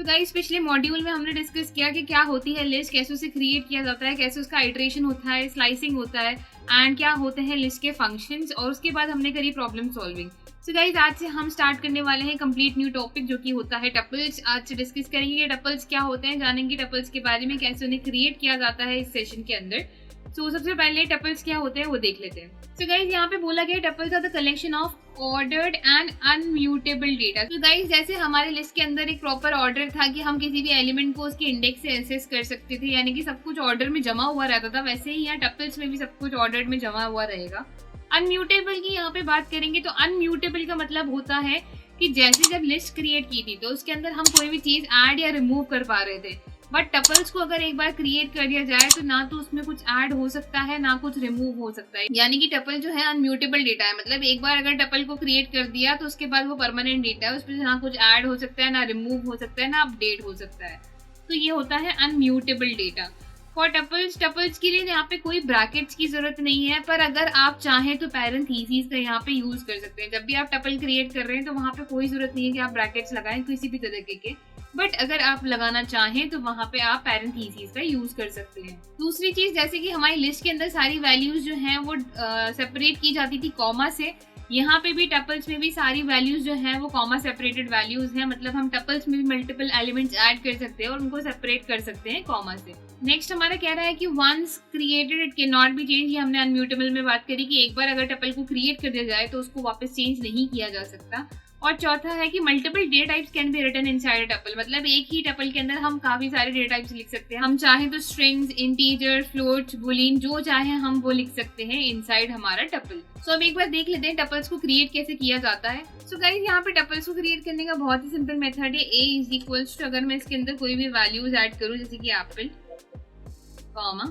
Guys पिछले module में हमने डिस्कस किया कि क्या होती है लिस्ट, कैसे उसे क्रिएट किया जाता है, कैसे उसका आइटरेशन होता है, स्लाइसिंग होता है एंड क्या होते हैं लिस्ट के फंक्शंस, और उसके बाद हमने करी प्रॉब्लम सॉल्विंग। सो गाइस आज से हम स्टार्ट करने वाले हैं कंप्लीट न्यू टॉपिक जो कि होता है टपल्स। आज से डिस्कस करेंगे कि टपल्स क्या होते हैं, जानेंगे टपल्स के बारे में, कैसे उन्हें क्रिएट किया जाता है इस सेशन के अंदर। सबसे पहले टपल्स क्या होते हैं वो देख लेते हैं। सो गाइस यहाँ पे बोला गया tuples are the collection of ordered and immutable data. तो गाइस जैसे हमारे लिस्ट के अंदर एक प्रॉपर ऑर्डर था कि हम किसी भी एलिमेंट को उसके इंडेक्स से एक्सेस कर सकते थे, यानी कि सब कुछ ऑर्डर में जमा हुआ रहता था, वैसे ही यहाँ टपल्स में भी सब कुछ ऑर्डर में जमा हुआ रहेगा। अनम्यूटेबल की यहाँ पे बात करेंगे तो अनम्यूटेबल का मतलब होता है कि जैसे जब लिस्ट क्रिएट की थी तो उसके अंदर हम कोई भी चीज ऐड या रिमूव कर पा रहे थे, बट टपल्स को अगर एक बार क्रिएट कर दिया जाए तो ना तो उसमें कुछ ऐड हो सकता है ना कुछ रिमूव हो सकता है। यानी कि टपल जो है अनम्यूटेबल डेटा है, मतलब एक बार अगर टपल को क्रिएट कर दिया तो उसके बाद वो परमानेंट डेटा है, उसमें ना कुछ ऐड हो सकता है, ना रिमूव हो सकता है, ना अपडेट हो सकता है। तो ये होता है अनम्यूटेबल डेटा। फॉर टपल्स के लिए यहाँ पे कोई ब्रैकेट्स की जरूरत नहीं है, पर अगर आप चाहें तो पैरेंथेसिस का यहाँ पे यूज कर सकते हैं। जब भी आप टपल क्रिएट कर रहे हैं तो वहाँ पे कोई जरूरत नहीं है कि आप ब्रैकेट्स लगाएं किसी भी तरीके के, बट अगर आप लगाना चाहें तो वहाँ पे आप पैरेंथेसिस का यूज कर सकते हैं। दूसरी चीज, जैसे कि हमारी लिस्ट के अंदर सारी वैल्यूज जो हैं वो सेपरेट की जाती थी कॉमा से, यहाँ पे भी टपल्स में भी सारी वैल्यूज जो हैं वो कॉमा सेपरेटेड वैल्यूज हैं, मतलब हम टपल्स में भी मल्टीपल एलिमेंट्स ऐड कर सकते हैं और उनको सेपरेट कर सकते हैं कॉमा से। नेक्स्ट हमारा कह रहा है कि once created it can not be change. ये हमने अनम्यूटेबल में बात करी कि एक बार अगर टपल को क्रिएट कर दिया जाए तो उसको वापस चेंज नहीं किया जा सकता। और चौथा है कि multiple data types can be written inside a tuple, मतलब एक ही टपल के अंदर हम काफी सारे डेटा टाइप्स लिख सकते हैं। हम चाहें तो स्ट्रिंग्स, इंटीजर, फ्लोट, बूलियन, जो चाहे हम वो लिख सकते हैं इनसाइड हमारा टपल। सो अब एक बार देख लेते हैं टपल्स को क्रिएट कैसे किया जाता है। सो गाइस यहाँ पे टपल्स को क्रिएट करने का बहुत ही सिंपल मेथड है। a इज इक्वल्स टू, अगर मैं इसके अंदर कोई भी वैल्यूज ऐड करूँ जैसे कि एप्पल, कॉमा,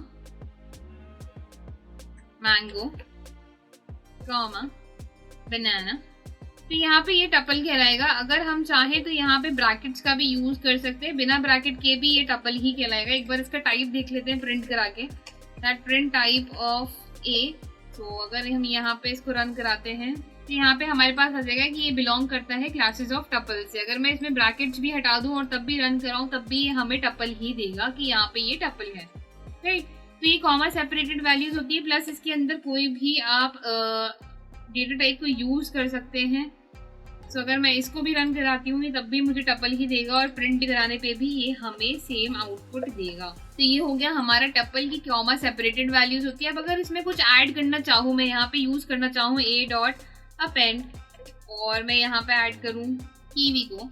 मैंगो, कॉमा, बनाना, तो यहाँ पे ये टपल कहलाएगा। अगर हम चाहें तो यहाँ पे ब्रैकेट्स का भी यूज कर सकते हैं, बिना ब्रैकेट के भी ये टपल ही कहलाएगा। एक बार इसका टाइप देख लेते हैं प्रिंट करा के, that print type of A. तो अगर हम यहाँ पे इसको रन कराते हैं तो यहाँ पे हमारे पास आ जाएगा कि ये बिलोंग करता है क्लासेस ऑफ टपल से। अगर मैं इसमें ब्रैकेट्स भी हटा दूं और तब भी रन कराऊं तब भी ये हमें टपल ही देगा कि यहाँ पे ये टपल है, राइट। तो ये कॉमा सेपरेटेड वैल्यूज होती है, प्लस इसके अंदर कोई भी आप डेटा टाइप को यूज कर सकते हैं। सो अगर मैं इसको भी रन कराती हूँ तब भी मुझे टपल ही देगा और प्रिंट कराने पे भी ये हमें सेम आउटपुट देगा। तो ये हो गया हमारा टपल की कॉमा सेपरेटेड वैल्यूज होती है। अब अगर इसमें कुछ ऐड करना चाहूँ, मैं यहाँ पे यूज करना चाहूँ a डॉट अपेंड, और मैं यहाँ पे ऐड करूँ कीवी को,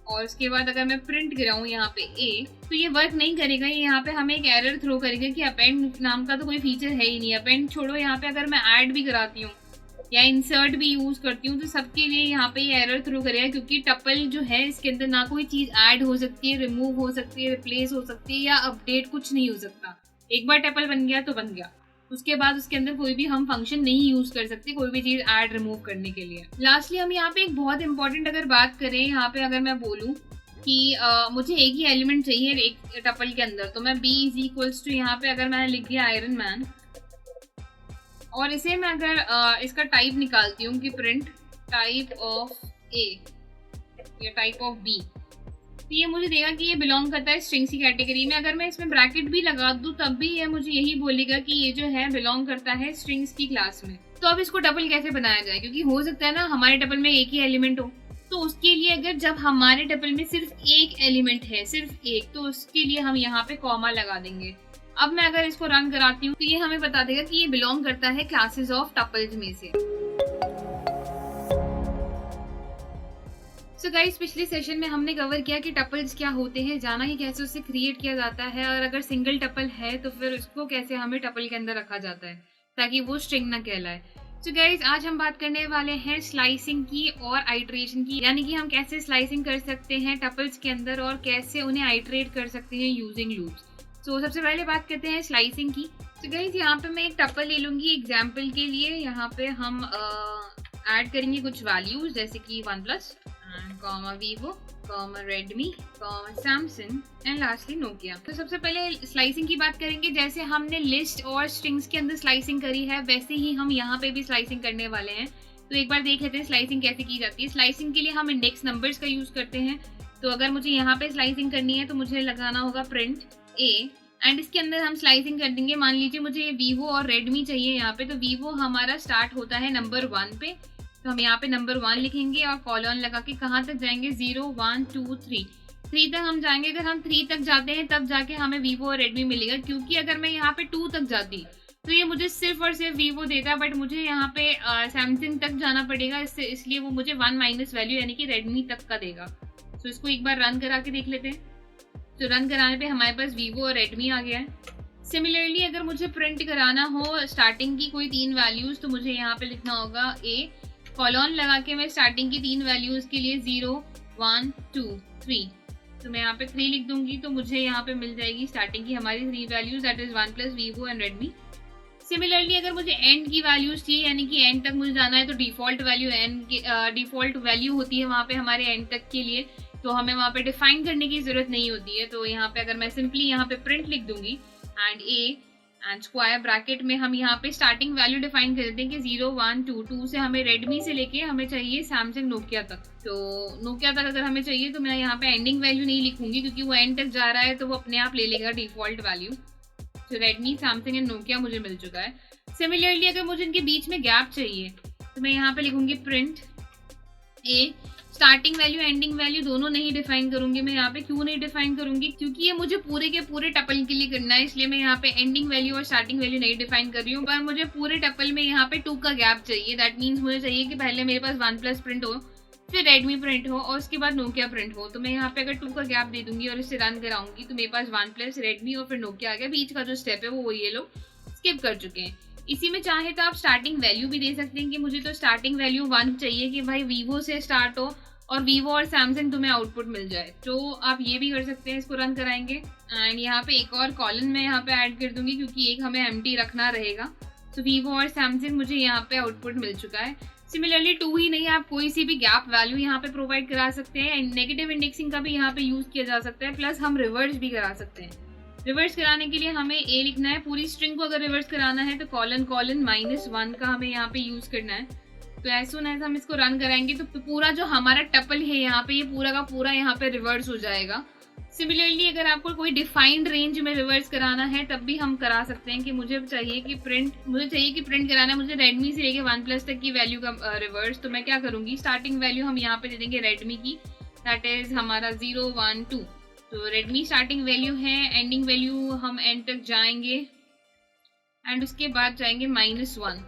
और उसके बाद अगर मैं प्रिंट कराऊँ यहाँ पे a, तो ये वर्क नहीं करेगा। ये यहाँ पे हमें एक एरर थ्रो करेगा कि अपेंड नाम का तो कोई फीचर है ही नहीं। अपेंड छोड़ो, यहाँ पे अगर मैं ऐड भी कराती हूँ या इंसर्ट भी यूज करती हूँ तो सबके लिए यहाँ पे ये एरर थ्रो करेगा, क्योंकि टपल जो है इसके अंदर ना कोई चीज ऐड हो सकती है, रिमूव हो सकती है, रिप्लेस हो सकती है या अपडेट, कुछ नहीं हो सकता। एक बार टपल बन गया तो बन गया, उसके बाद उसके अंदर कोई भी हम फंक्शन नहीं यूज कर सकते कोई भी चीज ऐड रिमूव करने के लिए। लास्टली हम यहाँ पे एक बहुत इंपॉर्टेंट अगर बात करें, यहाँ पे अगर मैं बोलूँ कि मुझे एक ही एलिमेंट चाहिए एक टपल के अंदर, तो मैं b इज इक्वल्स टू, यहाँ पे अगर मैंने लिख दिया आयरन मैन, और इसे मैं अगर इसका टाइप निकालती हूँ कि प्रिंट टाइप ऑफ a या टाइप ऑफ b, तो ये मुझे देगा कि ये बिलोंग करता है स्ट्रिंग्स की कैटेगरी में। अगर मैं इसमें ब्रैकेट भी लगा दूँ तब भी ये मुझे यही बोलेगा कि ये जो है बिलोंग करता है स्ट्रिंग्स की क्लास में। तो अब इसको टपल कैसे बनाया जाए, क्योंकि हो सकता है ना हमारे टपल में एक ही एलिमेंट हो, तो उसके लिए अगर जब हमारे टपल में सिर्फ एक एलिमेंट है, सिर्फ एक, तो उसके लिए हम यहाँ पे कॉमा लगा देंगे। अब मैं अगर इसको रन कराती हूँ तो ये हमें बता देगा कि ये बिलोंग करता है क्लासेस ऑफ टपल्स में से। सो गाइस पिछले सेशन में हमने कवर किया कि टपल्स क्या होते हैं, जाना कि कैसे उसे क्रिएट किया जाता है, और अगर सिंगल टपल है तो फिर उसको कैसे हमें टपल के अंदर रखा जाता है ताकि वो स्ट्रिंग ना कहलाए। सो गाइस आज हम बात करने वाले हैं स्लाइसिंग की और आइटरेशन की, यानी कि हम कैसे स्लाइसिंग कर सकते हैं टपल्स के अंदर और कैसे उन्हें आइटरेट कर सकते हैं यूजिंग लूप्स। तो सबसे पहले बात करते हैं स्लाइसिंग की। तो गाइस यहाँ पे मैं एक टपल ले लूंगी एग्जाम्पल के लिए। यहाँ पे हम ऐड करेंगे कुछ वैल्यूज जैसे कि OnePlus, comma Vivo, comma Redmi, comma Samsung and lastly Nokia. तो सबसे पहले स्लाइसिंग की बात करेंगे। जैसे हमने लिस्ट और स्ट्रिंग्स के अंदर स्लाइसिंग करी है वैसे ही हम यहाँ पे भी स्लाइसिंग करने वाले हैं। तो एक बार देख लेते हैं स्लाइसिंग कैसे की जाती है। स्लाइसिंग के लिए हम इंडेक्स नंबर्स का यूज करते हैं। तो अगर मुझे यहाँ पे स्लाइसिंग करनी है तो मुझे लगाना होगा प्रिंट ए, एंड इसके अंदर हम स्लाइसिंग कर देंगे। मान लीजिए मुझे वीवो और रेडमी चाहिए यहाँ पे, तो वीवो हमारा स्टार्ट होता है नंबर 1 पे, तो हम यहाँ पे नंबर 1 लिखेंगे और कॉलन लगा के कहाँ तक जाएंगे 0 1 2 3 तक हम जाएंगे। अगर हम 3 तक जाते हैं तब जाके हमें वीवो और रेडमी मिलेगा, क्योंकि अगर मैं यहाँ पे 2 तक जाती तो ये मुझे सिर्फ और सिर्फ वीवो देता, बट मुझे यहाँ पे सैमसंग तक जाना पड़ेगा, इसलिए वो मुझे 1 माइनस वैल्यू यानी कि रेडमी तक का देगा। तो इसको एक बार रन करा के देख लेते हैं। तो रन कराने पे हमारे पास वीवो और रेडमी आ गया है। सिमिलरली अगर मुझे प्रिंट कराना हो स्टार्टिंग की कोई 3 वैल्यूज, तो मुझे यहाँ पे लिखना होगा ए, कॉलन लगा के मैं स्टार्टिंग की 3 वैल्यूज के लिए 0 1 2 3, तो मैं यहाँ पे 3 लिख दूंगी, तो मुझे यहाँ पे मिल जाएगी स्टार्टिंग की हमारी 3 values, that is 1 plus Vivo and Redmi. Similarly अगर मुझे एंड की वैल्यूज चाहिए, यानी कि एंड तक मुझे जाना है, तो डिफॉल्ट वैल्यू एंड की डिफॉल्ट वैल्यू होती है वहाँ पे हमारे एंड तक के लिए, तो हमें वहाँ पे डिफाइन करने की जरूरत नहीं होती है। तो यहाँ पे अगर मैं सिंपली यहाँ पे प्रिंट लिख दूंगी and A and square bracket में हम यहाँ पे स्टार्टिंग वैल्यू डिफाइन कर देते हैं कि 0 1 2 2 से हमें रेडमी से लेके हमें चाहिए सैमसंग नोकिया तक। तो नोकिया तक अगर हमें चाहिए तो मैं यहाँ पे एंडिंग वैल्यू नहीं लिखूंगी, क्योंकि वो एंड तक जा रहा है तो वो अपने आप ले लेगा डिफॉल्ट वैल्यू। तो रेडमी, सैमसंग एंड नोकिया मुझे मिल चुका है। सिमिलरली अगर मुझे इनके बीच में गैप चाहिए तो मैं यहाँ पे लिखूंगी प्रिंट ए, स्टार्टिंग वैल्यू एंडिंग वैल्यू दोनों नहीं डिफाइन करूंगी मैं यहाँ पे। क्यों नहीं डिफाइन करूंगी? क्योंकि ये मुझे पूरे के पूरे टपल के लिए करना है, इसलिए मैं यहाँ पे एंडिंग वैल्यू और स्टार्टिंग वैल्यू नहीं डिफाइन कर रही हूँ। पर मुझे पूरे टपल में यहाँ पे 2 का गैप चाहिए, दैट मीन्स मुझे चाहिए कि पहले मेरे पास 1 प्लस प्रिंट हो, फिर रेडमी प्रिंट हो और उसके बाद नोकिया प्रिंट हो। तो मैं यहाँ पे अगर 2 का गैप दे दूंगी और इसे रन कराऊंगी तो मेरे पास 1 प्लस रेडमी और फिर नोकिया आ गया। बीच का जो स्टेप है वो ये लोग स्किप कर चुके हैं। इसी में चाहे तो आप स्टार्टिंग वैल्यू भी दे सकते हैं कि मुझे तो स्टार्टिंग वैल्यू 1 चाहिए कि भाई वीवो से स्टार्ट हो और वीवो और सैमसंग तुम्हें आउटपुट मिल जाए, तो आप ये भी कर सकते हैं। इसको रन कराएंगे एंड यहाँ पे एक और कॉलन मैं यहाँ पे ऐड कर दूंगी, क्योंकि एक हमें एम्प्टी रखना रहेगा। तो वीवो और सैमसंग मुझे यहाँ पे आउटपुट मिल चुका है। सिमिलरली 2 ही नहीं, आप कोई सी भी गैप वैल्यू यहाँ पे प्रोवाइड करा सकते हैं। नेगेटिव इंडेक्सिंग का भी यहाँ पे यूज किया जा सकता है, प्लस हम रिवर्स भी करा सकते हैं। रिवर्स कराने के लिए हमें ए लिखना है, पूरी स्ट्रिंग को अगर रिवर्स कराना है तो कॉलन -1 का हमें यहाँ पे यूज करना है। तो एज सून एज हम इसको रन कराएंगे तो पूरा जो हमारा टपल है यहाँ पे, ये पूरा का पूरा यहाँ पे रिवर्स हो जाएगा। सिमिलरली अगर आपको कोई डिफाइंड रेंज में रिवर्स कराना है तब भी हम करा सकते हैं कि मुझे चाहिए कि प्रिंट कराना है मुझे रेडमी से लेके 1 प्लस तक की वैल्यू का रिवर्स। तो मैं क्या करूंगी, स्टार्टिंग वैल्यू हम यहाँ पे दे देंगे रेडमी की, दैट इज हमारा 0 1 2। तो रेडमी स्टार्टिंग वैल्यू है, एंडिंग वैल्यू हम एंड तक जाएंगे एंड उसके बाद जाएंगे -1।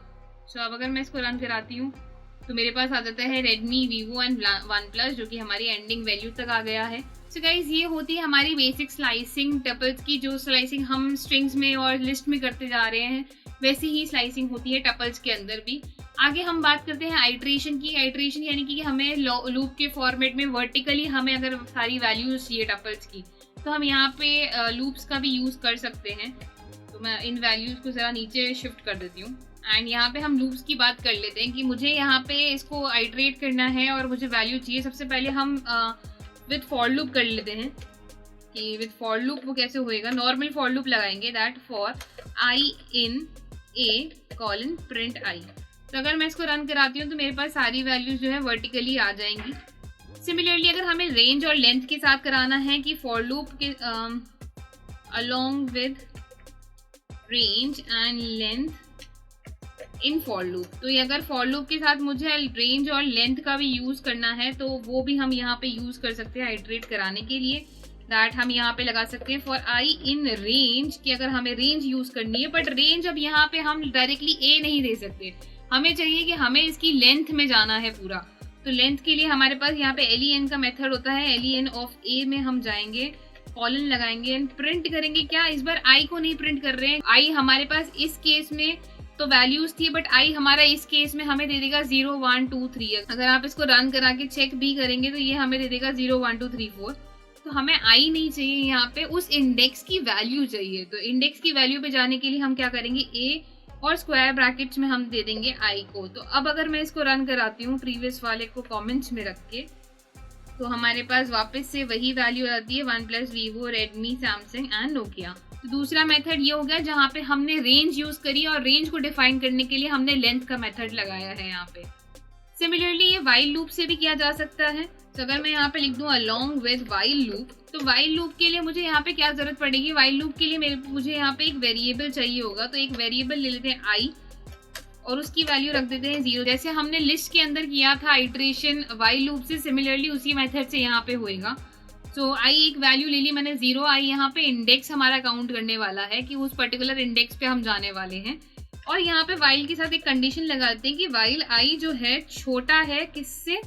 सो अब अगर मैं इसको रन कराती हूँ तो मेरे पास आ जाता है रेडमी, वीवो एंड 1 प्लस, जो कि हमारी एंडिंग वैल्यू तक आ गया है। सो गाइज ये होती है हमारी बेसिक स्लाइसिंग टपल्स की, जो स्लाइसिंग हम स्ट्रिंग्स में और लिस्ट में करते जा रहे हैं वैसी ही स्लाइसिंग होती है टपल्स के अंदर भी। आगे हम बात करते हैं आइट्रेशन की। आइट्रेशन यानी कि हमें लूप के फॉर्मेट में वर्टिकली हमें अगर सारी वैल्यूज चाहिए टपल्स की तो हम यहाँ पे लूप्स का भी यूज कर सकते हैं। तो मैं इन वैल्यूज को जरा नीचे शिफ्ट कर देती हूँ एंड यहाँ पे हम लूप्स की बात कर लेते हैं कि मुझे यहाँ पे इसको आइट्रेट करना है और मुझे वैल्यू चाहिए। सबसे पहले हम विद फॉर लूप कर लेते हैं कि विद फॉर लूप वो कैसे होएगा। नॉर्मल फॉर लूप लगाएंगे, that for I in A colon print I. तो अगर मैं इसको रन कराती हूँ तो मेरे पास सारी वैल्यूज जो है वर्टिकली आ जाएंगी। सिमिलरली अगर हमें रेंज और लेंथ के साथ कराना है कि फॉर लूप के along with range and length in for loop, तो ये अगर फॉर लूप के साथ मुझे रेंज और लेंथ का भी यूज करना है तो वो भी हम यहाँ पे यूज कर सकते हैं आइट्रेट कराने के लिए। दैट हम यहाँ पे लगा सकते हैं फॉर आई इन रेंज, कि अगर हमें रेंज यूज करनी है, बट रेंज अब यहाँ पे हम डायरेक्टली ए नहीं दे सकते, हमें चाहिए कि हमें इसकी लेंथ में जाना है पूरा। तो लेंथ के लिए हमारे पास यहाँ पे len का मेथड होता है। len ऑफ ए में हम जाएंगे, कॉलन लगाएंगे एंड प्रिंट करेंगे। क्या इस बार आई को नहीं प्रिंट कर रहे हैं, आई हमारे पास इस केस में तो वैल्यूज थी, बट आई हमारा इस केस में हमें दे देगा 0 1 2 3। अगर आप इसको रन करा के चेक भी करेंगे तो ये हमें दे देगा 0 1 2 3 4। तो हमें आई नहीं चाहिए, यहाँ पे उस इंडेक्स की वैल्यू चाहिए। तो इंडेक्स की वैल्यू पे जाने के लिए हम क्या करेंगे, ए और स्क्वायर ब्रैकेट्स में हम दे देंगे आई को। तो अब अगर मैं इसको रन कराती हूँ प्रीवियस वाले को कमेंट्स में रख के, तो हमारे पास वापस से वही वैल्यू आती है 1 plus Vivo, Redmi, Samsung and Nokia. तो दूसरा मेथड ये हो गया जहाँ पे हमने रेंज यूज करी और रेंज को डिफाइन करने के लिए हमने लेंथ का मेथड लगाया है यहाँ पे। सिमिलरली ये वाइल लूप से भी किया जा सकता है। तो अगर मैं यहाँ पे लिख दूँ अलोंग विद वाइल लूप, तो वाइल लूप के लिए मुझे यहाँ पे क्या जरूरत पड़ेगी, वाइल लूप के लिए मुझे यहाँ पे एक वेरिएबल चाहिए होगा। तो एक वेरिएबल ले लेते हैं आई और उसकी वैल्यू रख देते हैं 0। जैसे हमने लिस्ट के अंदर किया था आइट्रेशन वाइल लूप से, सिमिलरली उसी मेथड से यहाँ पे होएगा। तो आई एक वैल्यू ले ली मैंने 0। आई यहाँ पे इंडेक्स हमारा काउंट करने वाला है कि उस पर्टिकुलर इंडेक्स पे हम जाने वाले हैं। और यहाँ पे वाइल के साथ एक कंडीशन लगाते हैं कि वाइल आई जो है छोटा है किससे,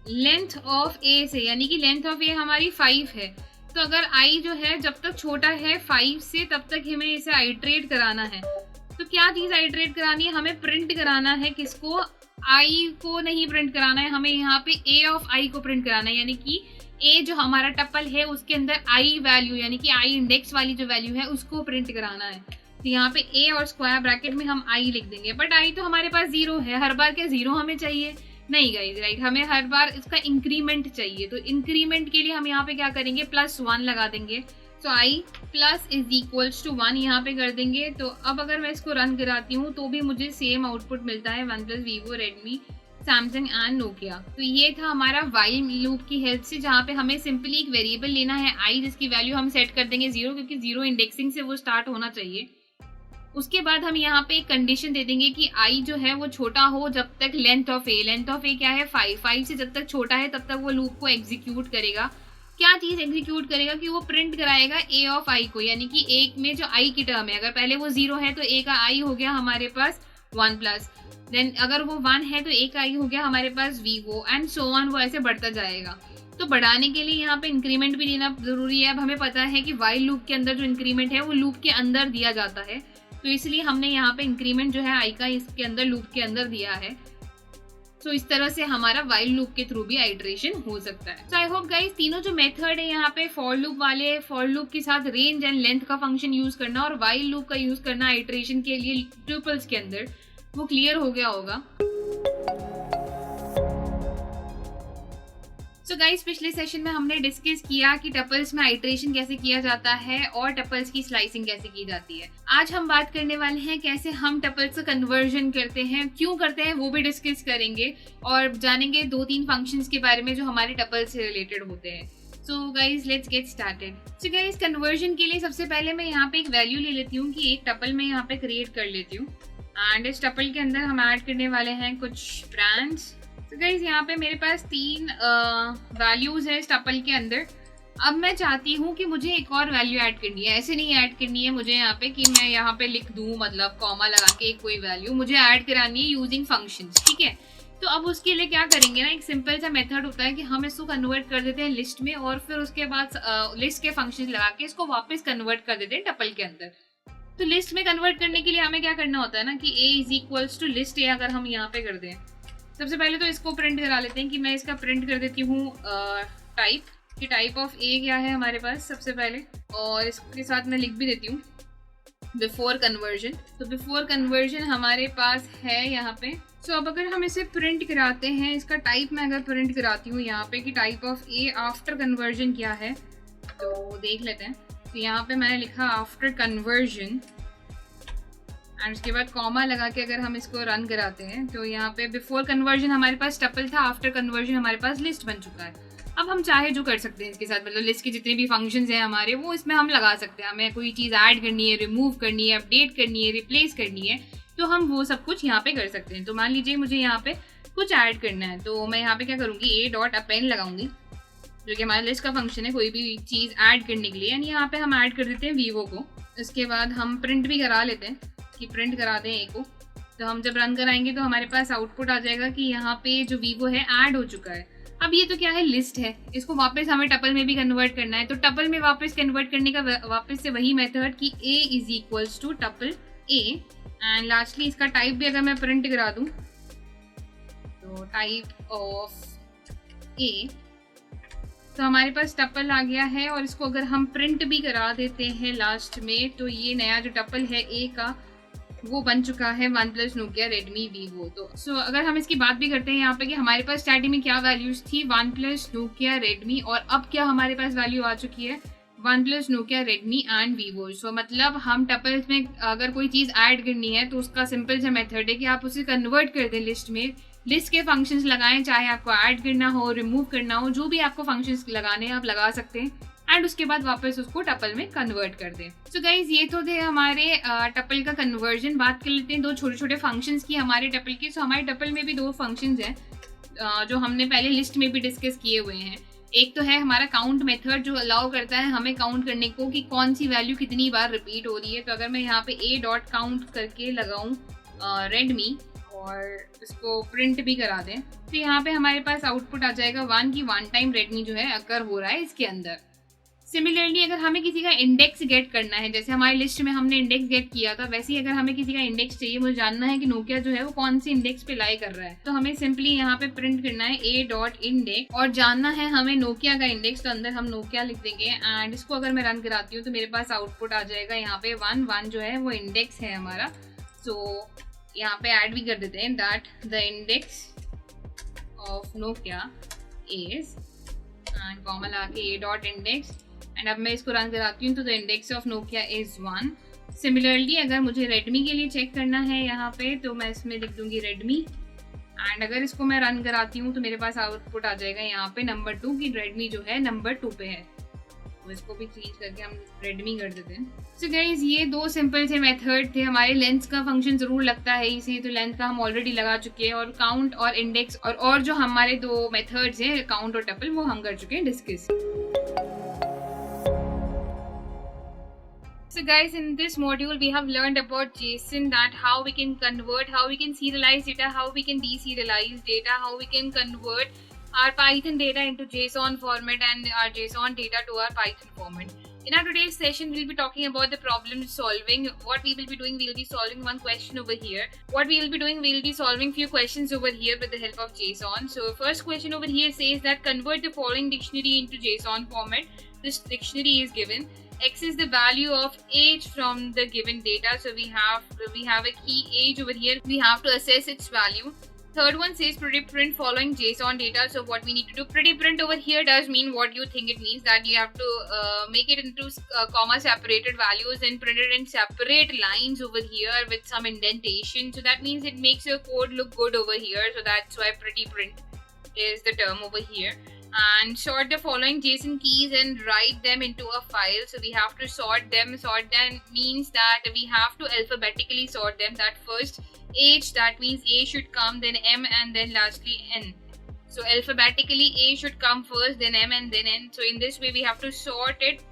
लेंथ ऑफ ए से, यानी कि लेंथ ऑफ ए हमारी 5 है। तो अगर आई जो है जब तक छोटा है 5 से तब तक हमें इसे आइट्रेट कराना है। तो क्या चीज आइट्रेट करानी है, हमें प्रिंट कराना है किसको, आई को नहीं प्रिंट कराना है, हमें यहाँ पे ए ऑफ आई को प्रिंट कराना है। यानी कि ए जो हमारा टपल है उसके अंदर आई वैल्यू, यानी कि आई इंडेक्स वाली जो वैल्यू है उसको प्रिंट कराना है। तो यहाँ पे ए और स्क्वायर ब्रैकेट में हम आई लिख देंगे। बट आई तो हमारे पास 0 है, हर बार क्या 0 हमें चाहिए, नहीं गाइस, राइट, हमें हर बार इसका इंक्रीमेंट चाहिए। तो इंक्रीमेंट के लिए हम यहाँ पे क्या करेंगे, +1 लगा देंगे। तो आई प्लस इज इक्वल्स टू 1 यहाँ पे कर देंगे। तो अब अगर मैं इसको रन कराती हूँ तो भी मुझे सेम आउटपुट मिलता है, OnePlus, Vivo, Redmi, Samsung and Nokia. तो ये था हमारा वाइल लूप की हेल्प से, जहाँ पे हमें सिंपली एक वेरिएबल लेना है आई, जिसकी वैल्यू हम सेट कर देंगे 0, क्योंकि 0 इंडेक्सिंग से वो स्टार्ट होना चाहिए। उसके बाद हम यहाँ पे एक कंडीशन दे देंगे कि आई जो है वो छोटा हो जब तक लेंथ ऑफ ए क्या है 5 से जब तक छोटा है तब तक वो लूप को एग्जीक्यूट करेगा। क्या चीज एग्जीक्यूट करेगा कि वो प्रिंट कराएगा ए ऑफ आई को, यानी कि एक में जो आई की टर्म है, अगर पहले वो 0 है तो ए का आई हो गया हमारे पास OnePlus, देन अगर वो 1 है तो ए का आई हो गया हमारे पास Vivo एंड सो ऑन, वो ऐसे बढ़ता जाएगा। तो बढ़ाने के लिए यहाँ पे इंक्रीमेंट भी देना जरूरी है। अब हमें पता है कि वाइल लूप के अंदर जो इंक्रीमेंट है वो लूप के अंदर दिया जाता है, तो इसलिए हमने यहाँ पे इंक्रीमेंट जो है आई का इसके अंदर लूप के अंदर दिया है। तो इस तरह से हमारा वाइल लूप के थ्रू भी आइट्रेशन हो सकता है। सो आई होप गाइस तीनों जो मेथड है यहाँ पे, फॉर लूप वाले, फॉर लूप के साथ रेंज एंड लेंथ का फंक्शन यूज करना और वाइल लूप का यूज करना आइट्रेशन के लिए ट्यूपल्स के अंदर, वो क्लियर हो गया होगा। सो गाइस पिछले सेशन में हमने डिस्कस किया कि टपल्स में आइट्रेशन कैसे किया जाता है और टपल्स की स्लाइसिंग कैसे की जाती है। आज हम बात करने वाले हैं कैसे हम टपल्स का कन्वर्जन करते हैं, क्यों करते हैं वो भी डिस्कस करेंगे और जानेंगे 2-3 फंक्शंस के बारे में जो हमारे टपल्स से रिलेटेड होते हैं। So guys let's get started. So guys conversion के लिए सबसे पहले मैं यहाँ पे एक वैल्यू ले लेती हूँ कि एक टपल में यहाँ पे क्रिएट कर लेती हूँ एंड इस टपल के अंदर हम ऐड करने वाले हैं कुछ ब्रांड्स। तो गाइज यहाँ पे मेरे पास 3 वैल्यूज है इस टपल के अंदर। अब मैं चाहती हूँ कि मुझे एक और वैल्यू ऐड करनी है, ऐसे नहीं ऐड करनी है मुझे यहाँ पे कि मैं यहाँ पे लिख दूँ, मतलब कॉमा लगा के कोई वैल्यू मुझे ऐड करानी है यूजिंग फंक्शंस, ठीक है। तो अब उसके लिए क्या करेंगे ना, एक सिंपल सा मेथड होता है कि हम इसको कन्वर्ट कर देते हैं लिस्ट में और फिर उसके बाद लिस्ट के फंक्शन लगा के इसको वापस कन्वर्ट कर देते हैं टपल के अंदर। तो लिस्ट में कन्वर्ट करने के लिए हमें क्या करना होता है ना कि a is equals to list A अगर हम यहाँ पे कर दें, सबसे पहले तो इसको प्रिंट करा लेते हैं कि मैं इसका प्रिंट कर देती हूँ टाइप, कि टाइप ऑफ ए क्या है हमारे पास सबसे पहले, और इसके साथ मैं लिख भी देती हूँ बिफोर कन्वर्जन। तो बिफोर कन्वर्जन हमारे पास है यहाँ पे। सो अब अगर हम इसे प्रिंट कराते हैं, इसका टाइप मैं अगर प्रिंट कराती हूँ यहाँ पे कि type of A after conversion क्या है, तो देख लेते हैं। तो यहाँ पे मैंने लिखा आफ्टर कन्वर्जन एंड उसके बाद कॉमा लगा के अगर हम इसको रन कराते हैं तो यहाँ पे बिफोर कन्वर्जन हमारे पास टपल था, आफ्टर कन्वर्जन हमारे पास लिस्ट बन चुका है। अब हम चाहे जो कर सकते हैं इसके साथ, मतलब लिस्ट के जितने भी फंक्शंस हैं हमारे वो इसमें हम लगा सकते हैं। हमें कोई चीज़ ऐड करनी है, रिमूव करनी है, अपडेट करनी है, रिप्लेस करनी है, तो हम वो सब कुछ यहाँ पे कर सकते हैं। तो मान लीजिए मुझे यहाँ पे कुछ ऐड करना है, तो मैं यहाँ पे क्या करूँगी, a.append लगाऊंगी जो कि हमारा लिस्ट का फंक्शन है कोई भी चीज़ ऐड करने के लिए। यानी यहाँ पे हम ऐड कर देते हैं Vivo को। इसके बाद हम प्रिंट भी करा लेते हैं कि प्रिंट करा दें ए को। तो हम जब रन कराएंगे तो हमारे पास आउटपुट आ जाएगा कि यहाँ पे जो Vivo है ऐड हो चुका है। अब ये तो क्या है, लिस्ट है, इसको वापस हमें टपल में भी कन्वर्ट करना है। तो टपल में वापस कन्वर्ट करने का वापस से वही मेथड कि a is equals to tuple a and lastly इसका टाइप भी अगर मैं प्रिंट करा दूँ तो टाइप ऑफ a, तो हमारे पास टपल आ गया है। और इसको अगर हम प्रिंट भी करा देते हैं लास्ट में तो ये नया जो टपल है ए का वो बन चुका है OnePlus, Nokia, Redmi, Vivo। तो अगर हम इसकी बात भी करते हैं यहाँ पे कि हमारे पास स्टार्टिंग में क्या वैल्यूज थी, OnePlus, Nokia, Redmi, और अब क्या हमारे पास वैल्यू आ चुकी है OnePlus, Nokia, Redmi and Vivo। मतलब हम टपल्स में अगर कोई चीज़ ऐड करनी है तो उसका सिंपल सा मेथड है कि आप उसे कन्वर्ट कर दें लिस्ट में लिस्ट के फंक्शंस लगाएं, चाहे आपको ऐड करना हो, रिमूव करना हो, जो भी आपको फंक्शंस लगाने हैं आप लगा सकते हैं एंड उसके बाद वापस उसको टपल में कन्वर्ट कर दें। सो गाइज ये तो थे हमारे टपल का कन्वर्जन। बात कर लेते हैं दो छोटे छोटे फंक्शंस की हमारे टपल के। सो हमारे टपल में भी दो फंक्शंस हैं जो हमने पहले लिस्ट में भी डिस्कस किए हुए हैं। एक तो है हमारा काउंट मेथड जो अलाउ करता है हमें काउंट करने को कि कौन सी वैल्यू कितनी बार रिपीट हो रही है। तो अगर मैं यहाँ पे ए डॉट काउंट करके लगाऊं रेडमी और इसको प्रिंट भी करा दें तो यहाँ पे हमारे पास आउटपुट आ जाएगा 1 की 1 टाइम रेडमी जो है अकर हो रहा है इसके अंदर। सिमिलरली अगर हमें किसी का इंडेक्स गेट करना है, जैसे हमारी लिस्ट में हमने इंडेक्स गेट किया था, वैसे ही अगर हमें किसी का इंडेक्स चाहिए, मुझे जानना है कि नोकिया जो है वो कौन सी इंडेक्स पे लाई कर रहा है, तो हमें सिंपली यहाँ पे प्रिंट करना है a डॉट इंडेक्स और जानना है हमें नोकिया का इंडेक्स, तो अंदर हम नोकिया लिख देंगे एंड इसको अगर मैं रन कराती हूँ तो मेरे पास आउटपुट आ जाएगा यहाँ पे 1 जो है वो इंडेक्स है हमारा। सो यहाँ पे ऐड भी कर देते हैं that the index of Nokia is and comma लगा के a डॉट इंडेक्स एंड अब मैं इसको रन कराती हूँ तो the index of Nokia is 1। Similarly अगर मुझे रेडमी के लिए चेक करना है यहाँ पे तो मैं इसमें लिख दूंगी रेडमी एंड अगर इसको मैं रन कराती हूँ तो मेरे पास आउटपुट आ जाएगा यहाँ पे नंबर 2 की रेडमी जो है नंबर 2 पे है। तो इसको भी चेंज करके हम रेडमी कर देते हैं। सो गाइस ये दो सिंपल से मेथड थे। हमारे लेंथ का फंक्शन जरूर लगता है इसी, तो लेंथ का हम ऑलरेडी लगा चुके हैं और काउंट और इंडेक्स और जो हमारे दो मेथड्स हैं काउंट और टपल वो हम कर चुके हैं discuss. So guys, in this module we have learned about JSON, that how we can convert, how we can serialize data, how we can deserialize data, how we can convert our Python data into JSON format and our JSON data to our Python format. In our today's session, we'll be talking about the problem solving. What we will be doing, we'll be solving one question over here. What we will be doing, we'll be solving few questions over here with the help of JSON. So first question over here says that convert the following dictionary into JSON format. This dictionary is given. X is the value of age from the given data. So we have a key age over here. We have to assess its value. Third one says pretty print following JSON data. So what we need to do, pretty print over here does mean what you think it means, that you have to make it into comma separated values and print it in separate lines over here with some indentation. So that means it makes your code look good over here. So that's why pretty print is the term over here. And sort the following JSON keys and write them into a file. So we have to sort them. Sort them means that we have to alphabetically sort them. That first age, that means A should come, then M, and then lastly N. So alphabetically A should come first, then M, and then N. So in this way we have to sort it,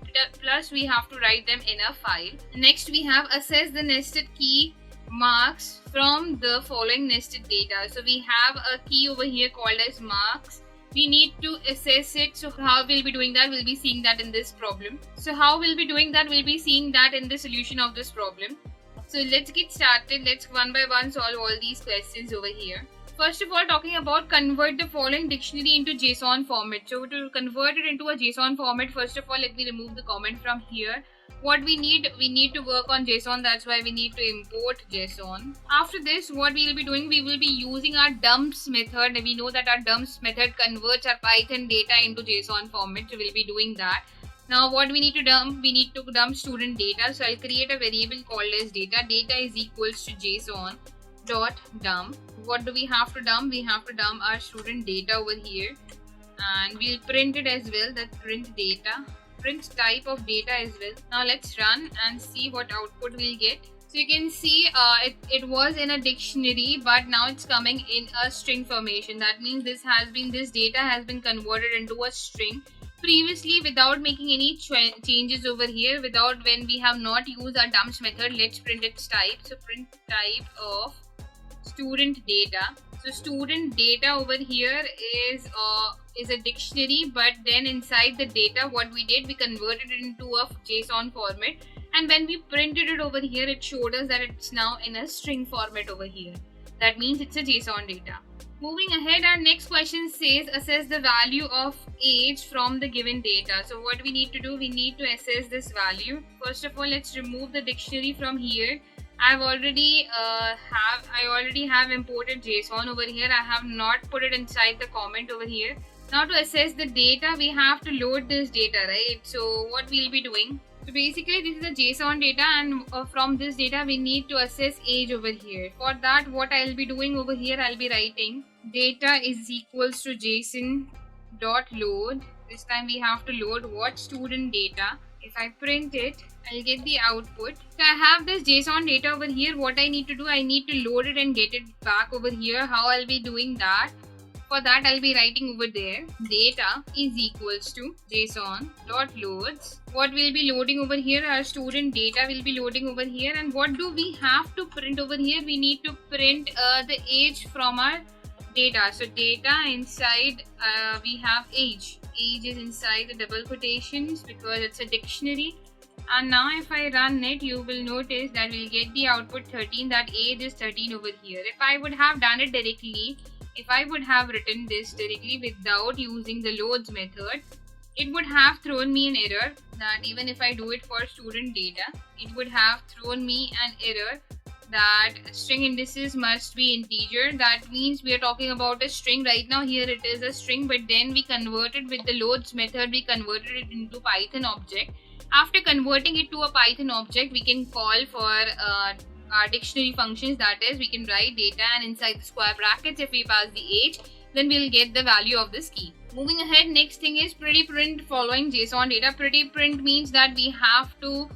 plus we have to write them in a file. Next we have assess the nested key marks from the following nested data. So we have a key over here called as marks. We need to assess it. So how we'll be doing that, we'll be seeing that in this problem. So how we'll be doing that, we'll be seeing that in the solution of this problem. So let's get started. Let's one by one solve all these questions over here. First of all, talking about convert the following dictionary into JSON format. So to convert it into a JSON format, first of all, let me remove the comment from here. What we need to work on JSON. That's why we need to import JSON. After this, what we will be doing, we will be using our dumps method. We know that our dumps method converts our Python data into JSON format. So we'll be doing that. Now what we need to dump, we need to dump student data. So I'll create a variable called as data. Data is equals to JSON dot dump. What do we have to dump? We have to dump our student data over here, and we'll print it as well. That print data. Print type of data as well. Now let's run and see what output we'll get. So you can see it was in a dictionary, but now it's coming in a string formation. That means this data has been converted into a string. Previously, without making any changes over here, when we have not used our dumps method, let's print its type. So print type of student data. So student data over here is a dictionary, but then inside the data, what we did, we converted it into a JSON format, and when we printed it over here, it showed us that it's now in a string format over here. That means it's a JSON data. Moving ahead, our next question says assess the value of age from the given data. So what we need to do, we need to assess this value. First of all, let's remove the dictionary from here. I already have imported JSON over here. I have not put it inside the comment over here. Now to assess the data, we have to load this data, right? So what we'll be doing, So basically this is a JSON data, and from this data we need to assess age over here. For that, what I'll be doing over here, I'll be writing data is equals to JSON dot load. This time we have to load what student data. If I print it, I'll get the output. So I have this JSON data over here. What I need to do, I need to load it and get it back over here. How I'll be doing that? For that, I'll be writing over there data is equals to JSON dot loads. What will be loading over here? Our student data will be loading over here. And what do we have to print over here? We need to print the age from our data. So data inside we have age. Age is inside the double quotations because it's a dictionary. And now if I run it, you will notice that we'll get the output 13, that age is 13 over here. If I would have done it directly, if I would have written this directly without using the loads method, it would have thrown me an error that even if I do it for student data, it would have thrown me an error that string indices must be integer. That means we are talking about a string. Right now here it is a string, but then we converted with the loads method, we converted it into Python object. After converting it to a Python object, we can call for our dictionary functions. That is, we can write data, and inside the square brackets, if we pass the age, then we'll get the value of this key. Moving ahead, next thing is pretty print following JSON data. Pretty print means that we have to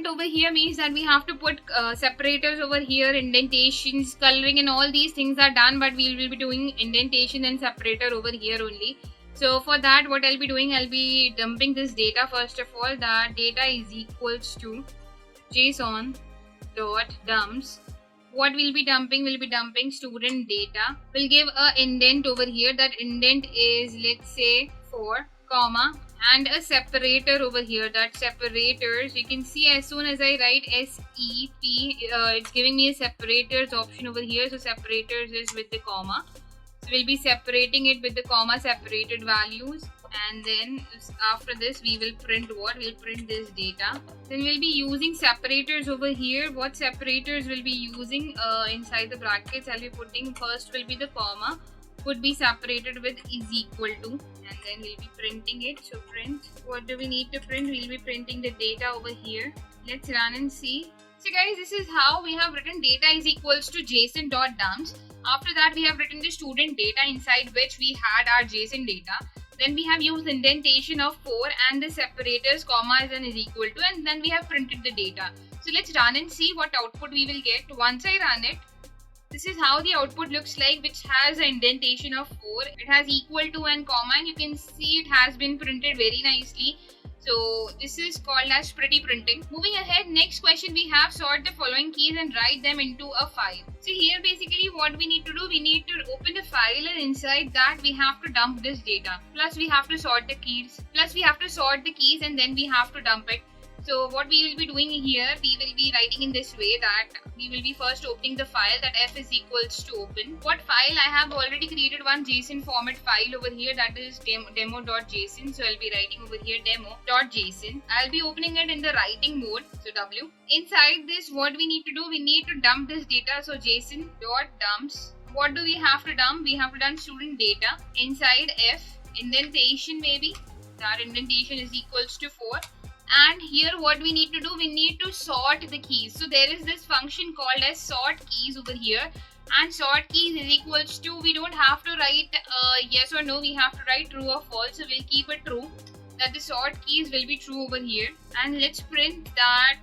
over here means that we have to put separators over here, indentations, coloring, and all these things are done, but we will be doing indentation and separator over here only. So for that, what I'll be doing, I'll be dumping this data. First of all, that data is equals to JSON dot dumps. What we'll be dumping student data. We'll give a indent over here. That indent is, let's say, 4, comma, and a separator over here. That separators, you can see as soon as I write SEP, it's giving me a separators option over here. So separators is with the comma. So we'll be separating it with the comma separated values, and then after this we will print what? We'll print this data. Then we'll be using separators over here. What separators will be using inside the brackets? I'll be putting first will be the comma, would be separated with is equal to, and then we'll be printing it. So print, what do we need to print? We'll be printing the data over here. Let's run and see. So guys, this is how we have written data is equals to JSON.dumps. After that, we have written the student data inside which we had our JSON data. Then we have used indentation of 4 and the separators, commas and is equal to, and then we have printed the data. So let's run and see what output we will get. Once I run it, this is how the output looks like, which has an indentation of 4. It has equal to and comma, and you can see it has been printed very nicely. So this is called as pretty printing. Moving ahead, next question we have, sort the following keys and write them into a file. So here basically what we need to do, we need to open the file, and inside that we have to dump this data. Plus we have to sort the keys. And then we have to dump it. So what we will be doing here, we will be writing in this way that we will be first opening the file, that f is equals to open. What file? I have already created one JSON format file over here, that is demo.json. So I'll be writing over here demo.json. I'll be opening it in the writing mode, so W. Inside this, what we need to do, we need to dump this data. So JSON.dumps. What do we have to dump? We have to dump student data. Inside f, indentation maybe. That indentation is equals to 4. And here what we need to do, we need to sort the keys. So there is this function called as sort keys over here, and sort keys is equals to, we don't have to write yes or no, we have to write true or false. So we'll keep it true, that the sort keys will be true over here. And let's print that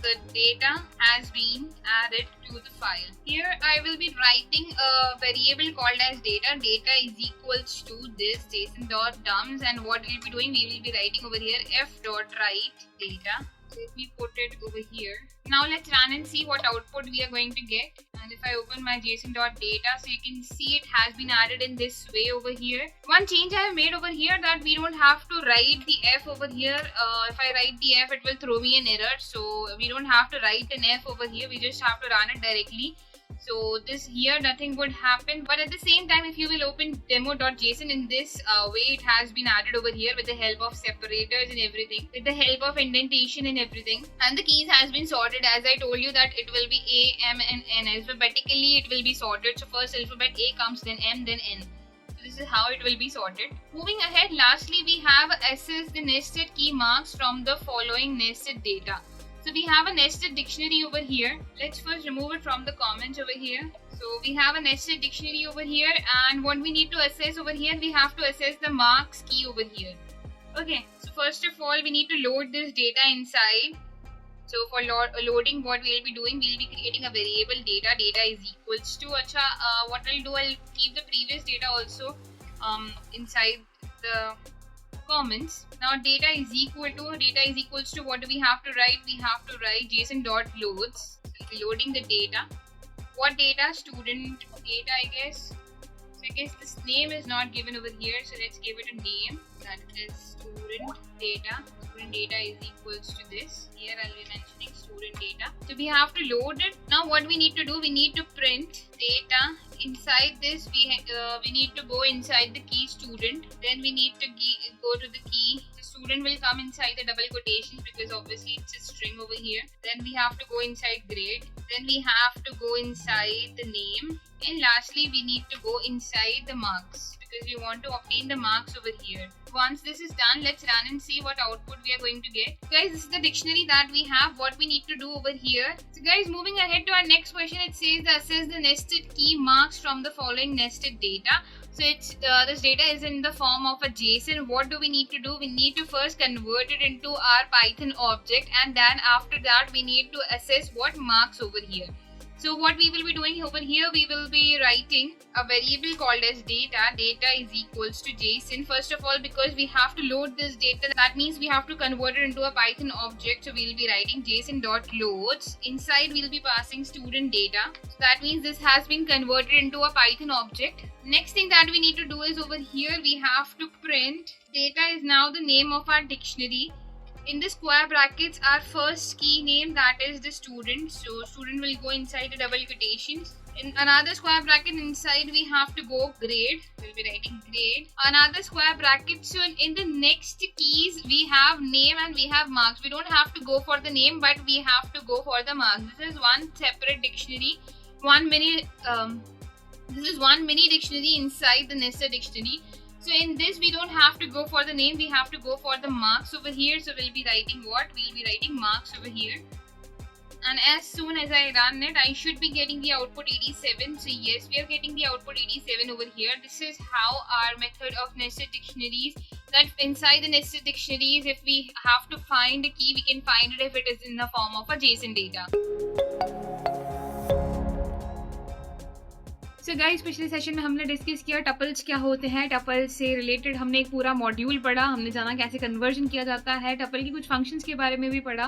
the data has been added to the file. Here I will be writing a variable called as data. Data is equals to this JSON.dumps, and what we'll be doing, we will be writing over here f.write data. So if we put it over here, now let's run and see what output we are going to get. And if I open my JSON.data, so you can see it has been added in this way over here. One change I have made over here, that we don't have to write the f over here. If I write the f, it will throw me an error. So we don't have to write an f over here. We just have to run it directly. So this here, nothing would happen. But at the same time, if you will open demo.json in this way, it has been added over here with the help of separators and everything, with the help of indentation and everything. And the keys has been sorted, as I told you that it will be A, M and N. Alphabetically it will be sorted. So first alphabet A comes, then M, then N. This is how it will be sorted. Moving ahead, lastly we have assess the nested key marks from the following nested data. So we have a nested dictionary over here. Let's first remove it from the comments over here. So we have a nested dictionary over here, and what we need to assess over here, we have to assess the marks key over here. Okay, so first of all we need to load this data inside. So for loading, what we'll be doing, we'll be creating a variable data. Data is equals to, what I'll do, I'll keep the previous data also inside the comments. Now data is equals to, what do we have to write? We have to write json.loads. So we'll be loading the data. What data? Student data, I guess. So I guess this name is not given over here, so let's give it a name. That is student data. Student data is equals to this. Here I'll be mentioning student data. So we have to load it. Now what we need to do, we need to print data. Inside this we need to go inside the key student. Then we need to go to the key. The student will come inside the double quotations because obviously it's a string over here. Then we have to go inside grade. Then we have to go inside the name. And lastly we need to go inside the marks, because we want to obtain the marks over here. Once this is done, let's run and see what output we are going to get. Guys, this is the dictionary that we have, what we need to do over here. So guys, moving ahead to our next question, it says assess the nested key marks from the following nested data. So it's this data is in the form of a JSON. What do we need to do? We need to first convert it into our Python object, and then after that we need to assess what marks over here. So what we will be doing over here, we will be writing a variable called as data. Data is equals to JSON. First of all, because we have to load this data, that means we have to convert it into a Python object. So we will be writing json.loads. Inside we will be passing student data. So that means this has been converted into a Python object. Next thing that we need to do is over here we have to print data is now the name of our dictionary. In the square brackets, our first key name, that is the student. So student will go inside the double quotations. In another square bracket inside we have to go grade. We'll be writing grade. Another square bracket. So in the next keys we have name and we have marks. We don't have to go for the name, but we have to go for the marks. This is one separate dictionary. This is one mini dictionary inside the nested dictionary. So in this we don't have to go for the name, we have to go for the marks over here. So we'll be writing what? We'll be writing marks over here. And as soon as I run it, I should be getting the output 87. So yes, we are getting the output 87 over here. This is how our method of nested dictionaries, that inside the nested dictionaries, if we have to find a key, we can find it if it is in the form of a JSON data. So guys, पिछले session में हमने discuss किया tuples क्या होते हैं, tuples से related हमने एक पूरा मॉड्यूल पढ़ा, हमने जाना कैसे कन्वर्जन किया जाता है, टपल की कुछ फंक्शंस के बारे में भी पढ़ा।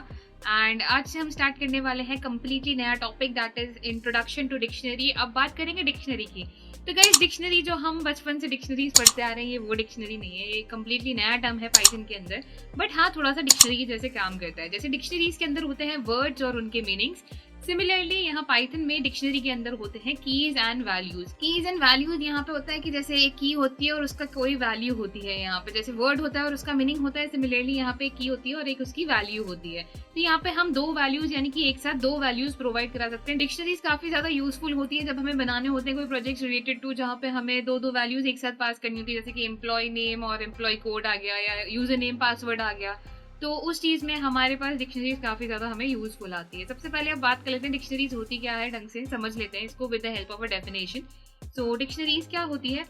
एंड आज से हम स्टार्ट करने वाले हैं कम्प्लीटली नया topic, that is introduction to dictionary. अब बात करेंगे डिक्शनरी की। तो गाइस, डिक्शनरी जो हम बचपन से डिक्शनरीज पढ़ते आ रहे हैं, ये वो डिक्शनरी नहीं है, ये कम्प्लीटली नया टर्म है पाइथन के अंदर। बट हाँ, थोड़ा सा डिक्शनरी के जैसे काम करता है। जैसे डिक्शनरीज के अंदर होते हैं वर्ड्स और उनके मीनिंग्स, सिमिलरली यहाँ पाइथन में डिक्शनरी के अंदर होते हैं keys and values. Keys and values यहाँ पे होता है कि जैसे एक की होती है और उसका कोई वैल्यू होती है। यहाँ पे जैसे वर्ड होता है और उसका मीनिंग होता है, सिमिलरली यहाँ पे एक की होती है और एक उसकी वैल्यू होती है। तो यहाँ पे हम दो वैल्यूज यानी कि एक साथ दो वैल्यूज प्रोवाइड करा सकते हैं। डिक्शनरीज काफी ज्यादा यूजफुल होती है जब हमें बनाने होते हैं कोई प्रोजेक्ट रिलेटेड टू, जहाँ पे हमें दो वैल्यूज एक साथ पास करनी होती है, जैसे कि एम्प्लॉय नेम और एम्प्लॉय कोड आ गया या यूजर नेम पासवर्ड आ गया। तो उस चीज़ में हमारे पास डिक्शनरीज काफ़ी ज़्यादा हमें यूजफुल आती है। सबसे पहले अब बात कर लेते हैं डिक्शनरीज होती क्या है, ढंग से समझ लेते हैं इसको with the help of a definition. So dictionaries क्या होती है?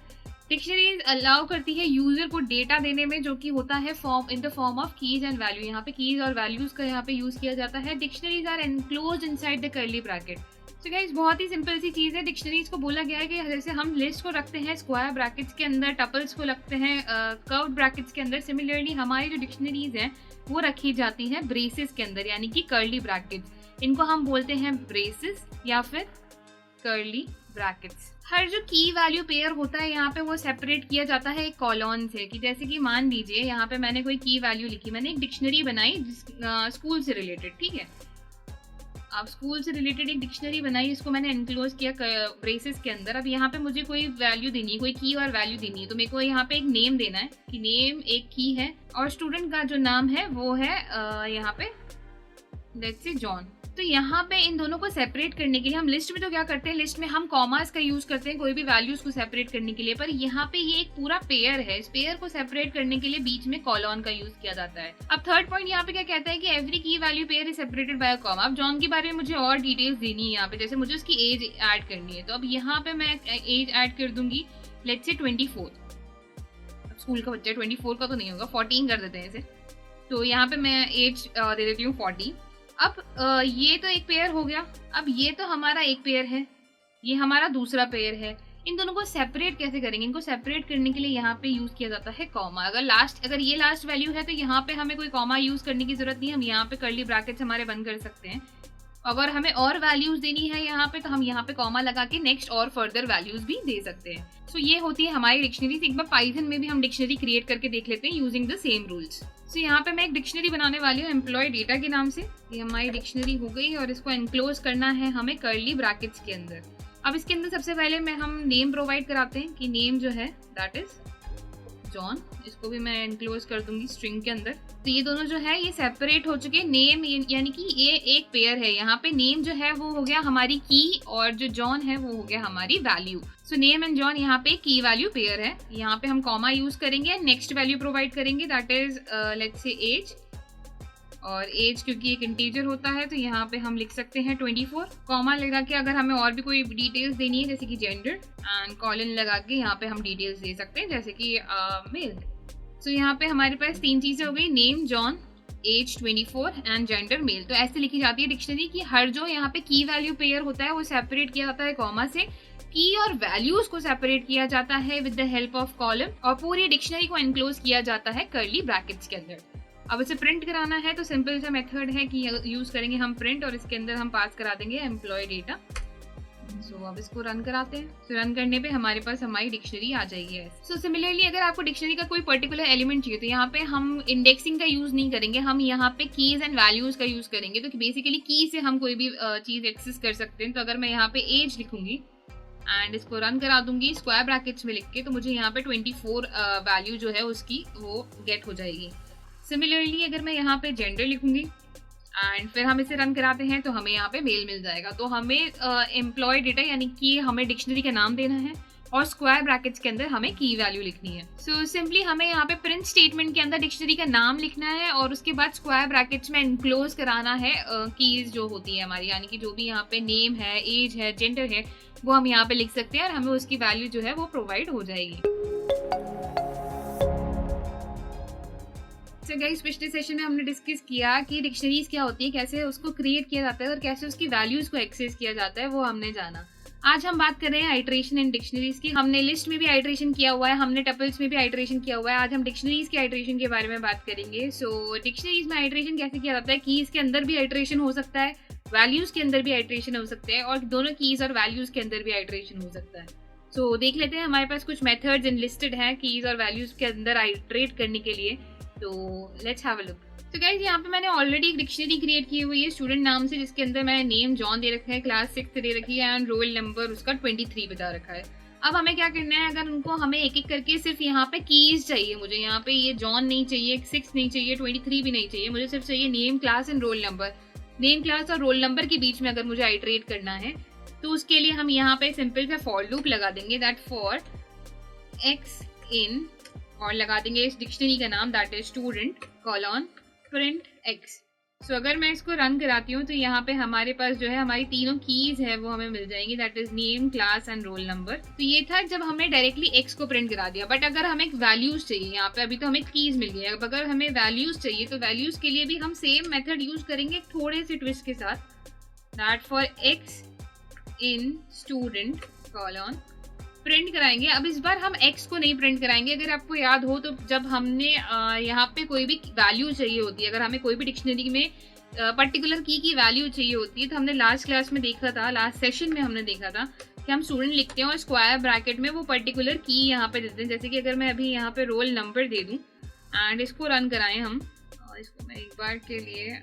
डिक्शनरीज अलाउ करती है यूजर को डेटा देने में, जो कि होता है in the form of keys and value. यहाँ पे कीज और वैल्यूज का यहाँ पे यूज किया जाता है। Dictionaries are enclosed inside the curly bracket. तो गाइस, बहुत ही सिंपल सी चीज़ है। डिक्शनरीज को बोला गया है कि जैसे हम लिस्ट को रखते हैं स्क्वायर ब्रैकेट्स के अंदर, टपल्स को रखते हैं कर्व्ड ब्रैकेट्स के अंदर, सिमिलरली हमारी जो डिक्शनरीज हैं वो रखी जाती हैं ब्रेसेस के अंदर, यानी कि कर्ली ब्रैकेट्स। इनको हम बोलते हैं ब्रेसेस या फिर कर्ली ब्रैकेट्स। हर जो की वैल्यू पेयर होता है यहाँ पे वो सेपरेट किया जाता है एक कॉलम से, कि जैसे कि मान लीजिए यहाँ पे मैंने कोई की वैल्यू लिखी, मैंने एक डिक्शनरी बनाई स्कूल से रिलेटेड, ठीक है। अब स्कूल से रिलेटेड एक डिक्शनरी बनाई, इसको मैंने एनक्लोज किया ब्रेसेस के अंदर। अब यहाँ पे मुझे कोई वैल्यू देनी है, कोई की और वैल्यू देनी है, तो मेरे को यहाँ पे एक नेम देना है कि नेम एक की है और स्टूडेंट का जो नाम है वो है यहाँ पे लेट्स से जॉन, तो यहाँ पे इन दोनों को सेपरेट करने के लिए हम लिस्ट में तो क्या करते हैं, लिस्ट में हम कॉमास का यूज करते हैं कोई भी वैल्यूज को सेपरेट करने के लिए, पर यहाँ पे ये एक पूरा पेयर है, इस पेयर को सेपरेट करने के लिए बीच में कॉलन का यूज किया जाता है। अब थर्ड पॉइंट यहाँ पे क्या कहता है कि एवरी की value pair is separated by a comma. अब जॉन के बारे में मुझे और डिटेल्स देनी है यहाँ पे, जैसे मुझे उसकी एज ऐड करनी है, तो अब यहाँ पे मैं एज ऐड कर दूंगी लेट्स से 24। स्कूल का बच्चा 24 का तो नहीं होगा, 14 कर देते हैं इसे। तो यहाँ पे मैं एज दे देती हूँ 40। अब ये तो एक पेयर हो गया। अब ये तो हमारा एक पेयर है, ये हमारा दूसरा पेयर है। इन दोनों को सेपरेट कैसे करेंगे? इनको सेपरेट करने के लिए यहाँ पे यूज किया जाता है कॉमा। अगर ये लास्ट वैल्यू है तो यहाँ पे हमें कोई कॉमा यूज करने की जरूरत नहीं है, हम यहाँ पे कर्ली ब्रैकेट्स हमारे बंद कर सकते हैं। अगर हमें और वैल्यूज देनी है यहाँ पे तो हम यहाँ पे कॉमा लगा के नेक्स्ट और फर्दर वैल्यूज भी दे सकते हैं। सो ये होती है हमारी डिक्शनरी। एक बार पाइथन में भी हम डिक्शनरी क्रिएट करके देख लेते हैं यूजिंग द सेम रूल्स। सो यहाँ पे मैं एक डिक्शनरी बनाने वाली हूँ एम्प्लॉय डेटा के नाम से। ये हमारी डिक्शनरी हो गई और इसको एनक्लोज करना है हमें कर्ली ब्रैकेट्स के अंदर। अब इसके अंदर सबसे पहले हम नेम प्रोवाइड कराते हैं कि नेम जो है दैट इज जॉन। इसको भी मैं एनक्लोज कर दूंगी स्ट्रिंग के अंदर। तो ये दोनों जो है ये सेपरेट हो चुके। नेम यानी कि ये एक पेयर है, यहाँ पे नेम जो है वो हो गया हमारी की और जो जॉन है वो हो गया हमारी value. So name and John यहाँ पे की वैल्यू पेयर है। यहाँ पे हम कॉमा यूज करेंगे, नेक्स्ट वैल्यू प्रोवाइड करेंगे that is let's say age. और एज क्योंकि एक इंटीजर होता है तो यहाँ पे हम लिख सकते हैं 24। कॉमा लगा के अगर हमें और भी कोई डिटेल्स देनी है जैसे कि जेंडर, एंड कॉलन लगा के यहाँ पे हम डिटेल्स दे सकते हैं जैसे कि मेल। सो यहाँ पे हमारे पास 3 चीजें हो गई, name John, age 24 and gender male. तो ऐसे लिखी जाती है डिक्शनरी कि हर जो यहाँ पे की वैल्यू पेयर होता है वो सेपरेट किया जाता है कॉमा से, की और वैल्यूज को सेपरेट किया जाता है with the help of column, और पूरी डिक्शनरी को एनक्लोज किया जाता है कर्ली ब्रैकेट्स के अंदर। अब इसे प्रिंट कराना है तो सिंपल सा मेथड है कि यूज करेंगे हम प्रिंट और इसके अंदर हम पास करा देंगे एम्प्लॉय डेटा। सो अब इसको रन कराते हैं। तो रन करने पे हमारे पास हमारी डिक्शनरी आ जाएगी। सो सिमिलरली अगर आपको डिक्शनरी का कोई पर्टिकुलर एलिमेंट चाहिए तो यहाँ पे हम इंडेक्सिंग का यूज नहीं करेंगे, हम यहाँ पे कीज एंड वैल्यूज का यूज करेंगे। तो बेसिकली की से हम कोई भी चीज एक्सेस कर सकते हैं। तो अगर मैं यहाँ पे एज लिखूंगी एंड इसको रन करा दूंगी स्क्वायर ब्रैकेट्स में लिख के, तो मुझे यहाँ पे 24 वैल्यू जो है उसकी वो गेट हो जाएगी। सिमिलरली अगर मैं यहाँ पे जेंडर लिखूंगी एंड फिर हम इसे रन कराते हैं तो हमें यहाँ पे मेल मिल जाएगा। तो हमें एम्प्लॉय डेटा यानी कि हमें डिक्शनरी का नाम देना है और स्क्वायर ब्रैकेट्स के अंदर हमें की वैल्यू लिखनी है। सो सिंपली हमें यहाँ पे प्रिंट स्टेटमेंट के अंदर डिक्शनरी का नाम लिखना है और उसके बाद स्क्वायर ब्रैकेट्स में एनक्लोज कराना है कीज जो होती है हमारी, यानी कि जो भी यहाँ पे नेम है, एज है, जेंडर है, वो हम यहाँ पे लिख सकते हैं और हमें उसकी वैल्यू जो है वो प्रोवाइड हो जाएगी। तो गाइस पिछले सेशन में हमने डिस्कस किया कि डिक्शनरीज क्या होती है, कैसे उसको क्रिएट किया जाता है और कैसे उसकी वैल्यूज को एक्सेस किया जाता है, वो हमने जाना। आज हम बात कर रहे हैं आइटरेशन इन डिक्शनरीज की। हमने लिस्ट में भी आइटरेशन किया हुआ है, हमने टपल्स में भी आइटरेशन किया हुआ है। आज हम डिक्शनरीज के आइटरेशन के बारे में बात करेंगे। सो डिक्शनरीज में आइटरेशन कैसे किया जाता है, कीज के अंदर भी आइटरेशन हो सकता है, वैल्यूज के अंदर भी आइटरेशन हो सकते हैं, और दोनों कीज और वैल्यूज के अंदर भी आइटरेशन हो सकता है। सो देख लेते हैं, हमारे पास कुछ मेथड्स इनलिस्टेड हैं कीज और वैल्यूज के अंदर आइटरेट करने के लिए। तो लेट्स हैव अ लुक। तो गाइस यहाँ पे मैंने ऑलरेडी एक डिक्शनरी क्रिएट की हुई है स्टूडेंट नाम से, जिसके अंदर मैंने नेम जॉन दे रखा है, क्लास 6 दे रखी है एंड रोल नंबर उसका 23 बता रखा है। अब हमें क्या करना है, अगर उनको हमें एक एक करके सिर्फ यहाँ पे कीज चाहिए, मुझे यहाँ पे ये जॉन नहीं चाहिए, 6 नहीं चाहिए, 23 भी नहीं चाहिए, मुझे सिर्फ चाहिए name, class and roll number. Name, class और रोल नंबर के बीच में अगर मुझे आइटरेट करना है तो उसके लिए हम यहाँ पे सिंपल सा फॉर लूप लगा देंगे दैट फॉर एक्स इन, और लगा देंगे इस डिक्शनरी का नाम that is student colon print X. So अगर मैं इसको रन कराती हूँ तो यहाँ पे हमारे पास जो है हमारी तीनों कीज है वो हमें मिल जाएंगी that is name, class and roll number. तो ये था जब हमने डायरेक्टली एक्स को प्रिंट करा दिया। बट अगर हमें वैल्यूज चाहिए, यहाँ पे अभी तो हमें कीज मिल गई है, अब अगर हमें वैल्यूज चाहिए तो वैल्यूज के लिए भी हम सेम मेथड यूज करेंगे थोड़े से ट्विस्ट के साथ that for x in student colon print कराएंगे। अब इस बार हम x को नहीं प्रिंट कराएंगे। अगर आपको याद हो तो जब हमने यहाँ पे कोई भी वैल्यू चाहिए होती है, अगर हमें कोई भी डिक्शनरी में पर्टिकुलर की वैल्यू चाहिए होती है, तो हमने लास्ट क्लास में देखा था, लास्ट सेशन में हमने देखा था कि हम स्टूडेंट लिखते हैं और स्क्वायर ब्रैकेट में वो पर्टिकुलर की यहाँ पे देते हैं। जैसे कि अगर मैं अभी यहाँ पे रोल नंबर दे दूँ एंड इसको रन कराएं हम, और इसको मैं एक बार के लिए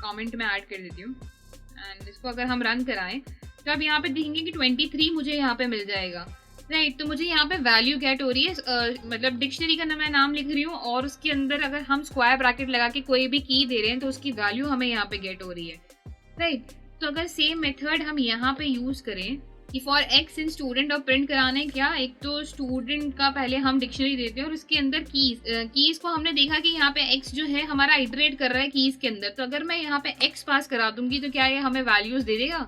कॉमेंट में ऐड कर देती हूँ एंड इसको अगर हम रन कराएं तो अब यहाँ पे देखेंगे कि 23 मुझे यहाँ पे मिल जाएगा, राइट। तो मुझे यहाँ पे वैल्यू गेट हो रही है, मतलब डिक्शनरी का मैं नाम लिख रही हूँ और उसके अंदर अगर हम स्क्वायर ब्रैकेट लगा के कोई भी की दे रहे हैं तो उसकी वैल्यू हमें यहाँ पे गेट हो रही है, राइट। तो अगर सेम मेथड हम यहाँ पे यूज करें कि फॉर एक्स इन स्टूडेंट और प्रिंट कराना है क्या, एक तो स्टूडेंट का पहले हम डिक्शनरी देते हैं और उसके अंदर कीज को हमने देखा कि यहाँ पे एक्स जो है हमारा आइटरेट कर रहा है कीज के अंदर, तो अगर मैं यहाँ पे एक्स पास करा दूंगी तो क्या ये हमें वैल्यूज दे देगा?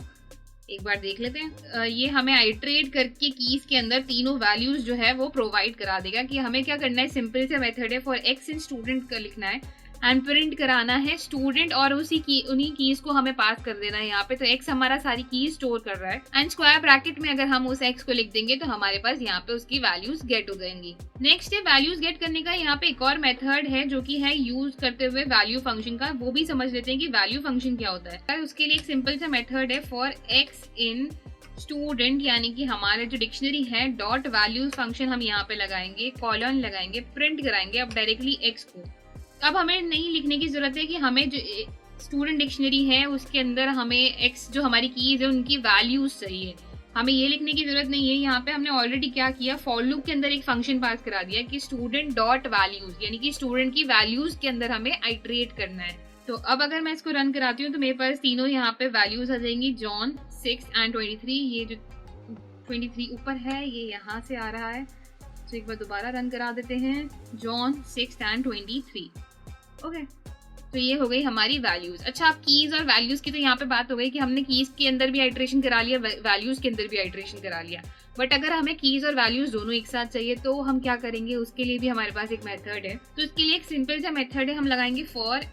एक बार देख लेते हैं। ये हमें आइटरेट करके कीज के अंदर तीनों वैल्यूज जो है वो प्रोवाइड करा देगा कि हमें क्या करना है, सिंपल सा मेथड है, फॉर एक्स इन स्टूडेंट का लिखना है एंड प्रिंट कराना है स्टूडेंट और उन्हीं कीज को हमें पास कर देना है यहाँ पे। तो एक्स हमारा सारी कीज स्टोर कर रहा है एंड स्क्वायर ब्रैकेट में अगर हम उस एक्स को लिख देंगे तो हमारे पास यहाँ पे उसकी वैल्यूज गेट हो जाएंगी। नेक्स्ट है वैल्यूज गेट करने का यहाँ पे एक और मेथड है जो कि है यूज करते हुए वैल्यू फंक्शन का। वो भी समझ लेते हैं कि वैल्यू फंक्शन क्या होता है। उसके लिए एक सिंपल सा मेथड है, फॉर एक्स इन स्टूडेंट, यानी कि हमारे जो डिक्शनरी है डॉट वैल्यूज फंक्शन हम यहाँ पे लगाएंगे, कॉलन लगाएंगे, प्रिंट कराएंगे अब डायरेक्टली एक्स को। अब हमें नहीं लिखने की जरूरत है कि हमें जो स्टूडेंट डिक्शनरी है उसके अंदर हमें एक्स जो हमारी कीज है उनकी वैल्यूज चाहिए, हमें ये लिखने की जरूरत नहीं है। यहाँ पे हमने ऑलरेडी क्या किया, फॉर लूप के अंदर एक फंक्शन पास करा दिया कि स्टूडेंट डॉट वैल्यूज, यानी कि स्टूडेंट की वैल्यूज के अंदर हमें आइटरेट करना है। तो अब अगर मैं इसको रन कराती हूँ तो मेरे पास तीनों यहाँ पे वैल्यूज आ जाएंगी, जॉन 6 एंड 23। ये जो 23 ऊपर है ये यहाँ से आ रहा है, तो एक बार दोबारा रन करा देते हैं, जॉन 6 एंड 23। ओके, तो ये हो गई हमारी वैल्यूज। अच्छा, अब कीज और वैल्यूज की तो यहाँ पे बात हो गई कि हमने कीज के अंदर भी आइटरेशन करा लिया, वैल्यूज के अंदर भी आइटरेशन करा लिया। बट अगर हमें कीज और वैल्यूज दोनों एक साथ चाहिए तो हम क्या करेंगे, उसके लिए भी हमारे पास एक मेथड है। तो इसके लिए एक सिंपल सा मेथड है, हम लगाएंगे for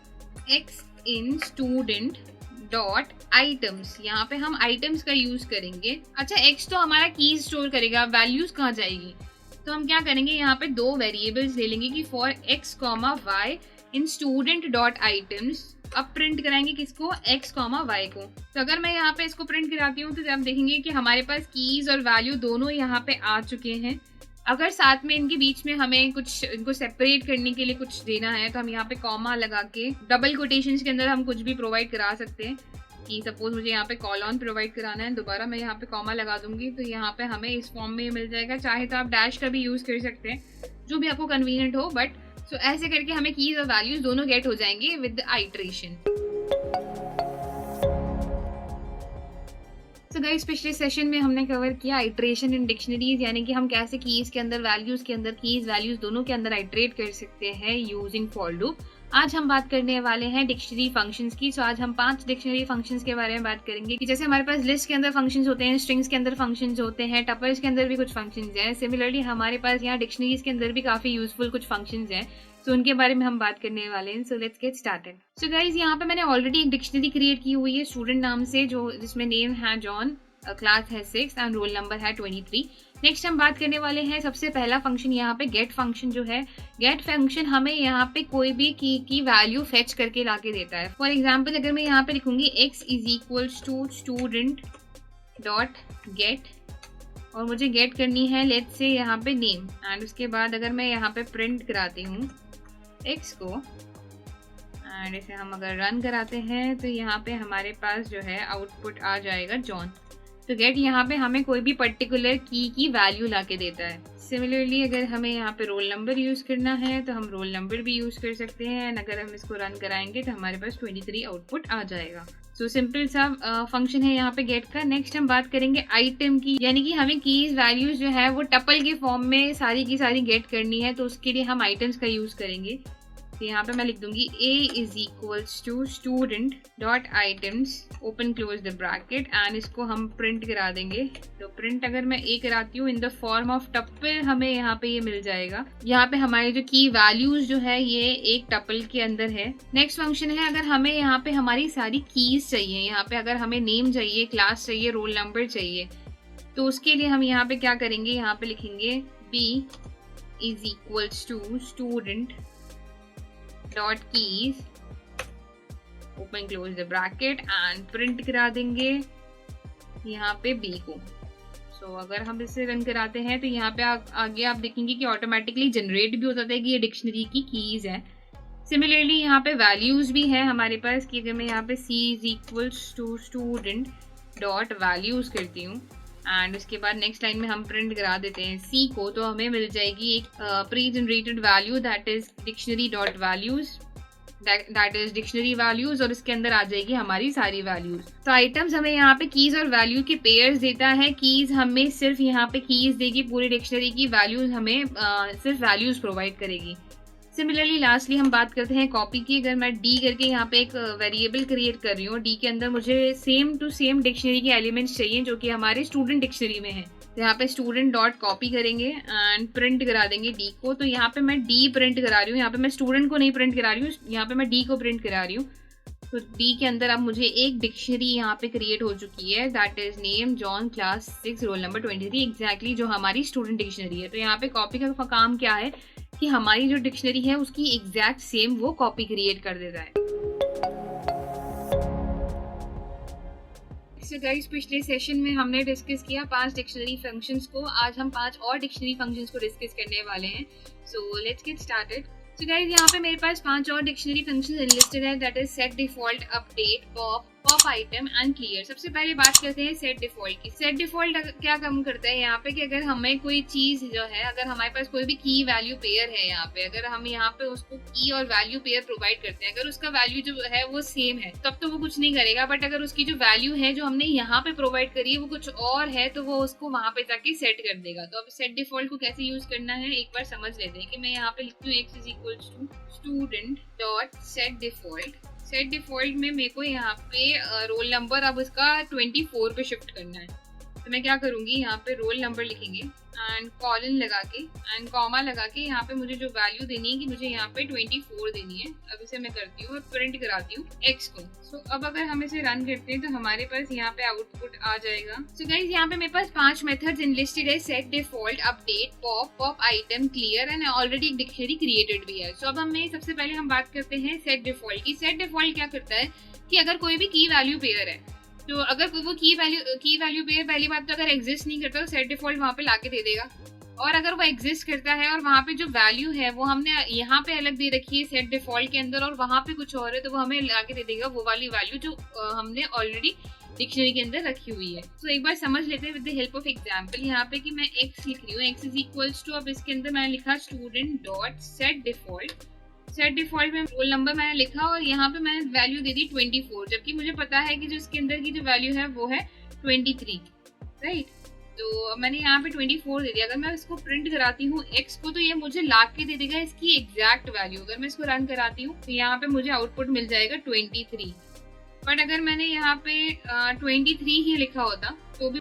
x in student dot items. यहाँ पे हम आइटम्स का यूज करेंगे। अच्छा, एक्स तो हमारा कीज स्टोर करेगा, वैल्यूज कहाँ जाएगी? तो हम क्या करेंगे, यहाँ पे दो वेरिएबल्स ले लेंगे कि for x comma y in student dot items. अब प्रिंट कराएंगे किसको, एक्स कॉमा वाई को। तो अगर मैं यहाँ पे इसको प्रिंट कराती हूँ तो आप देखेंगे कि हमारे पास कीज और वैल्यू दोनों यहाँ पे आ चुके हैं। अगर साथ में इनके बीच में हमें कुछ इनको सेपरेट करने के लिए कुछ देना है तो हम यहाँ पे कॉमा लगा के डबल कोटेशंस के अंदर हम कुछ भी प्रोवाइड करा सकते हैं। कि सपोज मुझे यहाँ पे कॉलन प्रोवाइड कराना है, दोबारा मैं यहाँ पे कॉमा लगा दूंगी तो यहाँ पे हमें इस फॉर्म में मिल जाएगा। चाहे तो आप डैश का भी यूज कर सकते हैं, जो भी आपको कन्वीनियंट हो, बट तो ऐसे करके हमें कीज और वैल्यूज दोनों गेट हो जाएंगे विद द आइटरेशन। तो गाइस, पिछले सेशन में हमने कवर किया आइटरेशन इन डिक्शनरीज, यानी कि हम कैसे कीज के अंदर, वैल्यूज के अंदर, कीज वैल्यूज दोनों के अंदर आइटरेट कर सकते हैं यूजिंग फॉर लूप। आज हम बात करने वाले हैं डिक्शनरी फंक्शंस की। सो आज हम 5 डिक्शनरी फंक्शंस के बारे में बात करेंगे कि जैसे हमारे पास लिस्ट के अंदर फंक्शंस होते हैं, स्ट्रिंग्स के अंदर फंक्शंस होते हैं, टपल्स के अंदर भी कुछ फंक्शंस हैं। सिमिलरली हमारे पास यहाँ डिक्शनरीज के अंदर भी काफी यूजफुल कुछ फंक्शंस हैं, तो उनके बारे में हम बात करने वाले हैं। So let's get started. So guys, यहाँ पे मैंने ऑलरेडी एक डिक्शनरी क्रिएट की हुई है स्टूडेंट नाम से, जो जिसमें नेम है जॉन, क्लास है 6 एंड रोल नंबर है 23। नेक्स्ट हम बात करने वाले हैं सबसे पहला फंक्शन यहाँ पे गेट फंक्शन जो है। गेट फंक्शन हमें यहाँ पे कोई भी की की वैल्यू फेच करके लाके देता है। फॉर एग्जांपल अगर मैं यहाँ पे लिखूंगी x is equals to student dot get और मुझे गेट करनी है लेट्स से यहाँ पे नेम, एंड उसके बाद अगर मैं यहाँ पे प्रिंट कराती हूँ x को एंड इसे हम अगर रन कराते हैं तो यहाँ पे हमारे पास जो है आउटपुट आ जाएगा जॉन। तो गेट यहाँ पे हमें कोई भी पर्टिकुलर की वैल्यू लाके देता है। सिमिलरली अगर हमें यहाँ पे रोल नंबर यूज करना है तो हम रोल नंबर भी यूज कर सकते हैं, एंड अगर हम इसको रन कराएंगे तो हमारे पास 23 आउटपुट आ जाएगा। सो सिंपल सा फंक्शन है यहाँ पे गेट का। नेक्स्ट हम बात करेंगे आइटम की, यानी कि हमें कीज वैल्यूज जो है वो टपल के फॉर्म में सारी की सारी गेट करनी है, तो उसके लिए हम आइटम्स का यूज करेंगे। तो यहाँ पे मैं लिख दूंगी a is equals to student dot items open close the bracket, and इसको हम प्रिंट करा देंगे। तो प्रिंट अगर मैं a कराती हूँ in the form of tuple, हमें यहाँ पे ये मिल जाएगा। यहाँ पे हमारी जो की वैल्यूज जो है ये एक टपल के अंदर है। नेक्स्ट फंक्शन है, अगर हमें यहाँ पे हमारी सारी कीज चाहिए, यहाँ पे अगर हमें नेम चाहिए, क्लास चाहिए, रोल नंबर चाहिए, तो उसके लिए हम यहाँ पे क्या करेंगे, यहाँ पे लिखेंगे b is equals to student dot keys open close the bracket and print करा देंगे यहाँ पे b को। सो अगर हम इसे रन कराते हैं तो यहाँ पे आगे आप देखेंगे कि ऑटोमेटिकली जनरेट भी हो जाता है कि ये डिक्शनरी की कीज है। सिमिलरली यहाँ पे वैल्यूज भी है हमारे पास कि अगर मैं यहाँ पे c is equals to student dot values करती हूँ एंड उसके बाद नेक्स्ट लाइन में हम प्रिंट करा देते हैं c को, तो हमें मिल जाएगी एक pre generated value that is dictionary dot values that is dictionary values, और इसके अंदर आ जाएगी हमारी सारी वैल्यूज। तो आइटम्स हमें यहाँ पे कीज और वैल्यू के पेयर्स देता है। कीज हमें सिर्फ यहाँ पे कीज देगी पूरी डिक्शनरी की, वैल्यूज हमें सिर्फ वैल्यूज प्रोवाइड करेगी। सिमिलरली लास्टली हम बात करते हैं कॉपी की। अगर मैं डी करके यहाँ पे एक वेरिएबल क्रिएट कर रही हूँ, डी के अंदर मुझे सेम टू सेम डिक्शनरी के एलिमेंट्स चाहिए जो कि हमारे स्टूडेंट डिक्शनरी में है। तो यहाँ पे स्टूडेंट डॉट कॉपी करेंगे एंड प्रिंट करा देंगे डी को। तो यहाँ पे मैं डी प्रिंट करा रही हूँ, यहाँ पे मैं स्टूडेंट को नहीं प्रिंट करा रही हूँ, यहाँ पे मैं डी को प्रिंट करा रही हूँ। तो डी के अंदर अब मुझे एक डिक्शनरी यहाँ पे क्रिएट हो चुकी है, that is name John class 6 roll number 23, exactly जो हमारी स्टूडेंट डिक्शनरी है। तो यहाँ पे कॉपी का काम क्या है कि हमारी जो डिक्शनरी है उसकी एग्जैक्ट सेम वो कॉपी क्रिएट कर देता है। So guys, पिछले सेशन में हमने डिस्कस किया 5 डिक्शनरी फंक्शंस को। आज हम 5 और डिक्शनरी फंक्शंस को डिस्कस करने वाले हैं। So let's get started. So guys, यहाँ पे मेरे पास 5 और डिक्शनरी फंक्शंस लिस्टेड है, that is set, default, update, pop, pop item and clear. सबसे पहले बात करते हैं सेट डिफॉल्ट की। सेट डिफॉल्ट क्या काम करता है यहाँ पे कि अगर हमें कोई चीज जो है, अगर हमारे पास कोई भी की वैल्यू पेयर है यहाँ पे, अगर हम यहाँ पे उसको की और वैल्यू पेयर प्रोवाइड करते हैं, अगर उसका वैल्यू जो है वो सेम है तब तो वो कुछ नहीं करेगा। बट अगर उसकी जो वैल्यू है जो हमने यहाँ पे प्रोवाइड करी है वो कुछ और है तो वो उसको वहां पे जाके सेट कर देगा। तो अब सेट डिफॉल्ट को कैसे यूज करना है एक बार समझ लेते हैं। कि मैं यहाँ पे लिखती हूँ x is equal to student dot set default. Set default में मेरे को यहाँ पे रोल नंबर अब इसका 24 पे शिफ्ट करना है। तो मैं क्या करूँगी, यहाँ पे रोल नंबर लिखेंगे एंड कॉलन लगा के एंड कॉमा लगा के यहाँ पे मुझे जो वैल्यू देनी है कि मुझे यहाँ पे 24 देनी है। अब इसे मैं करती हूँ और प्रिंट कराती हूँ x को। सो अब अगर हम इसे रन करते हैं तो हमारे पास यहाँ पे आउटपुट आ जाएगा। सो गाइस, यहाँ पे मेरे पास 5 मेथड्स इनलिस्टेड है, set, default, update, pop, pop item, clear and already एक डिक्शनरी क्रिएटेड भी है। सो अब हमें सबसे पहले हम बात करते हैं सेट डिफॉल्ट की। सेट डिफॉल्ट क्या करता है कि अगर कोई भी की वैल्यू पेयर है, तो अगर वो की वैल्यू पेयर पहली बात तो अगर एग्जिस्ट नहीं करता तो सेट डिफॉल्ट वहाँ पे लाके दे देगा। और अगर वो एग्जिस्ट करता है और वहाँ पे जो वैल्यू है वो हमने यहाँ पे अलग दे रखी है सेट डिफॉल्ट के अंदर और वहाँ पे कुछ और है तो वो हमें लाके दे देगा वो वाली वैल्यू जो हमने ऑलरेडी डिक्शनरी के अंदर रखी हुई है। तो एक बार समझ लेते हैं with the help of example. यहाँ पे कि मैं x लिख रही हूँ, x इज इक्वल्स टू, अब इसके अंदर मैंने लिखा student dot set default. Set default में रोल नंबर मैंने लिखा और यहाँ पे मैंने वैल्यू दे दी 24, जबकि मुझे पता है कि जो इसके अंदर की जो वैल्यू है वो है 23, राइट। तो मैंने यहाँ पे 24 दे दिया। अगर मैं इसको प्रिंट कराती हूँ x को तो ये मुझे लाके के दे देगा इसकी एग्जैक्ट वैल्यू। अगर मैं इसको रन कराती हूँ तो यहाँ पे मुझे आउटपुट मिल जाएगा 23। बट अगर मैंने यहाँ पे 23 ही लिखा होता तो भी।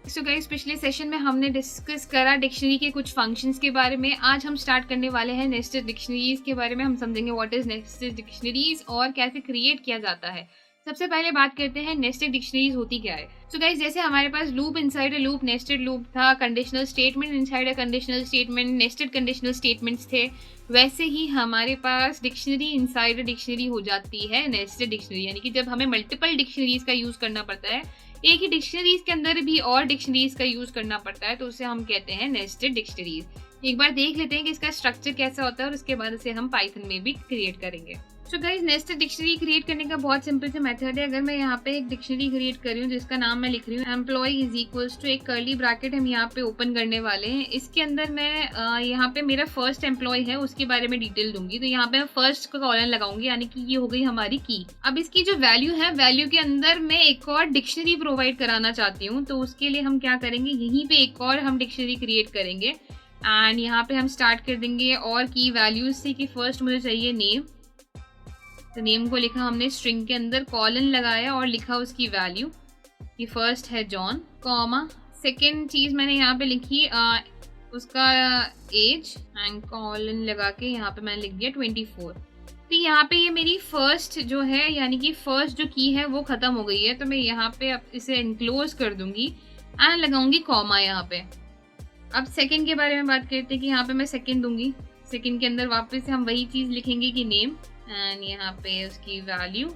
सो गाइस, पिछले सेशन में हमने डिस्कस करा डिक्शनरी के कुछ फंक्शंस के बारे में। आज हम स्टार्ट करने वाले हैं नेस्टेड डिक्शनरीज के बारे में। हम समझेंगे व्हाट इज नेस्टेड डिक्शनरीज और कैसे क्रिएट किया जाता है। सबसे पहले बात करते हैं नेस्टेड डिक्शनरीज होती क्या है। सो गाइस, जैसे हमारे पास loop inside a loop, nested loop था, conditional statement inside a conditional statement, nested conditional statements थे, वैसे ही हमारे पास डिक्शनरी इनसाइड अ डिक्शनरी हो जाती है नेस्टेड डिक्शनरी। यानी कि जब हमें मल्टीपल डिक्शनरीज का यूज करना पड़ता है, एक ही डिक्शनरीज के अंदर भी और डिक्शनरीज का यूज करना पड़ता है, तो उसे हम कहते हैं नेस्टेड डिक्शनरीज। एक बार देख लेते हैं कि इसका स्ट्रक्चर कैसा होता है और उसके बाद इसे हम पाइथन में भी क्रिएट करेंगे। So guys, nested dictionary create करने का बहुत सिंपल सा मेथड है। अगर मैं यहाँ पे एक डिक्शनरी क्रिएट कर रही हूँ जिसका नाम मैं लिख रही हूँ एम्प्लॉय इज इक्वल्स टू, एक कर्ली ब्रैकेट हम यहाँ पे ओपन करने वाले हैं। इसके अंदर मैं यहाँ पे मेरा फर्स्ट एम्प्लॉय है उसके बारे में डिटेल दूंगी। तो यहाँ पे मैं फर्स्ट का कॉलन लगाऊंगी, यानी कि ये हो गई हमारी की। अब इसकी जो वैल्यू है, वैल्यू के अंदर मैं एक और डिक्शनरी प्रोवाइड कराना चाहती हूँ, तो उसके लिए हम क्या करेंगे, यहीं पे एक और हम डिक्शनरी क्रिएट करेंगे एंड यहाँ पे हम स्टार्ट कर देंगे और की वैल्यूज से कि फर्स्ट मुझे चाहिए नेम। तो नेम को लिखा हमने स्ट्रिंग के अंदर, कॉलन लगाया और लिखा उसकी वैल्यू कि फर्स्ट है जॉन, कॉमा सेकेंड चीज़ मैंने यहाँ पे लिखी उसका एज एंड कॉलन लगा के यहाँ पे मैंने लिख दिया 24। तो यहाँ पे ये मेरी फर्स्ट जो है, यानी कि फर्स्ट जो की है वो ख़त्म हो गई है। तो मैं यहाँ पे अब इसे इनक्लोज कर दूंगी एंड लगाऊंगी कॉमा यहाँ पे। अब सेकेंड के बारे में बात करते हैं कि यहाँ पे मैं सेकेंड दूंगी। सेकेंड के अंदर वापस से हम वही चीज़ लिखेंगे कि नेम एंड यहाँ पे उसकी वैल्यू,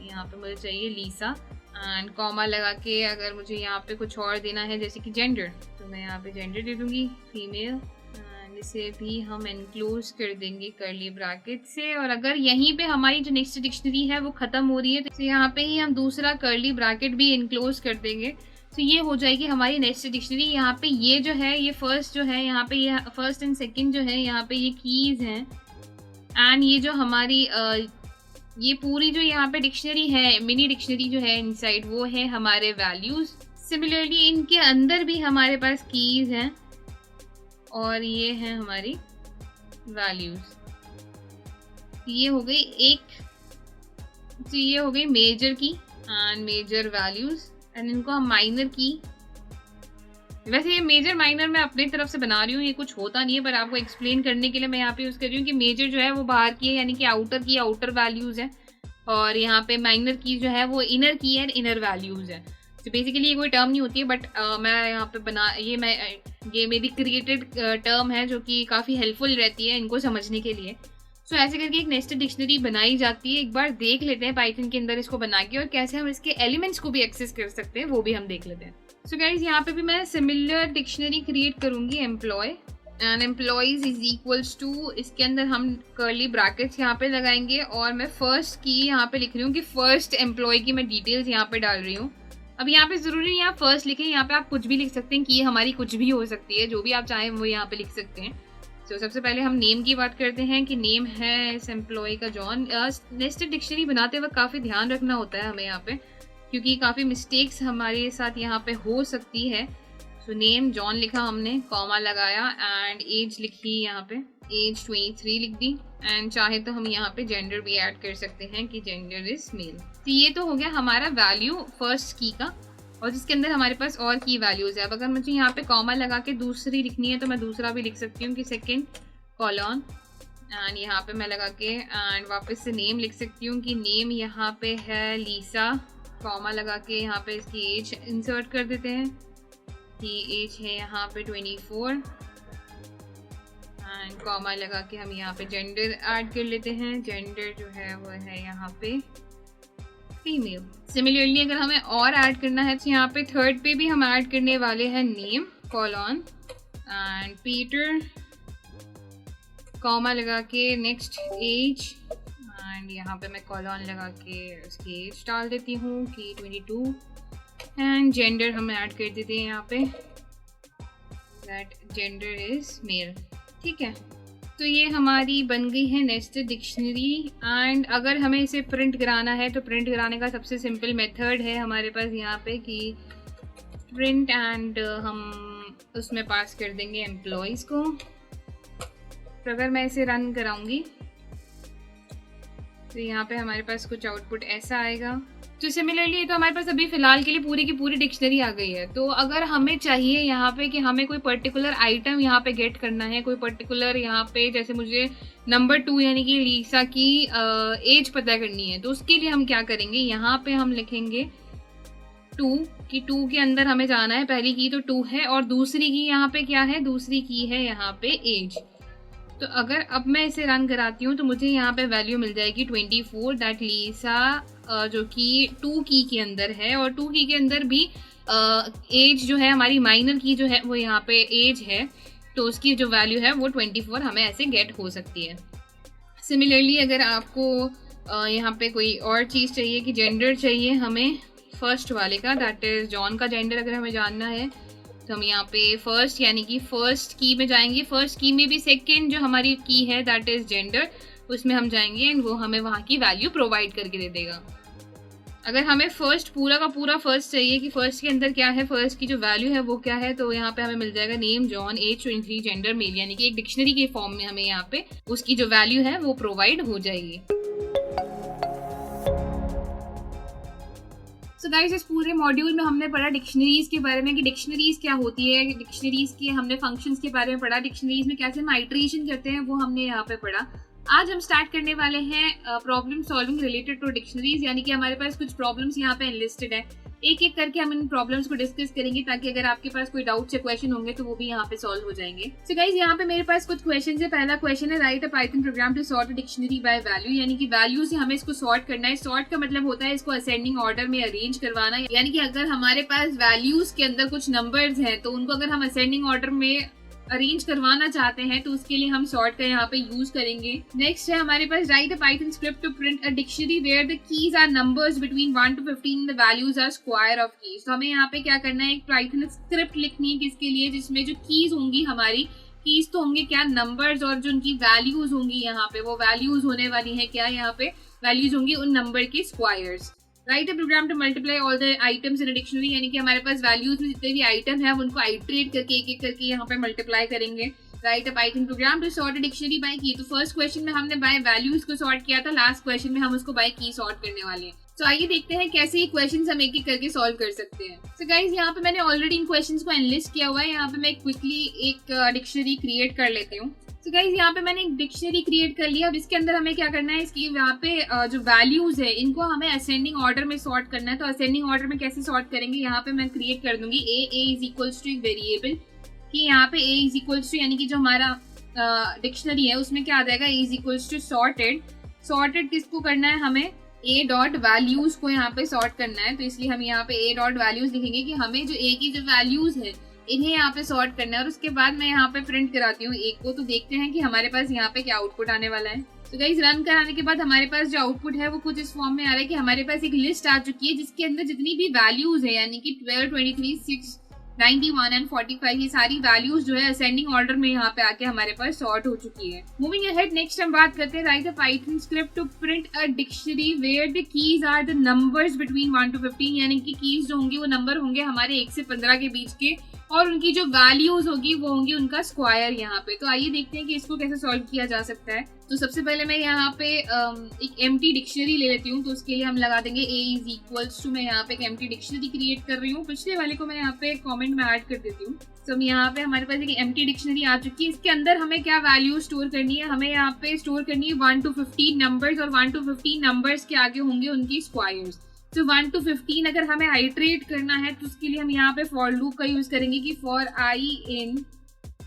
यहाँ पे मुझे चाहिए लीसा एंड कॉमा लगा के अगर मुझे यहाँ पे कुछ और देना है जैसे कि जेंडर, तो मैं यहाँ पे जेंडर दे दूंगी फीमेल एंड इसे भी हम एनक्लोज कर देंगे कर्ली ब्रैकेट से। और अगर यहीं पे हमारी जो नेक्स्ट डिक्शनरी है वो खत्म हो रही है तो यहाँ पे ही हम दूसरा कर्ली ब्रैकेट भी एनक्लोज कर देंगे तो ये हो जाएगी हमारी नेस्टेड डिक्शनरी। यहाँ पे ये जो है, ये फर्स्ट जो है, यहाँ पे ये फर्स्ट एंड सेकंड जो है, यहाँ पे ये कीज हैं। एंड ये जो हमारी ये पूरी जो यहाँ पे डिक्शनरी है, मिनी डिक्शनरी जो है इनसाइड, वो है हमारे वैल्यूज। सिमिलरली इनके अंदर भी हमारे पास कीज हैं और ये है हमारी वैल्यूज। ये हो गई एक, तो ये हो गई मेजर की एंड मेजर वैल्यूज। एंड इनको हम माइनर की, वैसे ये मेजर माइनर मैं अपनी तरफ से बना रही हूँ, ये कुछ होता नहीं है, पर आपको एक्सप्लेन करने के लिए मैं यहाँ पे यूज़ कर रही हूँ कि मेजर जो है वो बाहर की है, यानी कि आउटर की, आउटर वैल्यूज़ है, और यहाँ पे माइनर की जो है वो इनर की है, इनर वैल्यूज़ है। तो बेसिकली ये कोई टर्म नहीं होती है, बट मैं यहाँ पे बना, ये मेरी क्रिएटेड टर्म है जो कि काफ़ी हेल्पफुल रहती है इनको समझने के लिए। सो ऐसे करके एक नेस्टेड डिक्शनरी बनाई जाती है। एक बार देख लेते हैं पाइथन के अंदर इसको बना के, और कैसे हम इसके एलिमेंट्स को भी एक्सेस कर सकते हैं वो भी हम देख लेते हैं। सो गाइस, यहाँ पे भी मैं सिमिलर डिक्शनरी क्रिएट करूंगी, employ and employees is equals to, इसके अंदर हम कर्ली ब्रैकेट्स यहाँ पे लगाएंगे, और मैं फर्स्ट की यहाँ पे लिख रही हूँ कि फर्स्ट एम्प्लॉय की मैं डिटेल्स यहाँ पे डाल रही हूँ। अब यहाँ पे जरूरी नहीं आप फर्स्ट लिखें, यहाँ पे आप कुछ भी लिख सकते हैं कि ये हमारी कुछ भी हो सकती है, जो भी आप चाहें वो यहाँ पे लिख सकते हैं। तो सबसे पहले हम नेम की बात करते हैं कि नेम है इस एम्प्लॉय का जॉन। नेस्टेड डिक्शनरी बनाते वक्त काफ़ी ध्यान रखना होता है हमें यहाँ पे, क्योंकि काफ़ी मिस्टेक्स हमारे साथ यहाँ पे हो सकती है। सो नेम जॉन लिखा हमने, कॉमा लगाया, एंड एज लिखी, यहाँ पे एज 23 लिख दी, एंड चाहे तो हम यहाँ पे जेंडर भी ऐड कर सकते हैं कि जेंडर इज मेल। तो ये तो हो गया हमारा वैल्यू फर्स्ट की का, और जिसके अंदर हमारे पास और की वैल्यूज़ है। अब अगर मुझे यहाँ पे कॉमा लगा के दूसरी लिखनी है तो मैं दूसरा भी लिख सकती हूँ कि सेकेंड कॉलन, एंड यहाँ पे मैं लगा के एंड वापस से नेम लिख सकती हूँ कि नेम यहाँ पे है लीसा, कॉमा लगा के यहाँ पे इसकी एज इंसर्ट कर देते हैं कि एज है यहाँ पे 24, एंड कॉमा लगा के हम यहाँ पे जेंडर ऐड कर लेते हैं। जेंडर जो है वो है यहाँ पे फीमेल। सिमिलरली अगर हमें और ऐड करना है तो यहाँ पे थर्ड पे भी हम ऐड करने वाले हैं name colon and Peter, comma लगा के नेक्स्ट एज, एंड यहाँ पे मैं कॉलन लगा के उसकी एज डाल देती हूँ कि 22, एंड जेंडर हम ऐड कर देते हैं यहाँ पे दैट जेंडर इज मेल। ठीक है, तो ये हमारी बन गई है नेस्टेड डिक्शनरी। एंड अगर हमें इसे प्रिंट कराना है तो प्रिंट कराने का सबसे सिंपल मेथड है हमारे पास यहाँ पे कि प्रिंट, एंड हम उसमें पास कर देंगे एम्प्लॉयज़ को। तो अगर मैं इसे रन कराऊंगी तो यहाँ पे हमारे पास कुछ आउटपुट ऐसा आएगा। तो सिमिलरली तो हमारे पास अभी फ़िलहाल के लिए पूरी की पूरी डिक्शनरी आ गई है। तो अगर हमें चाहिए यहाँ पे कि हमें कोई पर्टिकुलर आइटम यहाँ पे गेट करना है, कोई पर्टिकुलर यहाँ पे जैसे मुझे नंबर 2 यानी कि लीसा की एज पता करनी है, तो उसके लिए हम क्या करेंगे, यहाँ पे हम लिखेंगे 2 कि 2 के अंदर हमें जाना है। पहली की तो 2 है और दूसरी की यहाँ पे क्या है, दूसरी की है यहाँ पे एज। तो अगर अब मैं इसे रन कराती हूँ तो मुझे यहाँ पे वैल्यू मिल जाएगी 24 दैट लीसा जो कि 2 की के अंदर है, और 2 की के अंदर भी एज जो है हमारी माइनर की जो है वो यहाँ पे एज है, तो उसकी जो वैल्यू है वो 24 हमें ऐसे गेट हो सकती है। सिमिलरली अगर आपको यहाँ पे कोई और चीज़ चाहिए कि जेंडर चाहिए हमें फर्स्ट वाले का, दैट इज जॉन का जेंडर अगर हमें जानना है, तो हम यहाँ पे फर्स्ट यानी कि फर्स्ट की में जाएंगे। फर्स्ट की में भी सेकंड जो हमारी की है दैट इज जेंडर, उसमें हम जाएंगे एंड वो हमें वहाँ की वैल्यू प्रोवाइड करके दे देगा। अगर हमें फर्स्ट पूरा का पूरा फर्स्ट चाहिए कि फर्स्ट के अंदर क्या है, फर्स्ट की जो वैल्यू है वो क्या है, तो यहाँ पे हमें मिल जाएगा name John age 23 gender male, यानी कि एक डिक्शनरी के फॉर्म में हमें यहाँ पे उसकी जो वैल्यू है वो प्रोवाइड हो जाएगी। सो गाइस, इस पूरे मॉड्यूल में हमने पढ़ा डिक्शनरीज के बारे में कि डिक्शनरीज क्या होती है, डिक्शनरीज के हमने फंक्शंस के बारे में पढ़ा, डिक्शनरीज में कैसे हम आइट्रेशन करते हैं वो हमने यहाँ पे पढ़ा। आज हम स्टार्ट करने वाले हैं problem solving related to dictionaries, यानी कि हमारे पास कुछ प्रॉब्लम्स यहाँ पे एनलिस्टेड है। एक एक करके हम इन प्रॉब्लम्स को डिस्कस करेंगे ताकि अगर आपके पास कोई डाउट या क्वेश्चन होंगे तो वो भी यहाँ पे सॉल्व हो जाएंगे। सो गाइस, यहाँ पे मेरे पास कुछ क्वेश्चन है। पहला क्वेश्चन है write a Python program to sort a dictionary by value, यानी कि वैल्यू से हमें इसको सॉर्ट करना है। सॉर्ट का मतलब होता है इसको असेंडिंग ऑर्डर में अरेंज करवाना, यानी कि अगर हमारे पास वैल्यूज के अंदर कुछ नंबर्स हैं तो उनको अगर हम असेंडिंग ऑर्डर में अरेंज करवाना चाहते हैं तो उसके लिए हम सॉर्ट का यहाँ पे यूज करेंगे। नेक्स्ट है हमारे पास write a Python script to print a dictionary where the keys are numbers between 1 to 15, the values are square of keys. तो हमें यहाँ पे क्या करना है, एक पाइथन स्क्रिप्ट लिखनी है किसके लिए, जिसमें जो कीज होंगी हमारी, कीज तो होंगे क्या, नंबर्स, और जो उनकी वैल्यूज होंगी यहाँ पे वो वैल्यूज होने वाली है क्या, यहाँ पे वैल्यूज होंगी उन नंबर के squares. Write a program to multiply all the items in a dictionary, यानी कि हमारे पास वैल्यूज में जितने भी आइटम है हम उनको आइट्रेट करके एक एक करके यहाँ पे मल्टीप्लाई करेंगे। Write a Python program to sort a dictionary by key. तो फर्स्ट क्वेश्चन में हमने बाय वैल्यूज को सॉर्ट किया था, लास्ट क्वेश्चन में हम उसको बाय की सॉर्ट करने वाले हैं। तो आइए देखते हैं कैसे ये क्वेश्चंस हम एक एक करके सॉल्व कर सकते हैं। तो गाइस यहाँ पे मैंने ऑलरेडी इन क्वेश्चंस को एनालिस्ट किया हुआ है। यहाँ पे मैं क्विकली एक डिक्शनरी क्रिएट कर लेती हूँ। तो गाइस यहाँ पे मैंने एक डिक्शनरी क्रिएट कर लिया। अब इसके अंदर हमें क्या करना है, इसकी यहाँ पे जो वैल्यूज है इनको हमें असेंडिंग ऑर्डर में सॉर्ट करना है। तो असेंडिंग ऑर्डर में कैसे सॉर्ट करेंगे, यहाँ पे मैं क्रिएट कर दूंगी ए इज इक्वल्स टू वेरिएबल, कि यहाँ पे ए इज इक्वल्स टू, यानी कि जो हमारा डिक्शनरी है उसमें क्या आ जाएगा, A is equals to sorted. Sorted किसको करना है, हमें ए डॉट वैल्यूज को यहाँ पे सॉर्ट करना है। तो इसलिए हम यहाँ पे ए डॉट वैल्यूज लिखेंगे कि हमें जो ए की जो वैल्यूज है इन्हें यहाँ पे सॉर्ट करना है। और उसके बाद मैं यहाँ पे प्रिंट कराती हूँ एक को। तो देखते हैं कि हमारे पास यहाँ पे क्या आउटपुट आने वाला है। तो गाइस रन कराने के बाद हमारे पास जो आउटपुट है वो कुछ इस फॉर्म में आ रहा है कि हमारे पास एक लिस्ट आ चुकी है जिसके अंदर जितनी भी वैल्यूज है, यानी कि 12, 23, 6, 91 एंड 45, ये सारी वैल्यूज जो है असेंडिंग ऑर्डर में यहाँ पे आके हमारे पास सॉर्ट हो चुकी है। मूविंग अहेड, नेक्स्ट हम बात करते हैं write a Python script to print a dictionary where the keys are the numbers between 1 to 15, यानी कि कीज जो होंगे वो नंबर होंगे हमारे 1 से 15 के बीच के, और उनकी जो वैल्यूज होगी वो होंगी उनका स्क्वायर यहाँ पे। तो आइए देखते हैं कि इसको कैसे सॉल्व किया जा सकता है। तो सबसे पहले मैं यहाँ पे एक एम्प्टी डिक्शनरी ले लेती हूँ। तो उसके लिए हम लगा देंगे ए इज इक्वल्स टू, मैं यहाँ पे एक एम्प्टी डिक्शनरी क्रिएट कर रही हूँ। पिछले वाले को मैं यहाँ पे कमेंट में ऐड कर देती हूँ। तो यहाँ पे हमारे पास एक एम्प्टी डिक्शनरी आ चुकी है। इसके अंदर हमें क्या वैल्यू स्टोर करनी है, हमें यहाँ पे स्टोर करनी है 1 to 15 नंबर्स, और 1 to 15 नंबर्स के आगे होंगे उनकी स्क्वायर्स। तो 1 to 15 अगर हमें आइट्रेट करना है तो उसके लिए हम यहाँ पे फॉर लूप का यूज करेंगे कि फॉर आई इन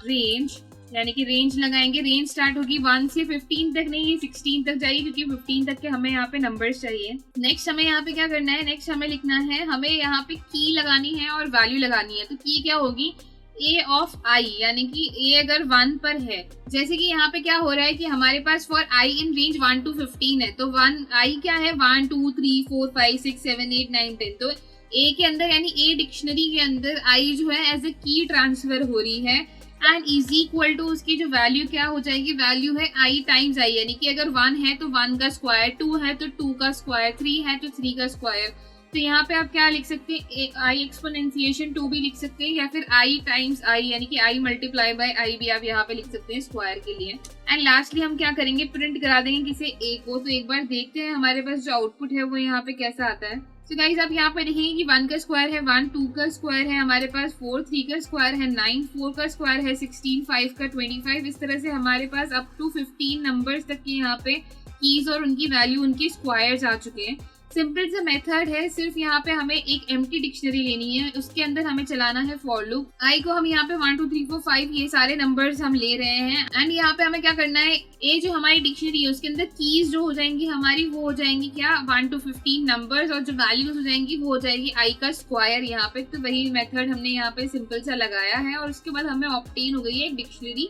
रेंज, यानी कि रेंज लगाएंगे। रेंज स्टार्ट होगी 1 से 15 तक, नहीं 16 तक जाइए क्योंकि 15 तक के हमें यहाँ पे नंबर्स चाहिए। नेक्स्ट हमें यहाँ पे क्या करना है, नेक्स्ट हमें लिखना है, हमें यहाँ पे की लगानी है और वैल्यू लगानी है। तो की क्या होगी, ए ऑफ आई, यानी कि ए अगर 1 पर है, जैसे कि यहाँ पे क्या हो रहा है कि हमारे पास for I in range 1 to 15 है। तो 1 आई क्या है, 1 2 3 4 5 6 7 8 9 10। तो ए के अंदर यानी ए डिक्शनरी के अंदर आई जो है एज ए की ट्रांसफर हो रही है, एंड इज इक्वल टू उसकी जो वैल्यू क्या हो जाएगी, वैल्यू है आई टाइम्स आई, यानी कि अगर 1 है तो 1 का स्क्वायर, 2 है तो 2 का स्क्वायर, 3 है तो 3 का स्क्वायर। तो यहाँ पे आप क्या लिख सकते हैं, आई एक्सपोनेंशिएशन 2 भी लिख सकते हैं, या फिर आई टाइम्स आई, यानी कि आई मल्टीप्लाई बाय आई भी आप यहाँ पे लिख सकते हैं स्क्वायर के लिए। एंड लास्टली हम क्या करेंगे, प्रिंट करा देंगे किसे, ए को। तो एक बार देखते हैं हमारे पास जो आउटपुट है वो यहाँ पे कैसा आता है। तो गाइस आप यहाँ पे देखेंगे कि 1 का स्क्वायर है 1, 2 का स्क्वायर है हमारे पास 4, 3 का स्क्वायर है 9, 4 का स्क्वायर है 16, 5 का 25। इस तरह से हमारे पास अप टू 15 नंबर्स तक के यहाँ पे कीज और उनकी वैल्यू उनके स्क्वायर्स आ चुके हैं। सिंपल सा मेथड है, सिर्फ यहाँ पे हमें एक एम्प्टी डिक्शनरी लेनी है, उसके अंदर हमें चलाना है फॉर लूप। आई को हम यहाँ पे 1 2 3 4 5 ये सारे नंबर्स हम ले रहे हैं, एंड यहाँ पे हमें क्या करना है, ए जो हमारी डिक्शनरी है उसके अंदर कीज जो हो जाएंगी हमारी वो हो जाएंगी क्या, 1 to 15 नंबर्स, और जो वैल्यूज हो जाएंगी वो हो जाएगी आई का स्क्वायर यहाँ पे। तो वही मेथड हमने यहाँ पे सिंपल सा लगाया है, और उसके बाद हमें ऑब्टेन हो गई है एक डिक्शनरी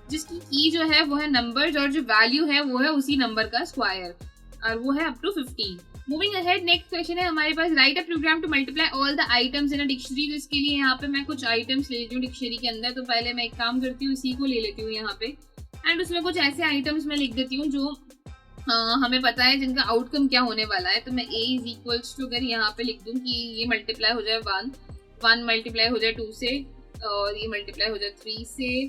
जिसकी की जो है वो है नंबर्स, और जो वैल्यू है वो है उसी नंबर का स्क्वायर, और वो है up to 15। Moving ahead, next question है हमारे पास write a program to multiply all the items in a dictionary. तो इसके लिए यहाँ पे मैं कुछ आइटम्स ले लेती हूँ डिक्शनरी के अंदर। तो पहले मैं एक काम करती हूँ, इसी को ले लेती हूँ यहाँ पे, एंड उसमें कुछ ऐसे आइटम्स मैं लिख देती हूँ जो हमें पता है जिनका आउटकम क्या होने वाला है। तो मैं ए इज इक्वल्स टू अगर यहाँ पे लिख दूँ कि ये मल्टीप्लाई हो जाए 1 मल्टीप्लाई हो जाए 2 से, और ये मल्टीप्लाई हो जाए 3 से,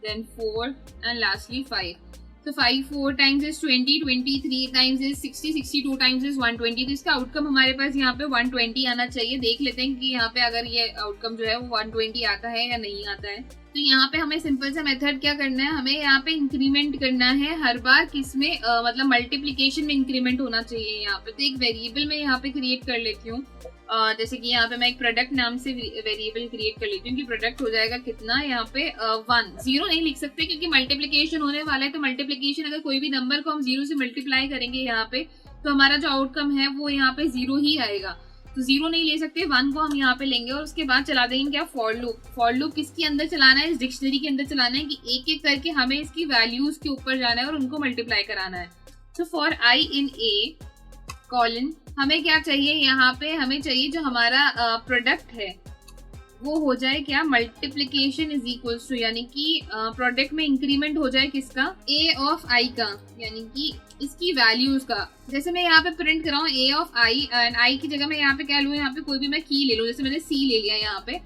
देन 4 एंड लास्टली 5। तो 5 4 times is 20, 23 times is 60, 62 times is 120। तो इसका आउटकम हमारे पास यहाँ पे 120 आना चाहिए। देख लेते हैं कि यहाँ पे अगर ये आउटकम जो है वो 120 आता है या नहीं आता है। तो यहाँ पे हमें सिंपल सा मेथड क्या करना है, हमें यहाँ पे इंक्रीमेंट करना है हर बार, किसमें मतलब मल्टीप्लीकेशन में इंक्रीमेंट होना चाहिए यहाँ पे। तो एक वेरिएबल में यहाँ पे क्रिएट कर लेती हूँ, जैसे कि यहाँ पे मैं एक प्रोडक्ट नाम से वेरिएबल क्रिएट कर लेती हूँ कि प्रोडक्ट हो जाएगा कितना, यहाँ पे 1, 0 नहीं लिख सकते क्योंकि मल्टीप्लिकेशन होने वाला है। तो मल्टीप्लिकेशन अगर कोई भी नंबर को हम 0 से मल्टीप्लाई करेंगे यहाँ पे, तो हमारा जो आउटकम है वो यहाँ पे 0 ही आएगा। तो 0 नहीं ले सकते, 1 को हम यहाँ पे लेंगे और उसके बाद चला देंगे क्या, फॉर लूप। फॉर लूप किसके अंदर चलाना है, इस डिक्शनरी के अंदर चलाना है कि एक एक करके हमें इसकी वैल्यूज के ऊपर जाना है और उनको मल्टीप्लाई कराना है। तो for I in A colon हमें क्या चाहिए, यहाँ पे हमें चाहिए जो हमारा प्रोडक्ट है वो हो जाए क्या, मल्टीप्लीकेशन इज इक्वल्स टू, यानी कि प्रोडक्ट में इंक्रीमेंट हो जाए किसका, ए ऑफ आई का, यानी कि इसकी वैल्यूज का। जैसे मैं यहाँ पे प्रिंट कर रहा हूँ ए ऑफ आई, एंड आई की जगह मैं यहाँ पे क्या लूँ, यहाँ पे कोई भी मैं की ले लूँ, जैसे मैंने सी ले लिया यहाँ पे,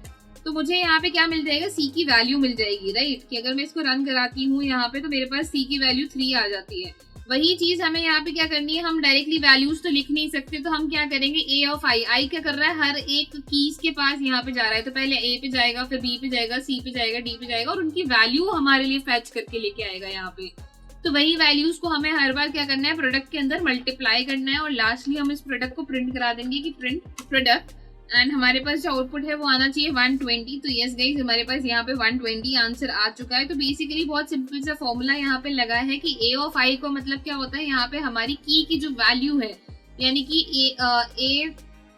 तो मुझे यहाँ पे क्या मिल जाएगा, सी की वैल्यू मिल जाएगी, राइट। कि अगर मैं इसको रन कराती हूँ यहाँ पे तो मेरे पास सी की वैल्यू 3 आ जाती है। वही चीज हमें यहाँ पे क्या करनी है, हम डायरेक्टली वैल्यूज तो लिख नहीं सकते, तो हम क्या करेंगे, ए ऑफ आई क्या कर रहा है, हर एक कीज के पास यहाँ पे जा रहा है, तो पहले ए पे जाएगा, फिर बी पे जाएगा, सी पे जाएगा, डी पे जाएगा और उनकी वैल्यू हमारे लिए फैच करके लेके आएगा यहाँ पे। तो वही वैल्यूज को हमें हर बार क्या करना है, प्रोडक्ट के अंदर मल्टीप्लाई करना है और लास्टली हम इस प्रोडक्ट को प्रिंट करा देंगे कि प्रिंट प्रोडक्ट, एंड हमारे पास जो आउटपुट है वो आना चाहिए 120। तो यस गाइस, हमारे पास यहाँ पे 120 आंसर आ चुका है। तो बेसिकली बहुत सिंपल सा फॉर्मूला यहाँ पे लगा है कि ए ऑफ आई को मतलब क्या होता है, यहाँ पे हमारी की जो वैल्यू है, यानी कि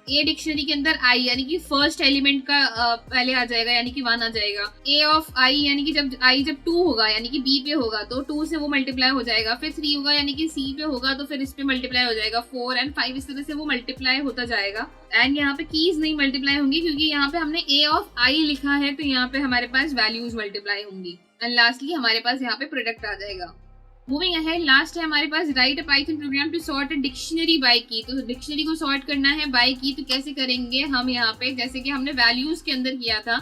ए डिक्शनरी के अंदर आई यानी कि फर्स्ट एलिमेंट का पहले आ जाएगा, यानी कि 1 आ जाएगा। ए ऑफ आई यानी कि जब 2 होगा यानी कि बी पे होगा तो 2 से वो मल्टीप्लाई हो जाएगा, फिर 3 होगा यानी कि सी पे होगा तो फिर इस पे मल्टीप्लाई हो जाएगा, 4 एंड 5 इस तरह से वो मल्टीप्लाई होता जाएगा। एंड यहाँ पे कीज नहीं मल्टीप्लाई होंगी क्योंकि यहाँ पे हमने ए ऑफ आई लिखा है, तो यहाँ पे हमारे पास वैल्यूज मल्टीप्लाई होंगी एंड लास्टली हमारे पास यहाँ पे प्रोडक्ट आ जाएगा। मूविंग अहेड, लास्ट है हमारे पास, write a Python program to sort a dictionary by key. तो डिक्शनरी को सॉर्ट करना है बाय की, तो कैसे करेंगे हम, यहाँ पे जैसे कि हमने वैल्यूज के अंदर किया था,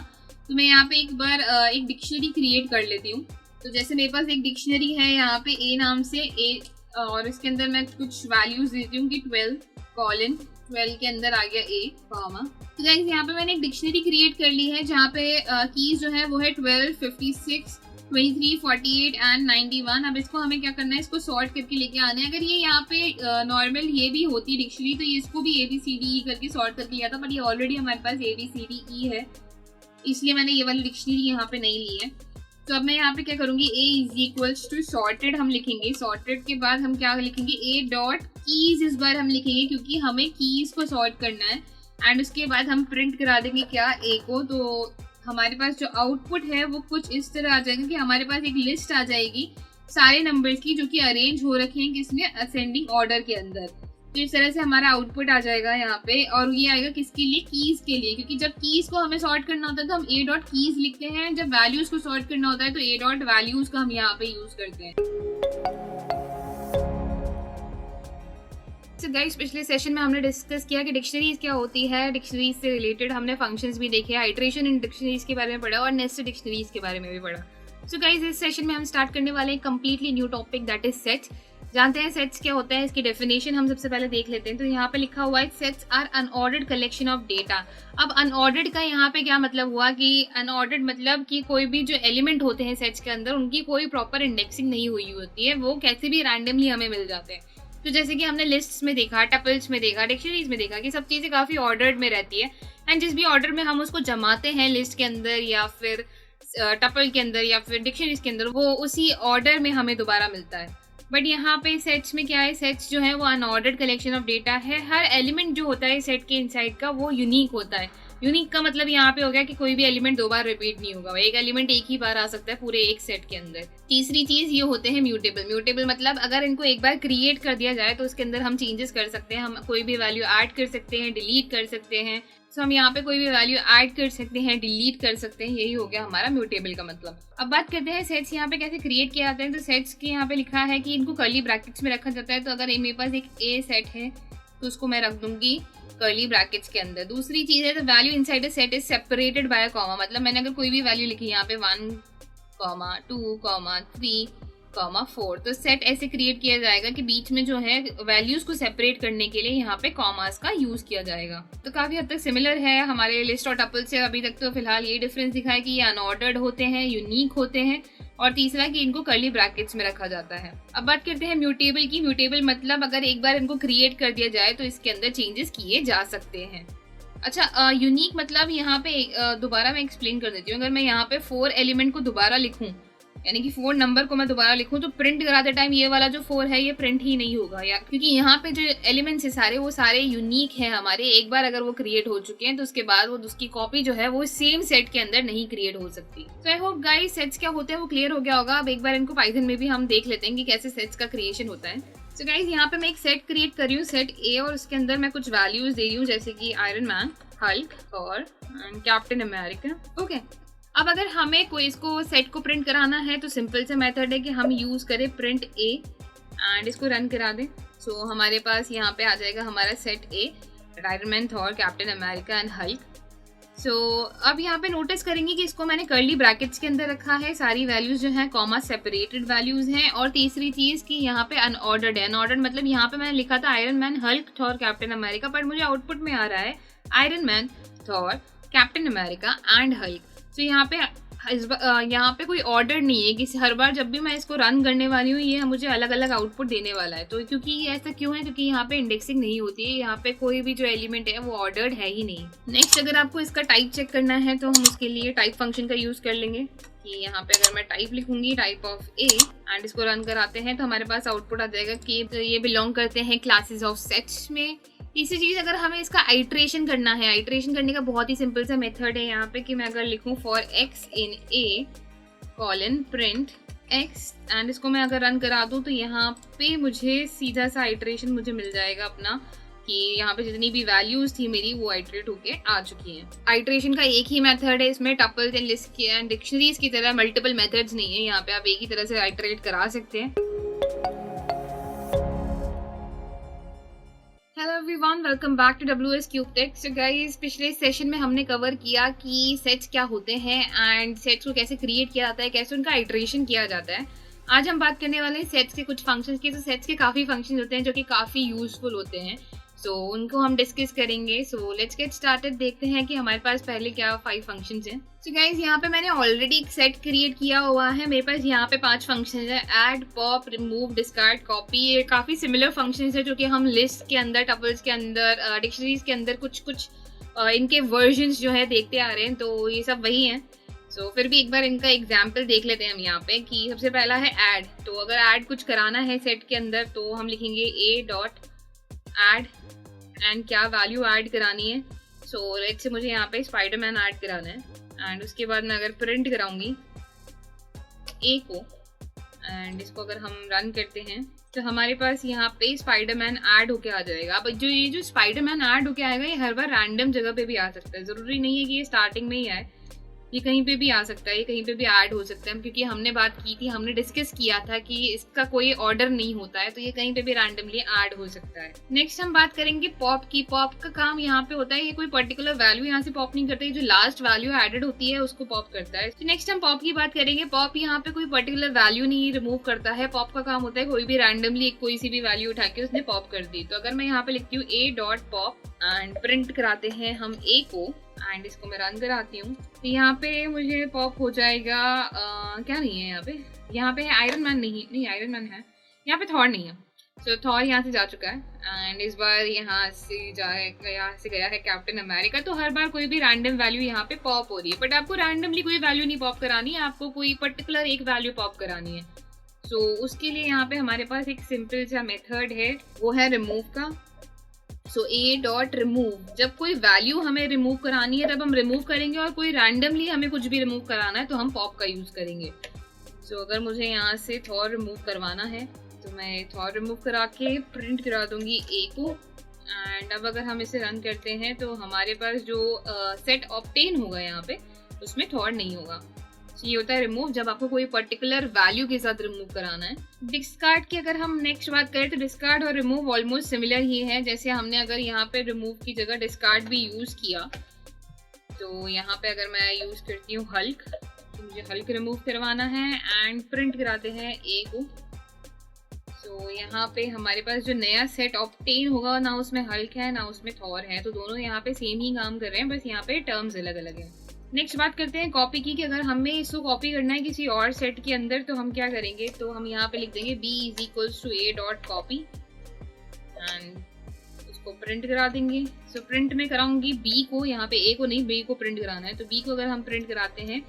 तो मैं यहाँ पे एक बार एक डिक्शनरी क्रिएट कर लेती हूँ। तो जैसे मेरे पास एक डिक्शनरी है यहाँ पे ए नाम से, ए, और इसके अंदर मैं कुछ वैल्यूज देती हूँ कि 12 के अंदर आ गया ए कॉमा। तो गाइस यहाँ पे मैंने एक डिक्शनरी क्रिएट कर ली है जहाँ पे कीज जो है वो है 12, 56, 23, 48 एंड 91। अब इसको हमें क्या करना है, इसको सॉर्ट करके लेके आना है। अगर ये यहाँ पे नॉर्मल ये भी होती डिक्शनरी तो ये इसको भी ABCDE करके सॉर्ट करके लिया था, बट ये ऑलरेडी हमारे पास ABCDE है, इसलिए मैंने ये वाली डिक्शनरी यहाँ पे नहीं ली है। तो अब मैं यहाँ पे क्या करूंगी, A is equals to sorted हम लिखेंगे, सॉर्टेड के बाद हम क्या लिखेंगे, A डॉट कीज इस बार हम लिखेंगे क्योंकि हमें कीज को सॉर्ट करना है। एंड उसके बाद हम प्रिंट करा देंगे क्या, A को। तो हमारे पास जो आउटपुट है वो कुछ इस तरह आ जाएगा कि हमारे पास एक लिस्ट आ जाएगी सारे नंबर्स की जो कि अरेंज हो रखे हैं किसमें, असेंडिंग ऑर्डर के अंदर। तो इस तरह से हमारा आउटपुट आ जाएगा यहाँ पे, और ये आएगा किसके लिए, कीज के लिए, क्योंकि जब कीज को हमें सॉर्ट करना होता है तो हम A डॉट कीज लिखते हैं, जब वैल्यूज को सॉर्ट करना होता है तो A डॉट वैल्यूज का हम यहाँ पे यूज करते हैं। तो गाइस, पिछले सेशन में हमने डिस्कस किया कि डिक्शनरीज क्या होती है, डिक्शनरीज से रिलेटेड हमने फंक्शंस भी देखे, आइट्रेशन इन डिक्शनरीज के बारे में पढ़ा और नेस्टेड डिक्शनरीज के बारे में भी पढ़ा। सो गाइस, इस सेशन में हम स्टार्ट करने वाले हैं completely new topic, that is sets. जानते हैं सेट्स क्या होता है, इसकी डेफिनेशन हम सबसे पहले देख लेते हैं। तो यहाँ पे लिखा हुआ है sets are unordered collection of data. अब अनऑर्डर्ड का यहाँ पे क्या मतलब हुआ कि अनऑर्डर्ड मतलब कि कोई भी जो एलिमेंट होते हैं सेट्स के अंदर उनकी कोई प्रॉपर इंडेक्सिंग नहीं हुई होती है, वो कैसे भी रैंडमली हमें मिल जाते हैं। तो जैसे कि हमने लिस्ट्स में देखा, टपल्स में देखा, डिक्शनरीज में देखा कि सब चीज़ें काफ़ी ऑर्डर्ड में रहती है, एंड जिस भी ऑर्डर में हम उसको जमाते हैं लिस्ट के अंदर या फिर टपल के अंदर या फिर डिक्शनरीज के अंदर, वो उसी ऑर्डर में हमें दोबारा मिलता है। बट यहाँ पे सेट्स में क्या है, सेट्स जो है वो अनऑर्डर्ड कलेक्शन ऑफ डेटा है। हर एलिमेंट जो होता है सेट के इनसाइड का वो यूनिक होता है। यूनिक का मतलब यहाँ पे हो गया कि कोई भी एलिमेंट 2 बार रिपीट नहीं होगा, एक एलिमेंट एक ही बार आ सकता है पूरे एक सेट के अंदर। तीसरी चीज ये होते हैं म्यूटेबल। म्यूटेबल मतलब अगर इनको एक बार क्रिएट कर दिया जाए तो उसके अंदर हम चेंजेस कर सकते हैं, हम कोई भी वैल्यू ऐड कर सकते हैं, डिलीट कर सकते हैं। तो हम यहाँ पे कोई भी वैल्यू ऐड कर सकते हैं, डिलीट कर सकते हैं, यही हो गया हमारा म्यूटेबल का मतलब। अब बात करते हैं सेट्स यहाँ पे कैसे क्रिएट किए जाते हैं। तो सेट्स के यहाँ पे लिखा है कि इनको कर्ली ब्रैकेट्स में रखा जाता है। तो अगर मेरे पास एक ए सेट है तो उसको मैं रख दूंगी कर्ली ब्रैकेट्स के अंदर। दूसरी चीज है, तो value inside a set is separated by comma. मतलब मैंने अगर कोई भी वैल्यू लिखी यहाँ पे 1, 2, 3, 4, तो सेट ऐसे क्रिएट किया जाएगा कि बीच में जो है वैल्यूज को सेपरेट करने के लिए यहाँ पे कॉमास का यूज किया जाएगा। तो काफी हद तक सिमिलर है हमारे लिस्ट और टपल से। अभी तक तो फिलहाल ये डिफरेंस दिखा है कि ये अनऑर्डर्ड होते हैं, यूनिक होते हैं, और तीसरा कि इनको कर्ली ब्रैकेट्स में रखा जाता है। अब बात करते हैं म्यूटेबल की। म्यूटेबल मतलब अगर एक बार इनको क्रिएट कर दिया जाए तो इसके अंदर चेंजेस किए जा सकते हैं। अच्छा, यूनिक मतलब यहाँ पे दोबारा मैं एक्सप्लेन कर देती हूँ। अगर मैं यहाँ पे 4 एलिमेंट को दोबारा लिखूँ, यानी कि 4 नंबर को मैं दोबारा लिखूं तो प्रिंट कराते टाइम ये वाला जो 4 है ये प्रिंट ही नहीं होगा, या क्योंकि यहाँ पे जो एलिमेंट्स है सारे वो सारे यूनिक है हमारे। एक बार अगर वो क्रिएट हो चुके हैं तो उसके बाद वो उसकी कॉपी जो है वो सेम सेट के अंदर नहीं क्रिएट हो सकती। तो आई होप गाइस सेट्स क्या होते हैं वो क्लियर हो गया होगा। अब एक बार इनको पाइथन में भी हम देख लेते हैं कि कैसे सेट्स का क्रिएशन होता है। तो गाइस यहाँ पे मैं एक सेट क्रिएट कर रही हूँ, सेट ए, और उसके अंदर मैं कुछ वैल्यूज दे रही हूँ जैसे कि आयरन मैन, हल्क और कैप्टन अमेरिका। ओके, अब अगर हमें कोई इसको सेट को प्रिंट कराना है तो सिंपल से मेथड है कि हम यूज करें प्रिंट ए एंड इसको रन करा दें। सो हमारे पास यहाँ पे आ जाएगा हमारा set A, Iron Man, Thor, Captain America and Hulk. So अब यहाँ पे नोटिस करेंगे कि इसको मैंने कर्ली ब्रैकेट्स के अंदर रखा है, सारी वैल्यूज जो हैं कॉमा सेपरेटेड वैल्यूज हैं। और तीसरी चीज कि यहाँ पे अनऑर्डर्ड है। अनऑर्डर्ड मतलब यहाँ पे मैंने लिखा था iron man, Hulk, Thor, Captain America, but मुझे आउटपुट में आ रहा है iron Man, Thor, Captain America and Hulk. तो यहाँ पे कोई ऑर्डर नहीं है कि हर बार जब भी मैं इसको रन करने वाली हूँ ये मुझे अलग अलग आउटपुट देने वाला है। तो क्योंकि ये ऐसा क्यों है, क्योंकि यहाँ पे इंडेक्सिंग नहीं होती है, यहाँ पे कोई भी जो एलिमेंट है वो ऑर्डर्ड है ही नहीं। नेक्स्ट अगर आपको इसका टाइप चेक करना है तो हम उसके लिए टाइप फंक्शन का यूज कर लेंगे कि यहाँ पे अगर मैं टाइप लिखूंगी टाइप ऑफ ए एंड इसको रन कराते हैं तो हमारे पास आउटपुट आ जाएगा कि ये बिलोंग करते हैं क्लासेस ऑफ सेट्स में। तीसरी चीज अगर हमें इसका आइट्रेशन करना है, आइट्रेशन करने का बहुत ही सिंपल सा मेथड है यहाँ पे कि मैं अगर लिखूं for x in A colon print x and इसको मैं अगर रन करा दूं तो यहाँ पे मुझे सीधा सा आइट्रेशन मुझे मिल जाएगा अपना कि यहाँ पे जितनी भी वैल्यूज थी मेरी वो आइट्रेट होके आ चुकी हैं। आइट्रेशन का एक ही मेथड है, इसमें tuples and list and dictionaries की तरह मल्टीपल मेथड्स नहीं है। यहाँ पे आप एक ही तरह से आइट्रेट करा सकते हैं। Hello everyone, welcome back to WS Cube Tech. So guys पिछले सेशन में हमने कवर किया कि सेट्स क्या होते हैं एंड सेट्स को कैसे क्रिएट किया जाता है, कैसे उनका आइट्रेशन किया जाता है। आज हम बात करने वाले हैं सेट्स के कुछ फंक्शंस की। तो सेट्स के काफ़ी फंक्शंस होते हैं जो कि काफ़ी यूजफुल होते हैं, सो उनको हम डिस्कस करेंगे। So let's get started. देखते हैं कि हमारे पास पहले क्या 5 फंक्शंस हैं। सो गाइस यहाँ पे मैंने ऑलरेडी एक सेट क्रिएट किया हुआ है। मेरे पास यहाँ पे 5 फंक्शंस है, add, pop, remove, discard, copy. ये काफ़ी सिमिलर फंक्शंस है जो कि हम लिस्ट के अंदर, टपल्स के अंदर, डिक्शनरीज के अंदर कुछ इनके वर्जन्स जो है देखते आ रहे हैं, तो ये सब वही हैं। सो फिर भी एक बार इनका एग्जाम्पल देख लेते हैं हम यहाँ पे कि सबसे पहला है ऐड। तो अगर ऐड कुछ कराना है सेट के अंदर तो हम लिखेंगे ए डॉट ऐड एंड क्या वैल्यू ऐड करानी है। सो लेट्स से मुझे यहाँ पे स्पाइडरमैन ऐड कराना है एंड उसके बाद मैं अगर प्रिंट कराऊंगी ए को एंड इसको अगर हम रन करते हैं तो हमारे पास यहाँ पे स्पाइडरमैन ऐड होके आ जाएगा। अब जो स्पाइडरमैन ऐड होके आएगा ये हर बार रैंडम जगह पे भी आ सकता है, जरूरी नहीं है कि ये स्टार्टिंग में ही आए, ये कहीं पे भी आ सकता है, ये कहीं पे भी ऐड हो सकता है। क्योंकि हमने बात की थी, हमने डिस्कस किया था कि इसका कोई ऑर्डर नहीं होता है, तो ये कहीं पे भी रैंडमली ऐड हो सकता है। नेक्स्ट हम बात करेंगे पॉप की। पॉप का काम यहाँ पे होता है, ये कोई पर्टिकुलर वैल्यू यहाँ से पॉप नहीं करता है, जो लास्ट वैल्यू एडेड होती है उसको पॉप करता है। तो नेक्स्ट हम पॉप की बात करेंगे। पॉप यहाँ पे कोई पर्टिकुलर वैल्यू नहीं रिमूव करता है, पॉप का काम होता है कोई भी रैंडमली कोई सी भी वैल्यू उठा के उसने पॉप कर दी। तो अगर मैं यहाँ पे लिखती हूँ ए डॉट पॉप एंड प्रिंट कराते हैं हम ए को एंड इसको मैं रन कराती हूँ तो यहाँ पे मुझे पॉप हो जाएगा क्या नहीं है यहाँ पे है आयरन मैन, नहीं आयरन मैन है, यहाँ पे थॉर नहीं है। सो थॉर यहाँ से जा चुका है एंड इस बार यहाँ से गया है कैप्टन अमेरिका। तो हर बार कोई भी रैंडम वैल्यू यहाँ पे पॉप हो रही है, बट आपको रैंडमली कोई वैल्यू नहीं पॉप करानी है, आपको कोई पर्टिकुलर एक वैल्यू पॉप करानी है। सो उसके लिए यहाँ पे हमारे पास एक सिंपल सा मेथड है, वो है रिमूव का। सो ए डॉट रिमूव, जब कोई वैल्यू हमें रिमूव करानी है तब हम रिमूव करेंगे, और कोई रैंडमली हमें कुछ भी रिमूव कराना है तो हम पॉप का यूज करेंगे। सो अगर मुझे यहाँ से थॉर रिमूव करवाना है तो मैं थॉर रिमूव करा के प्रिंट करा दूंगी ए को एंड अब अगर हम इसे रन करते हैं तो हमारे पास जो सेट ऑब्टेन होगा यहाँ पे उसमें थॉर नहीं होगा। ये होता है रिमूव, जब आपको कोई पर्टिकुलर वैल्यू के साथ रिमूव कराना है। डिस्कार्ड की अगर हम नेक्स्ट बात करें तो डिस्कार्ड और रिमूव ऑलमोस्ट सिमिलर ही है। जैसे हमने अगर यहाँ पे रिमूव की जगह डिस्कार्ड भी यूज किया तो यहाँ पे अगर मैं यूज करती हूँ हल्क, तो मुझे हल्क रिमूव करवाना है एंड प्रिंट कराते हैं ए को। तो यहाँ पे हमारे पास जो नया सेट ऑब्टेन होगा ना उसमें हल्क है ना उसमें थॉर है, तो दोनों यहाँ पे सेम ही काम कर रहे हैं, बस यहाँ पे टर्म्स अलग अलग हैं। नेक्स्ट बात करते हैं कॉपी की कि अगर हमें इसको कॉपी करना है किसी और सेट के अंदर तो हम क्या करेंगे, तो हम यहाँ पे लिख देंगे b is equals to a dot copy and उसको प्रिंट करा देंगे। सो प्रिंट में कराऊंगी b को, यहाँ पे a को नहीं b को प्रिंट कराना है, तो b को अगर हम प्रिंट कराते हैं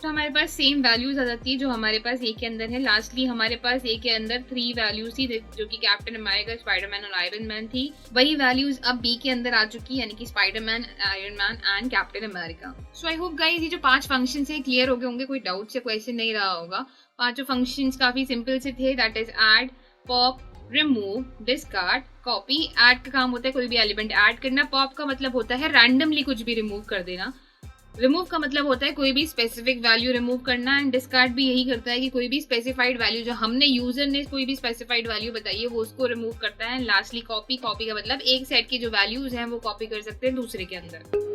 तो हमारे पास सेम वैल्यूज आ जाती है जो हमारे पास ए के अंदर है। लास्टली हमारे पास ए के अंदर 3 वैल्यूज थी जो कि कैप्टन अमेरिका, स्पाइडरमैन और आयरन मैन थी। वही वैल्यूज अब बी के अंदर आ चुकी, यानी कि Spiderman, iron Man and Captain America. So I hope guys ये जो 5 फंक्शन है क्लियर हो गए होंगे, कोई डाउट से क्वेश्चन नहीं रहा होगा। 5 फंक्शंस काफी सिंपल से थे, that is add, pop, remove, discard, copy. Add का काम होता है कोई भी एलिमेंट ऐड करना, पॉप का मतलब होता है रैंडमली कुछ भी रिमूव कर देना, रिमूव का मतलब होता है कोई भी स्पेसिफिक वैल्यू रिमूव करना, एंड डिस्कार्ड भी यही करता है कि कोई भी स्पेसिफाइड वैल्यू जो हमने यूजर ने कोई भी स्पेसिफाइड वैल्यू बताई है वो उसको रिमूव करता है। लास्टली कॉपी, कॉपी का मतलब एक सेट की जो वैल्यूज हैं वो कॉपी कर सकते हैं दूसरे के अंदर।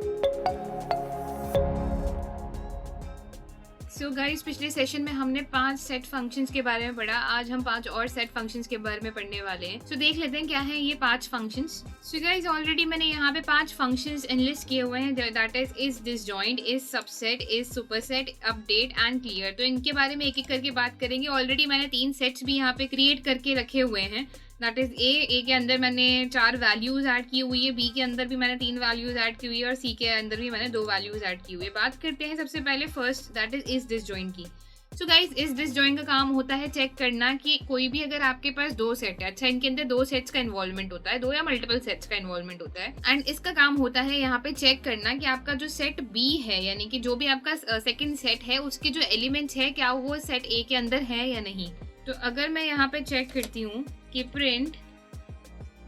सो गाइस पिछले सेशन में हमने 5 सेट फंक्शंस के बारे में पढ़ा, आज हम 5 और सेट फंक्शंस के बारे में पढ़ने वाले हैं। सो देख लेते हैं क्या है ये 5 फंक्शंस। सो गाइस ऑलरेडी मैंने यहाँ पे 5 फंक्शंस इनलिस्ट किए हुए हैं, that is disjoint, is subset, is superset, update and clear. तो इनके बारे में एक एक करके बात करेंगे। ऑलरेडी मैंने 3 सेट्स भी यहाँ पे क्रिएट करके रखे हुए हैं, दैट इज ए के अंदर मैंने 4 वैल्यूज ऐड की हुई है, बी के अंदर भी मैंने 3 वैल्यूज ऐड की हुई है और सी के अंदर भी मैंने 2 वैल्यूज ऐड की हुई है। बात करते हैं सबसे पहले फर्स्ट, दैट इज डिसजॉइंट की। सो गाइस इस डिसजॉइंट का काम होता है चेक करना कि कोई भी अगर आपके पास 2 सेट है, अच्छा इनके अंदर 2 सेट्स का इन्वॉल्वमेंट होता है, 2 या मल्टीपल सेट्स का इन्वॉल्वमेंट होता है, एंड इसका काम होता है यहाँ पे चेक करना कि आपका जो सेट बी है, यानी कि जो भी आपका सेकंड सेट है उसके जो एलिमेंट्स है क्या वो सेट ए के अंदर है या नहीं। तो अगर मैं यहाँ पे चेक करती हूँ कि print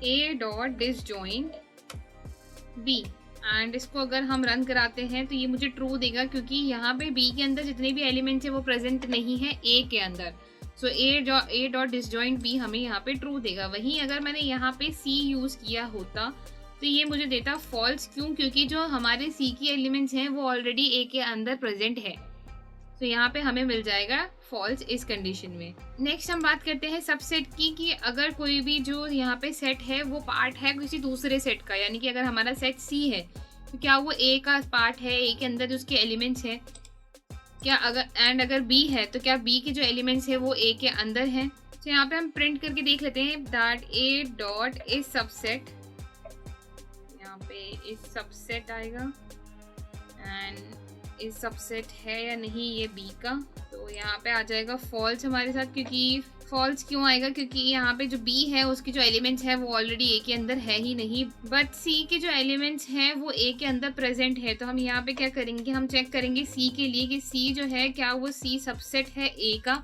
a dot disjoint b and इसको अगर हम रन कराते हैं तो ये मुझे ट्रू देगा, क्योंकि यहाँ पे b के अंदर जितने भी एलिमेंट्स है वो प्रेजेंट नहीं है a के अंदर। सो a डॉट डिसजॉइंट b हमें यहाँ पे ट्रू देगा। वहीं अगर मैंने यहाँ पे c यूज़ किया होता तो ये मुझे देता फॉल्स। क्यों? क्योंकि जो हमारे c की एलिमेंट्स हैं वो ऑलरेडी a के अंदर प्रेजेंट है। तो यहाँ पे हमें मिल जाएगा फॉल्स इस कंडीशन में। नेक्स्ट हम बात करते हैं सबसेट की, कि अगर कोई भी जो यहाँ पे सेट है वो पार्ट है किसी दूसरे सेट का, यानी कि अगर हमारा सेट सी है तो क्या वो ए का पार्ट है, ए के अंदर जो उसके एलिमेंट्स हैं क्या, अगर बी है तो क्या बी के जो एलिमेंट्स है वो ए के अंदर हैं। तो यहाँ पे हम प्रिंट करके देख लेते हैं that A dot is subset, यहाँ पे इज सबसेट आएगा एंड इस सबसेट है या नहीं ये बी का। तो यहाँ पे आ जाएगा फॉल्स हमारे साथ, क्योंकि फॉल्स क्यों आएगा, क्योंकि यहाँ पे जो बी है उसकी जो एलिमेंट्स है वो ऑलरेडी ए के अंदर है ही नहीं, बट सी के जो एलिमेंट्स हैं वो ए के अंदर प्रेजेंट है। तो हम यहाँ पे क्या करेंगे, हम चेक करेंगे सी के लिए कि सी जो है क्या वो सी सबसेट है ए का।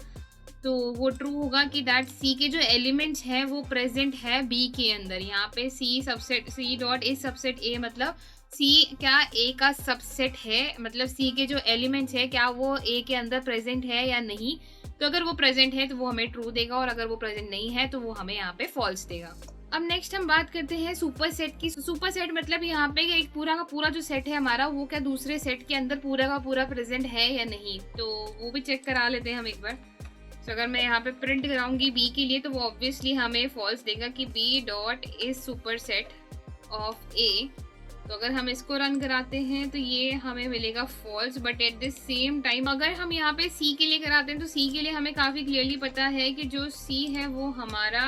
तो वो ट्रू होगा कि दैट सी के जो एलिमेंट्स हैं वो प्रेजेंट है बी के अंदर। यहाँ पे C subset, C dot is subset A मतलब सी क्या ए का सबसेट है, मतलब सी के जो एलिमेंट्स है क्या वो ए के अंदर प्रेजेंट है या नहीं। तो अगर वो प्रेजेंट है तो वो हमें ट्रू देगा, और अगर वो प्रेजेंट नहीं है तो वो हमें यहाँ पे फॉल्स देगा। अब नेक्स्ट हम बात करते हैं सुपर सेट की। सुपर सेट मतलब यहाँ पे एक पूरा का पूरा जो सेट है हमारा वो क्या दूसरे सेट के अंदर पूरा का पूरा प्रेजेंट है या नहीं, तो वो भी चेक करा लेते हैं हम एक बार। तो अगर मैं यहाँ पे प्रिंट कराऊंगी बी के लिए तो वो ऑब्वियसली हमें फॉल्स देगा कि B dot is superset of A. तो अगर हम इसको रन कराते हैं तो ये हमें मिलेगा false, but at the same time अगर हम यहाँ पे सी के लिए कराते हैं तो सी के लिए हमें काफ़ी क्लियरली पता है कि जो सी है वो हमारा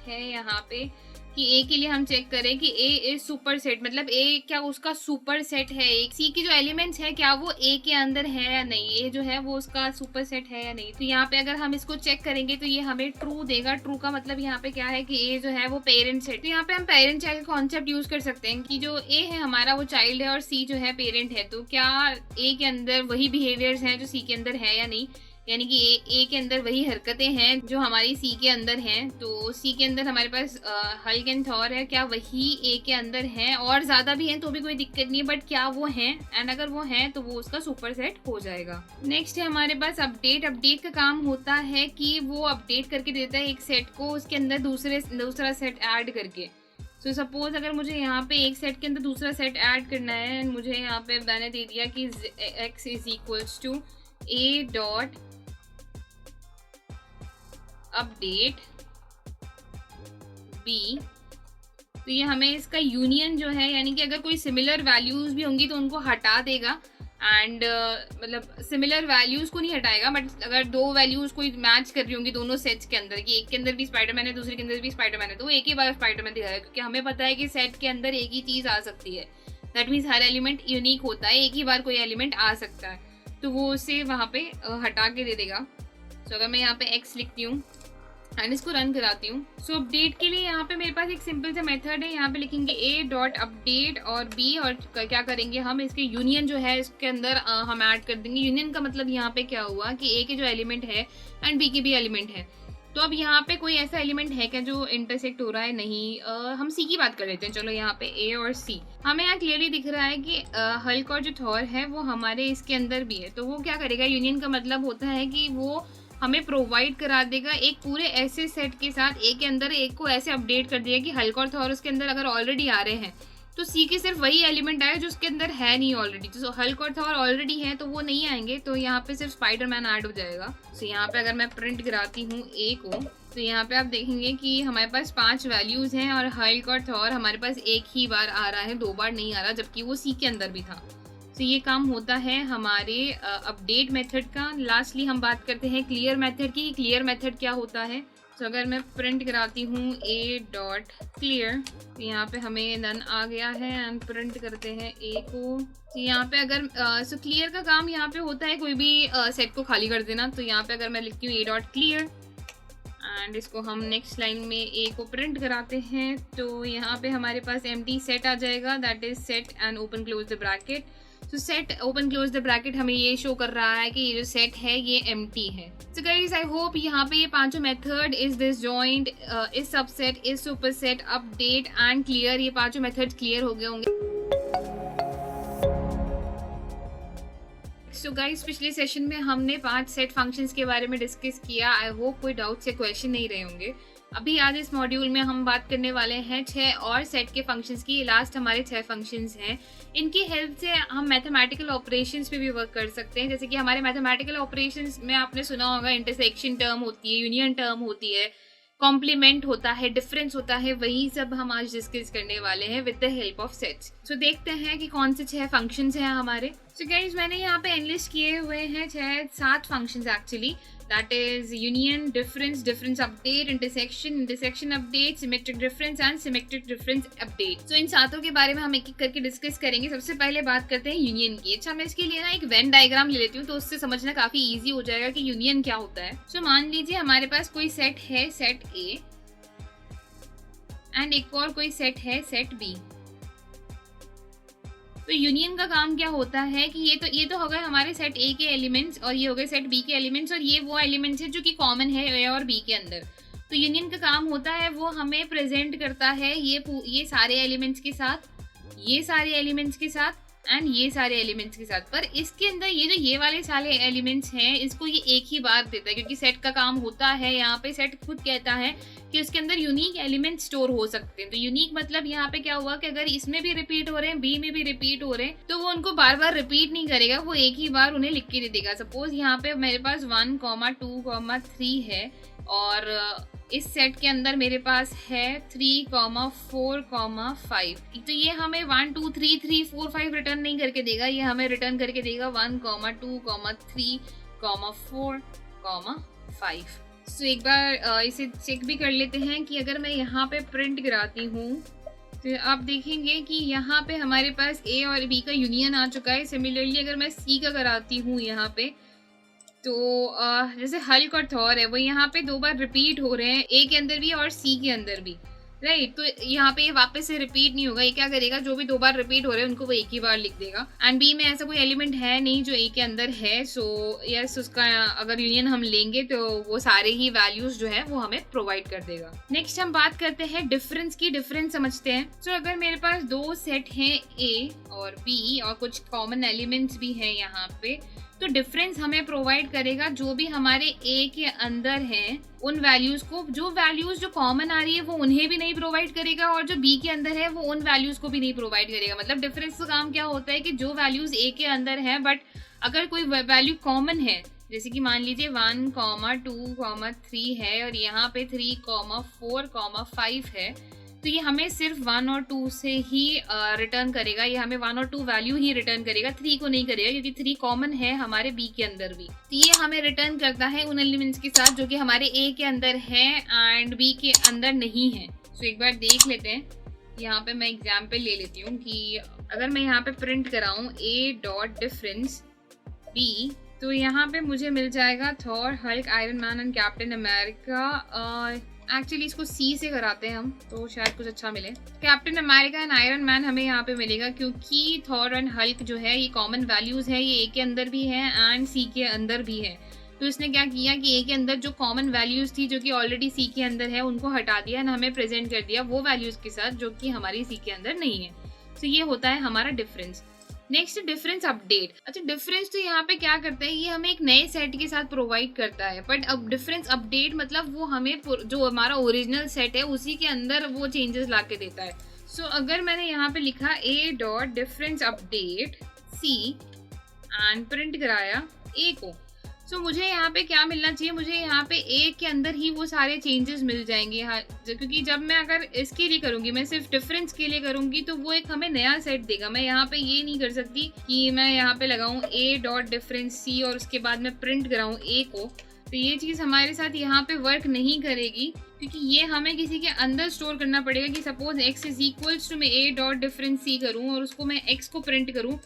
है यहाँ पे, कि ए के लिए हम चेक करें कि ए इज सुपर सेट, मतलब ए क्या उसका सुपर सेट है, एक सी के जो एलिमेंट्स है क्या वो ए के अंदर है या नहीं, ए जो है वो उसका सुपर सेट है या नहीं। तो यहाँ पे अगर हम इसको चेक करेंगे तो ये हमें ट्रू देगा। ट्रू का मतलब यहाँ पे क्या है कि ए जो है वो पेरेंट सेट। तो यहाँ पे हम पेरेंट चाइल्ड कॉन्सेप्ट यूज कर सकते हैं कि जो ए है हमारा वो चाइल्ड है और सी जो है पेरेंट है, तो क्या ए के अंदर वही बिहेवियर्स हैं जो सी के अंदर है या नहीं, यानी कि ए के अंदर वही हरकतें हैं जो हमारी सी के अंदर हैं। तो सी के अंदर हमारे पास हल्क एंड थॉर है, क्या वही ए के अंदर हैं, और ज़्यादा भी हैं तो भी कोई दिक्कत नहीं है, बट क्या वो हैं, एंड अगर वो हैं तो वो उसका सुपर सेट हो जाएगा। नेक्स्ट है हमारे पास अपडेट। अपडेट का काम होता है कि वो अपडेट करके देता है एक सेट को उसके अंदर दूसरा सेट ऐड करके। सो सपोज अगर मुझे यहाँ पे एक सेट के अंदर दूसरा सेट ऐड करना है एंड मुझे यहाँ पे मैंने दे दिया कि x is equals to a dot update b, तो ये हमें इसका यूनियन जो है, यानी कि अगर कोई सिमिलर वैल्यूज भी होंगी तो उनको हटा देगा, एंड मतलब सिमिलर वैल्यूज को नहीं हटाएगा, बट अगर 2 वैल्यूज कोई मैच कर रही होंगी दोनों सेट्स के अंदर, कि एक के अंदर भी स्पाइडरमैन है दूसरे के अंदर भी स्पाइडरमैन है, तो वो एक ही बार स्पाइडरमैन दिखाएगा, क्योंकि हमें पता है कि सेट के अंदर एक ही चीज़ आ सकती है। That means her element unique होता है, एक ही बार कोई एलिमेंट आ सकता है। तो वो उसे वहाँ पे हटा के दे देगा। सो अगर मैं यहाँ पे x लिखती हूँ एंड इसको रन कराती हूँ, सो अपडेट के लिए यहाँ पे मेरे पास एक सिंपल सा मेथड है। यहाँ पे लिखेंगे a डॉट अपडेट और b, और क्या करेंगे हम इसके यूनियन जो है इसके अंदर हम ऐड कर देंगे। यूनियन का मतलब यहाँ पे क्या हुआ कि a के जो एलिमेंट है एंड b के भी एलिमेंट है। तो अब यहाँ पे कोई ऐसा एलिमेंट है क्या जो इंटरसेक्ट हो रहा है? नहीं। हम सी की बात कर लेते हैं। चलो यहाँ पे ए और सी, हमें यहाँ क्लियरली दिख रहा है कि हल्क और जो थॉर है वो हमारे इसके अंदर भी है। तो वो क्या करेगा, यूनियन का मतलब होता है कि वो हमें प्रोवाइड करा देगा एक पूरे ऐसे सेट के साथ, ए के अंदर एक को ऐसे अपडेट कर देगा कि हल्क और थॉर उसके अंदर अगर ऑलरेडी आ रहे हैं तो सी के सिर्फ वही एलिमेंट आए जो उसके अंदर है नहीं ऑलरेडी। तो हल्क और थॉर ऑलरेडी है तो वो नहीं आएंगे, तो यहाँ पे सिर्फ स्पाइडरमैन ऐड हो जाएगा। तो यहाँ पे अगर मैं प्रिंट कराती हूँ ए को, तो यहाँ पे आप देखेंगे कि हमारे पास 5 वैल्यूज हैं और हल्क और थॉर हमारे पास एक ही बार आ रहा है, 2 बार नहीं आ रहा, जबकि वो सी के अंदर भी था। तो ये काम होता है हमारे अपडेट मेथड का। लास्टली हम बात करते हैं क्लियर मेथड की। क्लियर मेथड क्या होता है? तो अगर मैं प्रिंट कराती हूँ a डॉट क्लियर, तो यहाँ पे हमें नन आ गया है एंड प्रिंट करते हैं a को। तो यहाँ पे अगर सो क्लियर का काम यहाँ पे होता है कोई भी सेट को खाली कर देना। तो यहाँ पे अगर मैं लिखती हूँ a डॉट क्लियर एंड इसको हम नेक्स्ट लाइन में a को प्रिंट कराते हैं, तो यहाँ पे हमारे पास एम्प्टी सेट आ जाएगा, that is set and open close the bracket. तो set open close the bracket हमें ये शो कर रहा है कि ये जो सेट है ये एम्प्टी है। सो गाइस आई होप यहाँ पे ये पांचों method is disjoint, is subset, is superset, update and clear, ये पांचों मेथड क्लियर हो गए होंगे। सो गाइस पिछले सेशन में हमने 5 सेट फंक्शंस के बारे में डिस्कस किया। आई होप कोई डाउट या क्वेश्चन नहीं रहे होंगे। अभी आज इस मॉड्यूल में हम बात करने वाले हैं 6 और सेट के फंक्शंस की। लास्ट हमारे 6 फंक्शंस हैं। इनकी हेल्प से हम मैथमेटिकल ऑपरेशंस पे भी वर्क कर सकते हैं। जैसे कि हमारे मैथमेटिकल ऑपरेशंस में आपने सुना होगा इंटरसेक्शन टर्म होती है, यूनियन टर्म होती है, कॉम्प्लीमेंट होता है, डिफरेंस होता है, वही सब हम आज डिस्कस करने वाले हैं with the help of sets. So देखते हैं कि कौन से 6 फंक्शंस हैं हमारे। सो गाइस मैंने यहाँ पे एनलिस्ट किए हुए हैं 7 functions actually, that is union, difference, difference update, intersection, intersection update, symmetric difference and symmetric difference update. तो इन सातों के बारे में हम एक एक करके डिस्कस करेंगे। सबसे पहले बात करते हैं यूनियन की। अच्छा मैं इसके लिए ना एक वेन डायग्राम ले लेती हूँ, तो उससे समझना काफी ईजी हो जाएगा कि यूनियन क्या होता है। सो मान लीजिए हमारे पास कोई सेट है, सेट ए, एंड एक और कोई सेट है, सेट बी। तो यूनियन का काम क्या होता है कि ये तो हो गए हमारे सेट ए के एलिमेंट्स और ये हो गए सेट बी के एलिमेंट्स, और ये वो एलिमेंट्स है जो कि कॉमन है ए और बी के अंदर। तो यूनियन का काम होता है वो हमें प्रेजेंट करता है ये सारे एलिमेंट्स के साथ, ये सारे एलिमेंट्स के साथ एंड ये सारे एलिमेंट्स के साथ। पर इसके अंदर ये वाले सारे एलिमेंट्स हैं, इसको ये एक ही बार देता है, क्योंकि सेट का काम होता है, यहाँ पे सेट खुद कहता है कि उसके अंदर यूनिक एलिमेंट स्टोर हो सकते हैं। तो यूनिक मतलब यहाँ पे क्या हुआ कि अगर इसमें भी रिपीट हो रहे हैं, बी में भी रिपीट हो रहे हैं, तो वो उनको बार बार रिपीट नहीं करेगा, वो एक ही बार उन्हें लिख के दे देगा। सपोज यहाँ पे मेरे पास 1, 2, 3 है और इस सेट के अंदर मेरे पास है 3, 4, 5। तो ये हमें 1, 2, 3, 3, 4, 5 रिटर्न नहीं करके देगा, ये हमें रिटर्न करके देगा 1, 2, 3, 4, 5। तो एक बार इसे चेक भी कर लेते हैं कि अगर मैं यहाँ पे प्रिंट कराती हूँ तो आप देखेंगे कि यहाँ पे हमारे पास ए और बी का यूनियन आ चुका है। सिमिलरली अगर मैं सी का कराती हूँ यहाँ पे, तो जैसे हल्क और थॉर है वो यहाँ पे 2 बार रिपीट हो रहे हैं, ए के अंदर भी और सी के अंदर भी, राइट। तो यहाँ पे ये वापस से रिपीट नहीं होगा, ये क्या करेगा, जो भी 2 बार रिपीट हो रहे हैं उनको वो एक ही बार लिख देगा। एंड बी में ऐसा कोई एलिमेंट है नहीं जो ए के अंदर है, सो यस उसका अगर यूनियन हम लेंगे तो वो सारे ही वैल्यूज जो है वो हमें प्रोवाइड कर देगा। नेक्स्ट हम बात करते हैं डिफरेंस की। डिफरेंस समझते हैं। सो अगर मेरे पास 2 सेट हैं ए और बी और कुछ कॉमन एलिमेंट्स भी हैं यहाँ पे, तो डिफरेंस हमें प्रोवाइड करेगा जो भी हमारे ए के अंदर है उन वैल्यूज को, जो वैल्यूज जो कॉमन आ रही है वो उन्हें भी नहीं प्रोवाइड करेगा और जो बी के अंदर है वो उन वैल्यूज को भी नहीं प्रोवाइड करेगा। मतलब डिफरेंस का काम क्या होता है कि जो वैल्यूज ए के अंदर है बट अगर कोई वैल्यू कॉमन है, जैसे कि मान लीजिए 1, 2, 3 है और यहाँ पे 3, 4, 5 है, तो ये हमें सिर्फ 1 और 2 से ही रिटर्न करेगा। ये हमें 1 और 2 वैल्यू ही रिटर्न करेगा, 3 को नहीं करेगा, क्योंकि 3 कॉमन है हमारे बी के अंदर भी। तो ये हमें रिटर्न करता है उन एलिमेंट्स के साथ जो कि हमारे ए के अंदर है एंड बी के अंदर नहीं है। तो एक बार देख लेते हैं। यहाँ पे मैं एग्जाम्पल ले लेती हूँ कि अगर मैं यहाँ पे प्रिंट कराऊँ a डॉट डिफरेंस, बी, तो यहाँ पे मुझे मिल जाएगा Thor, Hulk, Iron Man and Captain America. Actually इसको सी से कराते हैं हम, तो शायद कुछ अच्छा मिले। Captain America and iron man हमें यहाँ पे मिलेगा, क्योंकि थॉर एंड हल्क जो है ये कॉमन वैल्यूज है, ये ए के अंदर भी है एंड सी के अंदर भी है। तो इसने क्या किया कि ए के अंदर जो कॉमन वैल्यूज थी जो कि ऑलरेडी सी के अंदर है उनको हटा दिया एंड हमें प्रेजेंट कर दिया वो वैल्यूज के साथ जो कि हमारी सी के अंदर नहीं है। तो ये होता है हमारा डिफरेंस। Next difference update. अच्छा, डिफरेंस तो यहाँ पे क्या करता है, ये हमें एक नए सेट के साथ प्रोवाइड करता है, बट अब डिफरेंस अपडेट मतलब वो हमें जो हमारा ओरिजिनल सेट है उसी के अंदर वो चेंजेस ला के देता है। सो अगर मैंने यहाँ पे लिखा a dot difference update c and print कराया ए को, तो मुझे यहाँ पे क्या मिलना चाहिए, मुझे यहाँ पे ए के अंदर ही वो सारे चेंजेस मिल जाएंगे। हाँ, क्योंकि जब मैं अगर इसके लिए करूँगी, मैं सिर्फ डिफरेंस के लिए करूँगी, तो वो एक हमें नया सेट देगा। मैं यहाँ पे ये नहीं कर सकती कि मैं यहाँ पे लगाऊँ ए डॉट डिफरेंस सी और उसके बाद मैं प्रिंट कराऊँ ए को। तो ये चीज़ हमारे साथ यहाँ पे वर्क नहीं करेगी, क्योंकि ये हमें किसी के अंदर स्टोर करना पड़ेगा कि suppose x is equals to मैं ए डॉट डिफरेंस सी करूँ और उसको मैं एक्स को प्रिंट करूँ,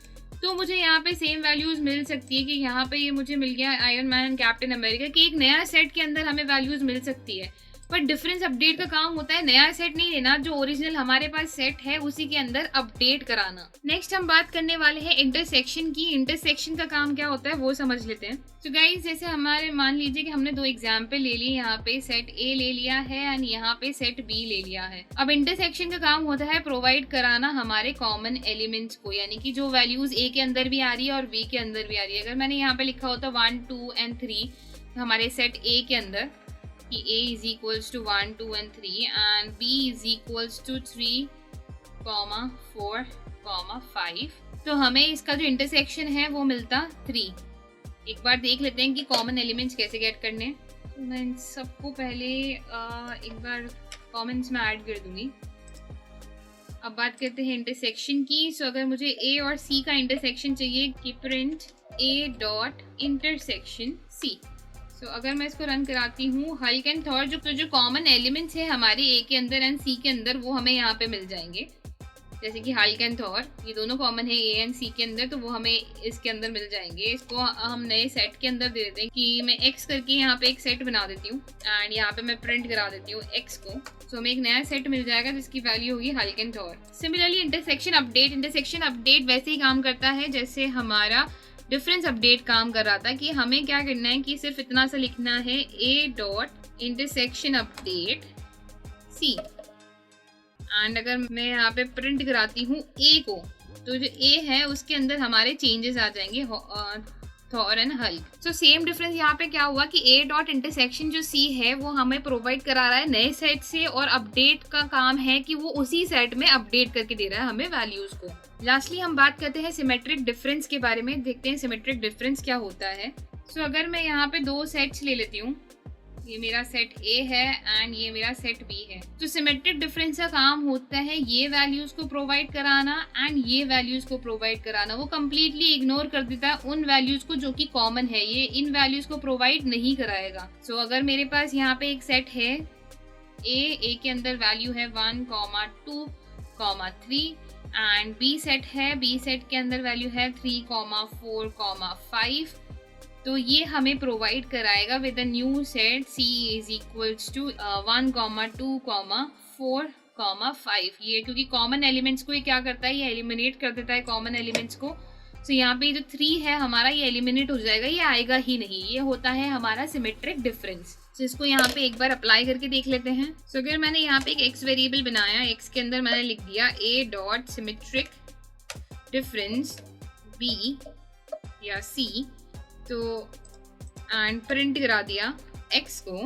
तो मुझे यहाँ पे सेम वैल्यूज मिल सकती है कि यहाँ पे ये मुझे मिल गया iron Man and Captain America कि एक नया सेट के अंदर हमें वैल्यूज मिल सकती है। पर डिफरेंस अपडेट का काम होता है नया सेट नहीं लेना, जो ओरिजिनल हमारे पास सेट है उसी के अंदर अपडेट कराना। नेक्स्ट हम बात करने वाले हैं इंटरसेक्शन की। इंटरसेक्शन का काम क्या होता है वो समझ लेते हैं। तो गाइस, जैसे हमारे मान लीजिए कि हमने दो एग्जाम्पल ले लिए, यहाँ पे सेट ए ले लिया है एंड यहाँ पे सेट बी ले लिया है। अब इंटरसेक्शन का काम होता है प्रोवाइड कराना हमारे कॉमन एलिमेंट्स को, यानी कि जो वैल्यूज ए के अंदर भी आ रही है और बी के अंदर भी आ रही है। अगर मैंने यहाँ पे लिखा होता 1 2 एंड 3 हमारे सेट ए के अंदर कि a is equals to 1 2 and 3 and b is equals to 3, 4, 5, तो हमें इसका जो इंटरसेक्शन है वो मिलता 3। एक बार देख लेते हैं कि कॉमन एलिमेंट्स कैसे गेट करने हैं। तो मैं इन सबको पहले एक बार कॉमन्स में ऐड कर दूंगी। अब बात करते हैं इंटरसेक्शन की। सो अगर मुझे a और c का इंटरसेक्शन चाहिए कि print a dot intersection c। सो अगर मैं इसको रन कराती हूँ, हल्क एंड थॉर जो कॉमन एलिमेंट्स है हमारे ए के अंदर एंड सी के अंदर वो हमें यहाँ पे मिल जाएंगे। जैसे कि हल्क एंड थॉर ये दोनों कॉमन है ए एंड सी के अंदर, तो वो हमें इसके अंदर मिल जाएंगे। इसको हम नए सेट के अंदर दे देते हैं कि मैं एक्स करके यहाँ पे एक सेट बना देती हूँ एंड यहाँ पे मैं प्रिंट करा देती हूँ एक्स को। सो हमें एक नया सेट मिल जाएगा जिसकी वैल्यू होगी Hulk and Thor. Similarly intersection update वैसे ही काम करता है जैसे हमारा डिफरेंस अपडेट काम कर रहा था, कि हमें क्या करना है कि सिर्फ इतना सा लिखना है a dot intersection update c and अगर मैं यहाँ पे प्रिंट कराती हूँ ए को, तो जो ए है उसके अंदर हमारे चेंजेस आ जाएंगे Thor and Hulk. So same difference यहाँ पे क्या हुआ कि ए डॉट इंटरसेक्शन जो सी है वो हमें प्रोवाइड करा रहा है नए सेट से, और अपडेट का काम है कि वो उसी सेट में अपडेट करके दे रहा है हमें वैल्यूज को। लास्टली हम बात करते हैं सिमेट्रिक डिफरेंस के बारे में, देखते हैं सिमेट्रिक डिफरेंस क्या होता है। सो अगर मैं यहाँ पे दो सेट्स ले लेती हूँ, ये मेरा सेट ए है एंड ये मेरा सेट बी है, तो सिमेट्रिक डिफरेंस का काम होता है ये वैल्यूज को प्रोवाइड कराना एंड ये वैल्यूज को प्रोवाइड कराना। वो कम्प्लीटली इग्नोर कर देता है उन वैल्यूज को जो कि कॉमन है, ये इन वैल्यूज को प्रोवाइड नहीं कराएगा। सो अगर मेरे पास यहाँ पे एक सेट है ए के अंदर वैल्यू है 1, 2, 3 एंड बी सेट है, बी सेट के अंदर वैल्यू है 3, 4, 5, तो ये हमें प्रोवाइड कराएगा with a new set c is equals to 1, 2, 4, 5। ये क्योंकि कॉमन एलिमेंट्स को ये क्या करता है, ये एलिमिनेट कर देता है कॉमन एलिमेंट्स को। तो यहाँ पे जो 3 है हमारा ये एलिमिनेट हो जाएगा, ये आएगा ही नहीं। ये होता है हमारा सिमेट्रिक डिफरेंस। तो इसको यहाँ पे एक बार अप्लाई करके देख लेते हैं। सो अगर मैंने यहाँ पे एक एक्स वेरिएबल बनाया, एक्स के अंदर मैंने लिख दिया a dot symmetric difference b या c, तो एंड प्रिंट करा दिया x को,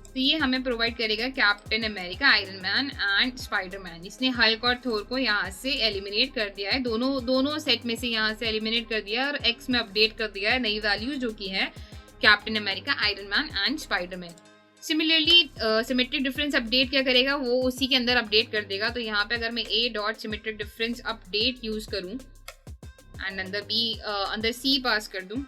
तो ये हमें प्रोवाइड करेगा captain America, iron Man and Spiderman. इसने हल्क और थोर को यहाँ से एलिमिनेट कर दिया है, दोनों सेट में से यहाँ से एलिमिनेट कर दिया और x में अपडेट कर दिया है नई वैल्यू जो कि है captain America, iron Man and Spiderman. Similarly symmetric difference update क्या करेगा, वो उसी के अंदर अपडेट कर देगा। तो यहाँ पे अगर मैं a dot symmetric difference update use करूँ एंड अंदर c पास कर दूँ,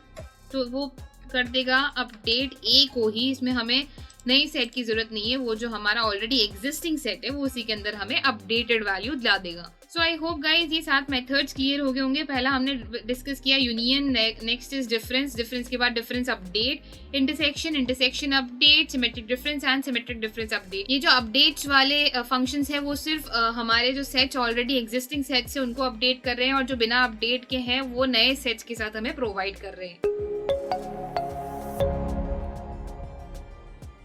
तो वो कर देगा अपडेट a को ही। इसमें हमें नई सेट की जरूरत नहीं है, वो जो हमारा ऑलरेडी एग्जिस्टिंग सेट है वो उसी के अंदर हमें अपडेटेड वैल्यू ला देगा। सो आई होप गाइज ये 7 मेथड्स क्लियर हो गए होंगे। पहला हमने डिस्कस किया union, next is difference, difference के बाद difference update, intersection, intersection update, symmetric difference and symmetric difference update. ये जो अपडेट्स वाले फंक्शंस है वो सिर्फ हमारे जो सेट्स ऑलरेडी एग्जिस्टिंग सेट्स है उनको अपडेट कर रहे हैं, और जो बिना अपडेट के हैं वो नए सेट्स के साथ हमें प्रोवाइड कर रहे हैं।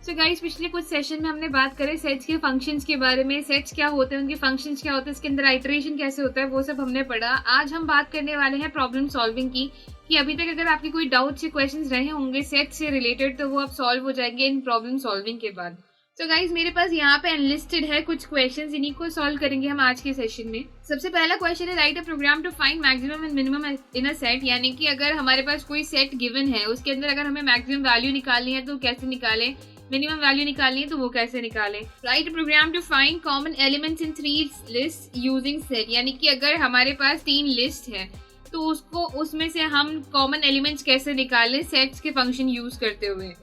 सो गाइस, पिछले कुछ सेशन में हमने बात करें सेट्स के फंक्शंस के बारे में, सेट्स क्या होते हैं, उनके फंक्शंस क्या होते हैं, इसके अंदर आइटरेशन कैसे होता है, वो सब हमने पढ़ा। आज हम बात करने वाले हैं प्रॉब्लम सॉल्विंग की, कि अभी तक अगर आपके कोई डाउट्स या क्वेश्चंस रहे होंगे सेट से रिलेटेड तो वो अब सॉल्व हो जाएंगे इन प्रॉब्लम सॉल्विंग के बाद। तो गाइज मेरे पास यहाँ पे अनलिस्टेड है कुछ क्वेश्चंस, इन्हीं को सॉल्व करेंगे हम आज के सेशन में। सबसे पहला क्वेश्चन है write a program to find maximum and minimum in a set, यानी कि अगर हमारे पास कोई सेट गिवन है उसके अंदर अगर हमें मैक्सिमम वैल्यू निकालनी है तो कैसे निकालें, मिनिमम वैल्यू निकालनी है तो वो कैसे निकालें। Write program to find common elements in 3 list using set, यानी कि अगर हमारे पास 3 लिस्ट है तो उसको उसमें से हम कॉमन एलिमेंट्स कैसे निकालें सेट्स के फंक्शन यूज करते हुए।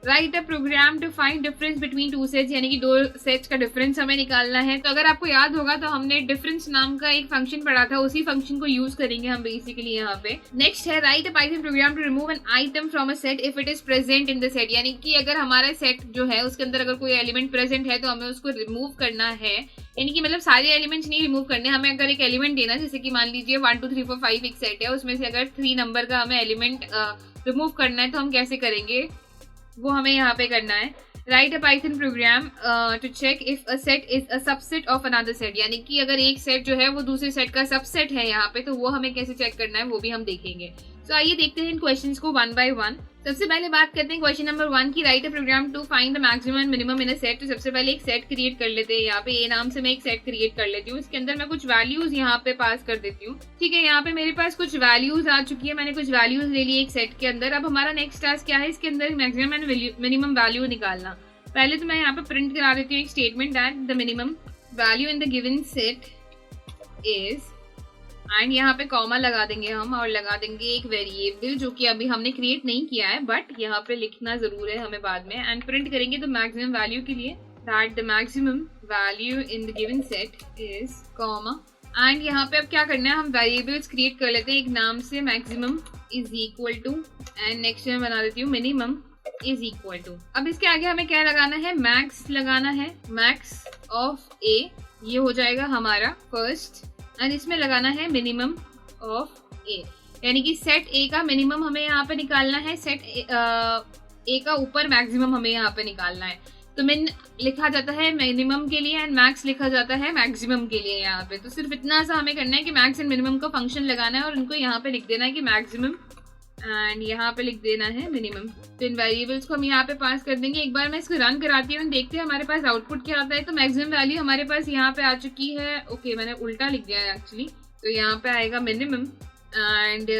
Write a program to find difference between 2 sets, यानी कि 2 सेट्स का डिफरेंस हमें निकालना है। तो अगर आपको याद होगा तो हमने डिफरेंस नाम का एक फंक्शन पढ़ा था, उसी फंक्शन को यूज करेंगे हम बेसिकली यहाँ पे। नेक्स्ट है write a Python program to remove an item from a set if it is present in the set, यानी कि अगर हमारा सेट जो है उसके अंदर अगर कोई एलिमेंट प्रेजेंट है तो हमें उसको रिमूव करना है, यानी कि मतलब सारे एलिमेंट्स नहीं रिमूव करने, हमें अगर एक एलिमेंट देना, जैसे कि मान लीजिए 1 2 3 4 5 एक सेट है, उसमें से अगर 3 नंबर का हमें एलिमेंट रिमूव करना है तो हम कैसे करेंगे वो हमें यहाँ पे करना है। Write a Python program to check if a set is a subset of another set, यानी कि अगर एक सेट जो है वो दूसरे सेट का सबसेट है यहाँ पे, तो वो हमें कैसे चेक करना है वो भी हम देखेंगे। तो आइए देखते हैं इन क्वेश्चंस को वन बाय वन। सबसे पहले बात करते हैं क्वेश्चन नंबर 1 की write a program to find the maximum and minimum in a set. तो सबसे पहले एक सेट क्रिएट कर लेते हैं, यहाँ पे ए नाम से मैं एक सेट क्रिएट कर लेती हूँ, इसके अंदर मैं कुछ वैल्यूज यहाँ पे पास कर देती हूँ। ठीक है, यहाँ पे मेरे पास कुछ वैल्यूज आ चुकी है, मैंने कुछ वैल्यूज ले ली एक सेट के अंदर। अब हमारा नेक्स्ट टास्क क्या है, इसके अंदर मैक्सिमम एंड मिनिमम वैल्यू निकालना। पहले तो मैं यहाँ पे प्रिंट करा देती हूँ एक statement that the minimum value in the given set is, and यहाँ पे कॉमा लगा देंगे हम, और लगा देंगे एक वेरिएबल जो कि अभी हमने क्रिएट नहीं किया है बट यहाँ पे लिखना जरूर है हमें बाद में, एंड प्रिंट करेंगे तो मैक्सिमम वैल्यू के लिए that the maximum value in the given set is comma. And यहाँ पे अब क्या करना है, हम वेरिएबल्स क्रिएट कर लेते हैं एक नाम से maximum is equal to, and next में बना देती हूँ मिनिमम इज इक्वल टू। अब इसके आगे हमें क्या लगाना है, मैक्स लगाना है, मैक्स ऑफ ए, ये हो जाएगा हमारा फर्स्ट, एंड इसमें लगाना है मिनिमम ऑफ ए, यानी कि सेट ए का मिनिमम हमें यहाँ पे निकालना है, सेट ए का ऊपर मैक्सिमम हमें यहाँ पे निकालना है। तो मिन लिखा जाता है मिनिमम के लिए एंड मैक्स लिखा जाता है मैक्सिमम के लिए यहाँ पे। तो सिर्फ इतना सा हमें करना है कि मैक्स एंड मिनिमम का फंक्शन लगाना है और उनको यहाँ पे लिख देना है कि मैक्सिमम, एंड यहाँ पे लिख देना है मिनिमम। तो इन वेरिएबल्स को हम यहाँ पे पास कर देंगे। एक बार मैं इसको रन कराती हूँ, देखते हैं हमारे पास आउटपुट क्या आता है। तो मैक्सिमम वैल्यू हमारे पास यहाँ पे आ चुकी है, ओके मैंने उल्टा लिख दिया है एक्चुअली। तो यहाँ पे आएगा मिनिमम एंड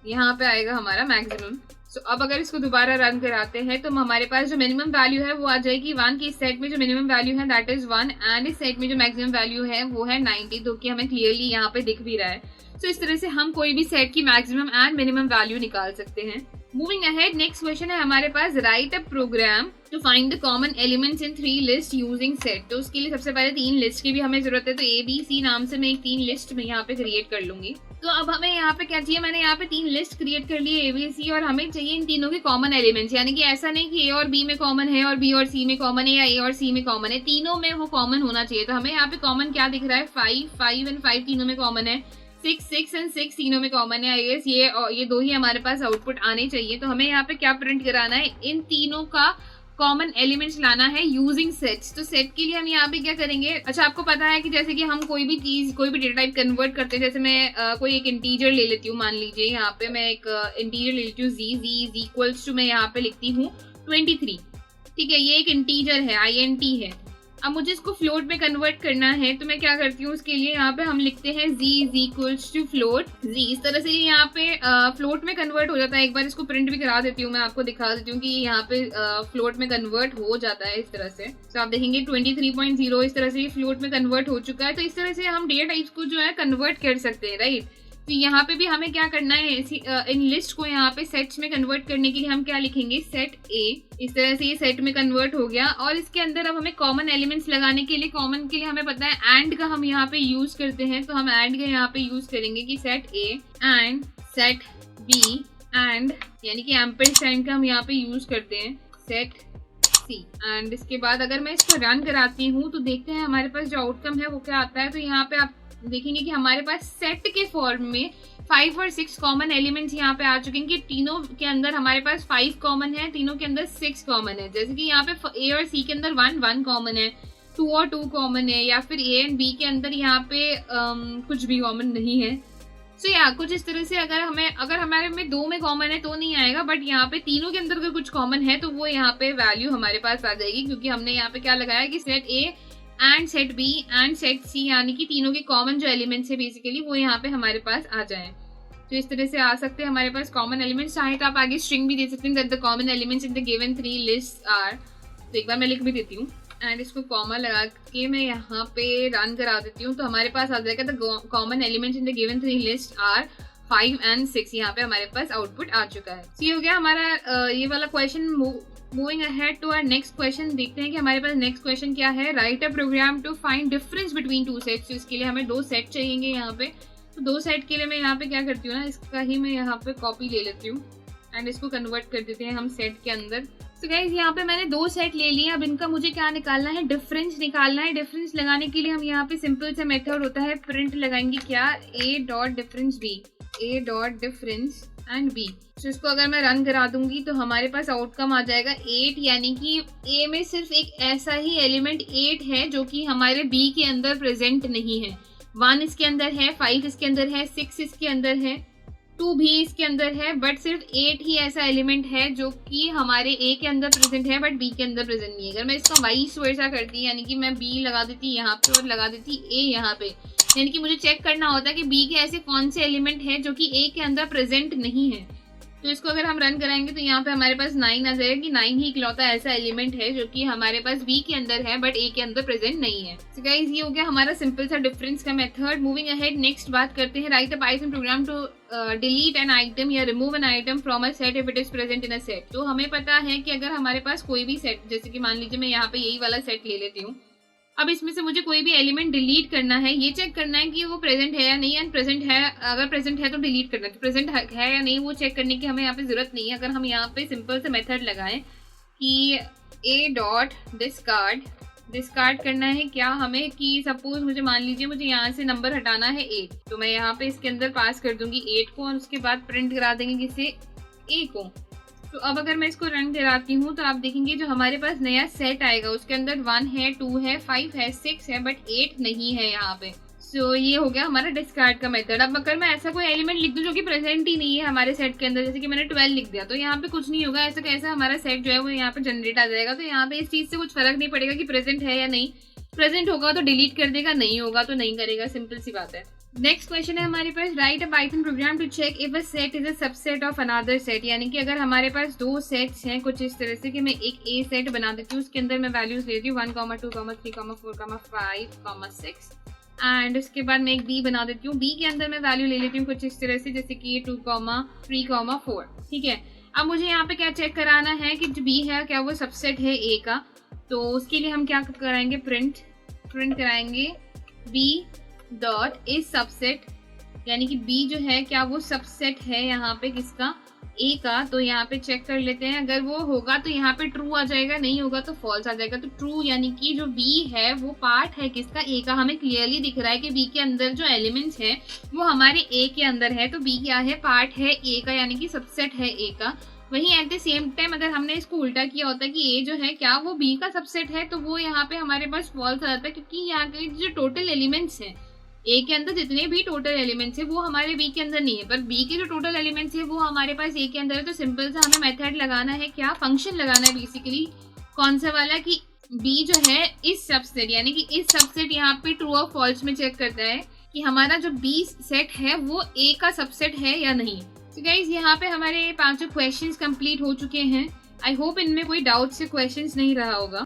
यहाँ पे आएगा हमारा मैक्सिमम। सो अब अगर इसको दोबारा रन कराते हैं तो हमारे पास जो मिनिमम वैल्यू है वो आ जाएगी 1 की, इस सेट में जो मिनिमम वैल्यू है दैट इज 1, एंड इस सेट में जो मैक्सिमम वैल्यू है वो है 90, जो कि हमें क्लियरली यहाँ पे दिख भी रहा है। तो इस तरह से हम कोई भी सेट की मैक्सिमम एंड मिनिमम वैल्यू निकाल सकते हैं। मूविंग अहेड, नेक्स्ट क्वेश्चन है हमारे पास write a program to find the common elements in 3 list using set. तो उसके लिए सबसे पहले 3 लिस्ट की भी हमें जरूरत है। तो ए बी सी नाम से मैं एक 3 लिस्ट में यहाँ पे क्रिएट कर लूंगी। तो अब हमें यहाँ पे क्या चाहिए, मैंने यहाँ पे 3 लिस्ट क्रिएट कर ली है ए बी सी, और हमें चाहिए इन तीनों के कॉमन एलिमेंट्स, यानी कि ऐसा नहीं कि ए और बी में कॉमन है और बी और सी में कॉमन है या ए और सी में कॉमन है, तीनों में वो कॉमन होना चाहिए। तो हमें यहाँ पे कॉमन क्या दिख रहा है, 5 एंड 5 तीनों में कॉमन है, 6 एंड 6 तीनों में कॉमन है। आई गेस ये 2 ही हमारे पास आउटपुट आने चाहिए। तो हमें यहाँ पे क्या प्रिंट कराना है, इन तीनों का कॉमन एलिमेंट्स लाना है यूजिंग सेट्स। तो सेट के लिए हम यहाँ पे क्या करेंगे, अच्छा आपको पता है कि जैसे कि हम कोई भी चीज कोई भी डेटा टाइप कन्वर्ट करते हैं, जैसे मैं कोई एक इंटीजर ले लेती हूँ, मान लीजिए यहाँ पे मैं एक इंटीजर ले लेती हूँ z इज इक्वल्स टू, मैं यहाँ पे लिखती हूँ 23। ठीक है, ये एक इंटीजर है, INT है। अब मुझे इसको फ्लोट में कन्वर्ट करना है, तो मैं क्या करती हूँ उसके लिए यहाँ पे हम लिखते हैं z is equals to float z। इस तरह से ये यहाँ पे फ्लोट में कन्वर्ट हो जाता है। एक बार इसको प्रिंट भी करा देती हूँ, मैं आपको दिखा देती हूँ कि यहाँ पे फ्लोट में कन्वर्ट हो जाता है इस तरह से। तो आप देखेंगे 23.0 इस तरह से ये फ्लोट में कन्वर्ट हो चुका है। तो इस तरह से हम डेटा टाइप्स को जो है कन्वर्ट कर सकते हैं, राइट। तो यहाँ पे भी हमें क्या करना है, इन लिस्ट को यहाँ पे सेट्स में कन्वर्ट करने के लिए हम क्या लिखेंगे, सेट ए। इस तरह से ये सेट में कन्वर्ट हो गया। और इसके अंदर अब हमें कॉमन एलिमेंट्स लगाने के लिए, कॉमन के लिए हमें पता है एंड का हम यहाँ पे यूज करते हैं, तो हम एंड का यहाँ पे यूज करेंगे कि set A and set B and, यानी कि एम्परसैंड का हम यहाँ पे यूज करते हैं सेट सी। एंड इसके बाद अगर मैं इसको रन कराती हूँ तो देखते हैं हमारे पास जो आउटकम है वो क्या आता है। तो यहाँ पे आप देखेंगे कि हमारे पास सेट के फॉर्म में 5 और 6 कॉमन एलिमेंट्स यहाँ पे आ चुके हैं कि तीनों के अंदर हमारे पास 5 कॉमन है, तीनों के अंदर 6 कॉमन है। जैसे कि यहाँ पे ए और सी के अंदर 1 कॉमन है, 2 और 2 कॉमन है, या फिर ए एंड बी के अंदर यहाँ पे कुछ भी कॉमन नहीं है। सो या कुछ इस तरह से अगर हमारे में 2 में कॉमन है तो नहीं आएगा, बट यहाँ पे तीनों के अंदर अगर कुछ कॉमन है तो वो यहाँ पे वैल्यू हमारे पास आ जाएगी, क्योंकि हमने यहाँ पे क्या लगाया कि set A and set B and set C, यानी कि तीनों के कॉमन जो एलिमेंट्स है बेसिकली वो यहाँ पे हमारे पास आ जाए। तो इस तरह से आ सकते हैं हमारे पास कॉमन एलिमेंट्स। चाहे तो आप आगे स्ट्रिंग भी दे सकते हैं, that the common elements in the given 3 list are. तो एक बार मैं लिख भी देती हूँ एंड इसको कॉमा लगा के मैं यहाँ पे रन करा देती हूँ, तो हमारे पास आ जाएगा the common elements in the given 3 list are 5 and 6। यहाँ पे हमारे पास आउटपुट आ चुका है। तो ये हो गया हमारा ये वाला question. Moving ahead to our next question, देखते हैं कि हमारे पास नेक्स्ट क्वेश्चन क्या है। Write a program to find difference between 2 sets. तो इसके लिए हमें 2 सेट चाहिए यहाँ पे। तो 2 सेट के लिए मैं यहाँ पे क्या करती हूँ ना, इसका ही मैं यहाँ पे कॉपी ले लेती हूँ एंड इसको कन्वर्ट कर देते हैं हम सेट के अंदर। तो गाइस यहाँ पे मैंने 2 सेट ले लिए। अब इनका मुझे क्या निकालना है, डिफरेंस निकालना है। डिफरेंस लगाने के लिए हम यहाँ पे सिंपल सा मेथड होता है, प्रिंट लगाएंगे क्या, a dot difference b, a dot difference and b। तो इसको अगर मैं रन करा दूंगी तो हमारे पास आउटकम आ जाएगा 8, यानी कि a में सिर्फ एक ऐसा ही एलिमेंट 8 है जो कि हमारे b के अंदर प्रेजेंट नहीं है। 1 इसके अंदर है, 5 इसके अंदर है, 6 इसके अंदर है, 2 भी इसके अंदर है, बट सिर्फ 8 ही ऐसा एलिमेंट है जो कि हमारे a के अंदर प्रेजेंट है बट b के अंदर प्रेजेंट नहीं है। अगर मैं इसका वाइस वर्सा करती, यानी कि मैं b लगा देती यहाँ पे और लगा देती a यहाँ पे, यानी कि मुझे चेक करना होता है कि b के ऐसे कौन से एलिमेंट है जो कि a के अंदर प्रेजेंट नहीं है। तो इसको अगर हम रन कराएंगे तो यहाँ पे हमारे पास 9 आ जाएगा कि 9 ही इकलौता ऐसा एलिमेंट है जो कि हमारे पास b के अंदर है बट a के अंदर प्रेजेंट नहीं है। तो गाइस ये हो गया हमारा सिंपल सा डिफरेंस का मेथड। मूविंग अहेड नेक्स्ट बात करते हैं, write a Python program to delete an item या remove an item from a set if it is present in a set. तो हमें पता है कि अगर हमारे पास कोई भी सेट, जैसे कि मान लीजिए मैं यहाँ पे यही वाला सेट ले लेती हूँ, अब इसमें से मुझे कोई भी एलिमेंट डिलीट करना है, ये चेक करना है कि वो प्रेजेंट है या नहीं। एंड प्रेजेंट है, अगर प्रेजेंट है तो डिलीट करना है, तो प्रेजेंट है या नहीं वो चेक करने की हमें यहाँ पे जरूरत नहीं है। अगर हम यहाँ पे सिंपल से मेथड लगाएं कि a डॉट डिस्कार्ड करना है क्या हमें, कि सपोज मुझे मान लीजिए मुझे यहाँ से नंबर हटाना है 8, तो मैं यहाँ पे इसके अंदर पास कर दूंगी 8 को और उसके बाद प्रिंट करा देंगे किसे, a को। तो अब अगर मैं इसको रन कराती हूँ तो आप देखेंगे जो हमारे पास नया सेट आएगा उसके अंदर 1 है, 2 है, 5 है, 6 है, बट 8 नहीं है यहाँ पे। सो ये हो गया हमारा डिस्कार्ड का मेथड। अब अगर मैं ऐसा कोई एलिमेंट लिख दूँ जो कि प्रेजेंट ही नहीं है हमारे सेट के अंदर, जैसे कि मैंने 12 लिख दिया, तो यहाँ पे कुछ नहीं होगा। ऐसा कैसा हमारा सेट जो है वो यहाँ पे जनरेट आ जाएगा। तो यहाँ पे इस चीज से कुछ फर्क नहीं पड़ेगा कि प्रेजेंट है या नहीं। प्रेजेंट होगा तो डिलीट कर देगा, नहीं होगा तो नहीं करेगा, सिंपल सी बात है। नेक्स्ट क्वेश्चन है हमारे पास, write a Python program to check if a set is a subset of another set. यानी कि अगर हमारे पास 2 सेट्स हैं कुछ इस तरह से कि मैं एक ए सेट बना देती हूँ, उसके अंदर मैं वैल्यूज लेती हूँ 1, 2, 3, 4, 5, 6 एंड उसके बाद मैं एक बी बना देती हूँ। बी के अंदर मैं वैल्यू ले लेती हूँ कुछ इस तरह से, जैसे कि 2, 3, 4, ठीक है। अब मुझे यहाँ पे क्या चेक कराना है कि जो बी है क्या वो सबसेट है ए का। तो उसके लिए हम क्या कराएंगे, प्रिंट कराएंगे बी डॉट इज सबसेट, यानी कि b जो है क्या वो सबसेट है यहाँ पे किसका, a का। तो यहाँ पे चेक कर लेते हैं, अगर वो होगा तो यहाँ पे ट्रू आ जाएगा, नहीं होगा तो फॉल्स आ जाएगा। तो ट्रू यानी कि जो b है वो पार्ट है किसका, a का। हमें क्लियरली दिख रहा है कि b के अंदर जो एलिमेंट्स है वो हमारे a के अंदर है, तो b क्या है, पार्ट है a का, यानी कि सबसेट है a का। वहीं एट द सेम टाइम अगर हमने इसको उल्टा किया होता है कि a जो है क्या वो b का सबसेट है, तो वो यहाँ पे हमारे पास फॉल्स आ जाता है, क्योंकि यहाँ के जो टोटल एलिमेंट्स हैं ए के अंदर, जितने भी टोटल एलिमेंट्स है वो हमारे बी के अंदर नहीं है, पर बी के जो टोटल एलिमेंट्स है वो हमारे पास ए के अंदर है। तो सिंपल सा हमें मेथड लगाना है, क्या फंक्शन लगाना है बेसिकली, कौन सा वाला, कि बी जो है इस सबसेट, यानी कि इस सबसेट यहाँ पे ट्रू और फॉल्स में चेक करता है कि हमारा जो बी सेट है वो ए का सबसेट है या नहीं। तो गाइज यहाँ पे हमारे 5 क्वेश्चंस कंप्लीट हो चुके हैं। आई होप इनमें कोई डाउट से क्वेश्चंस नहीं रहा होगा।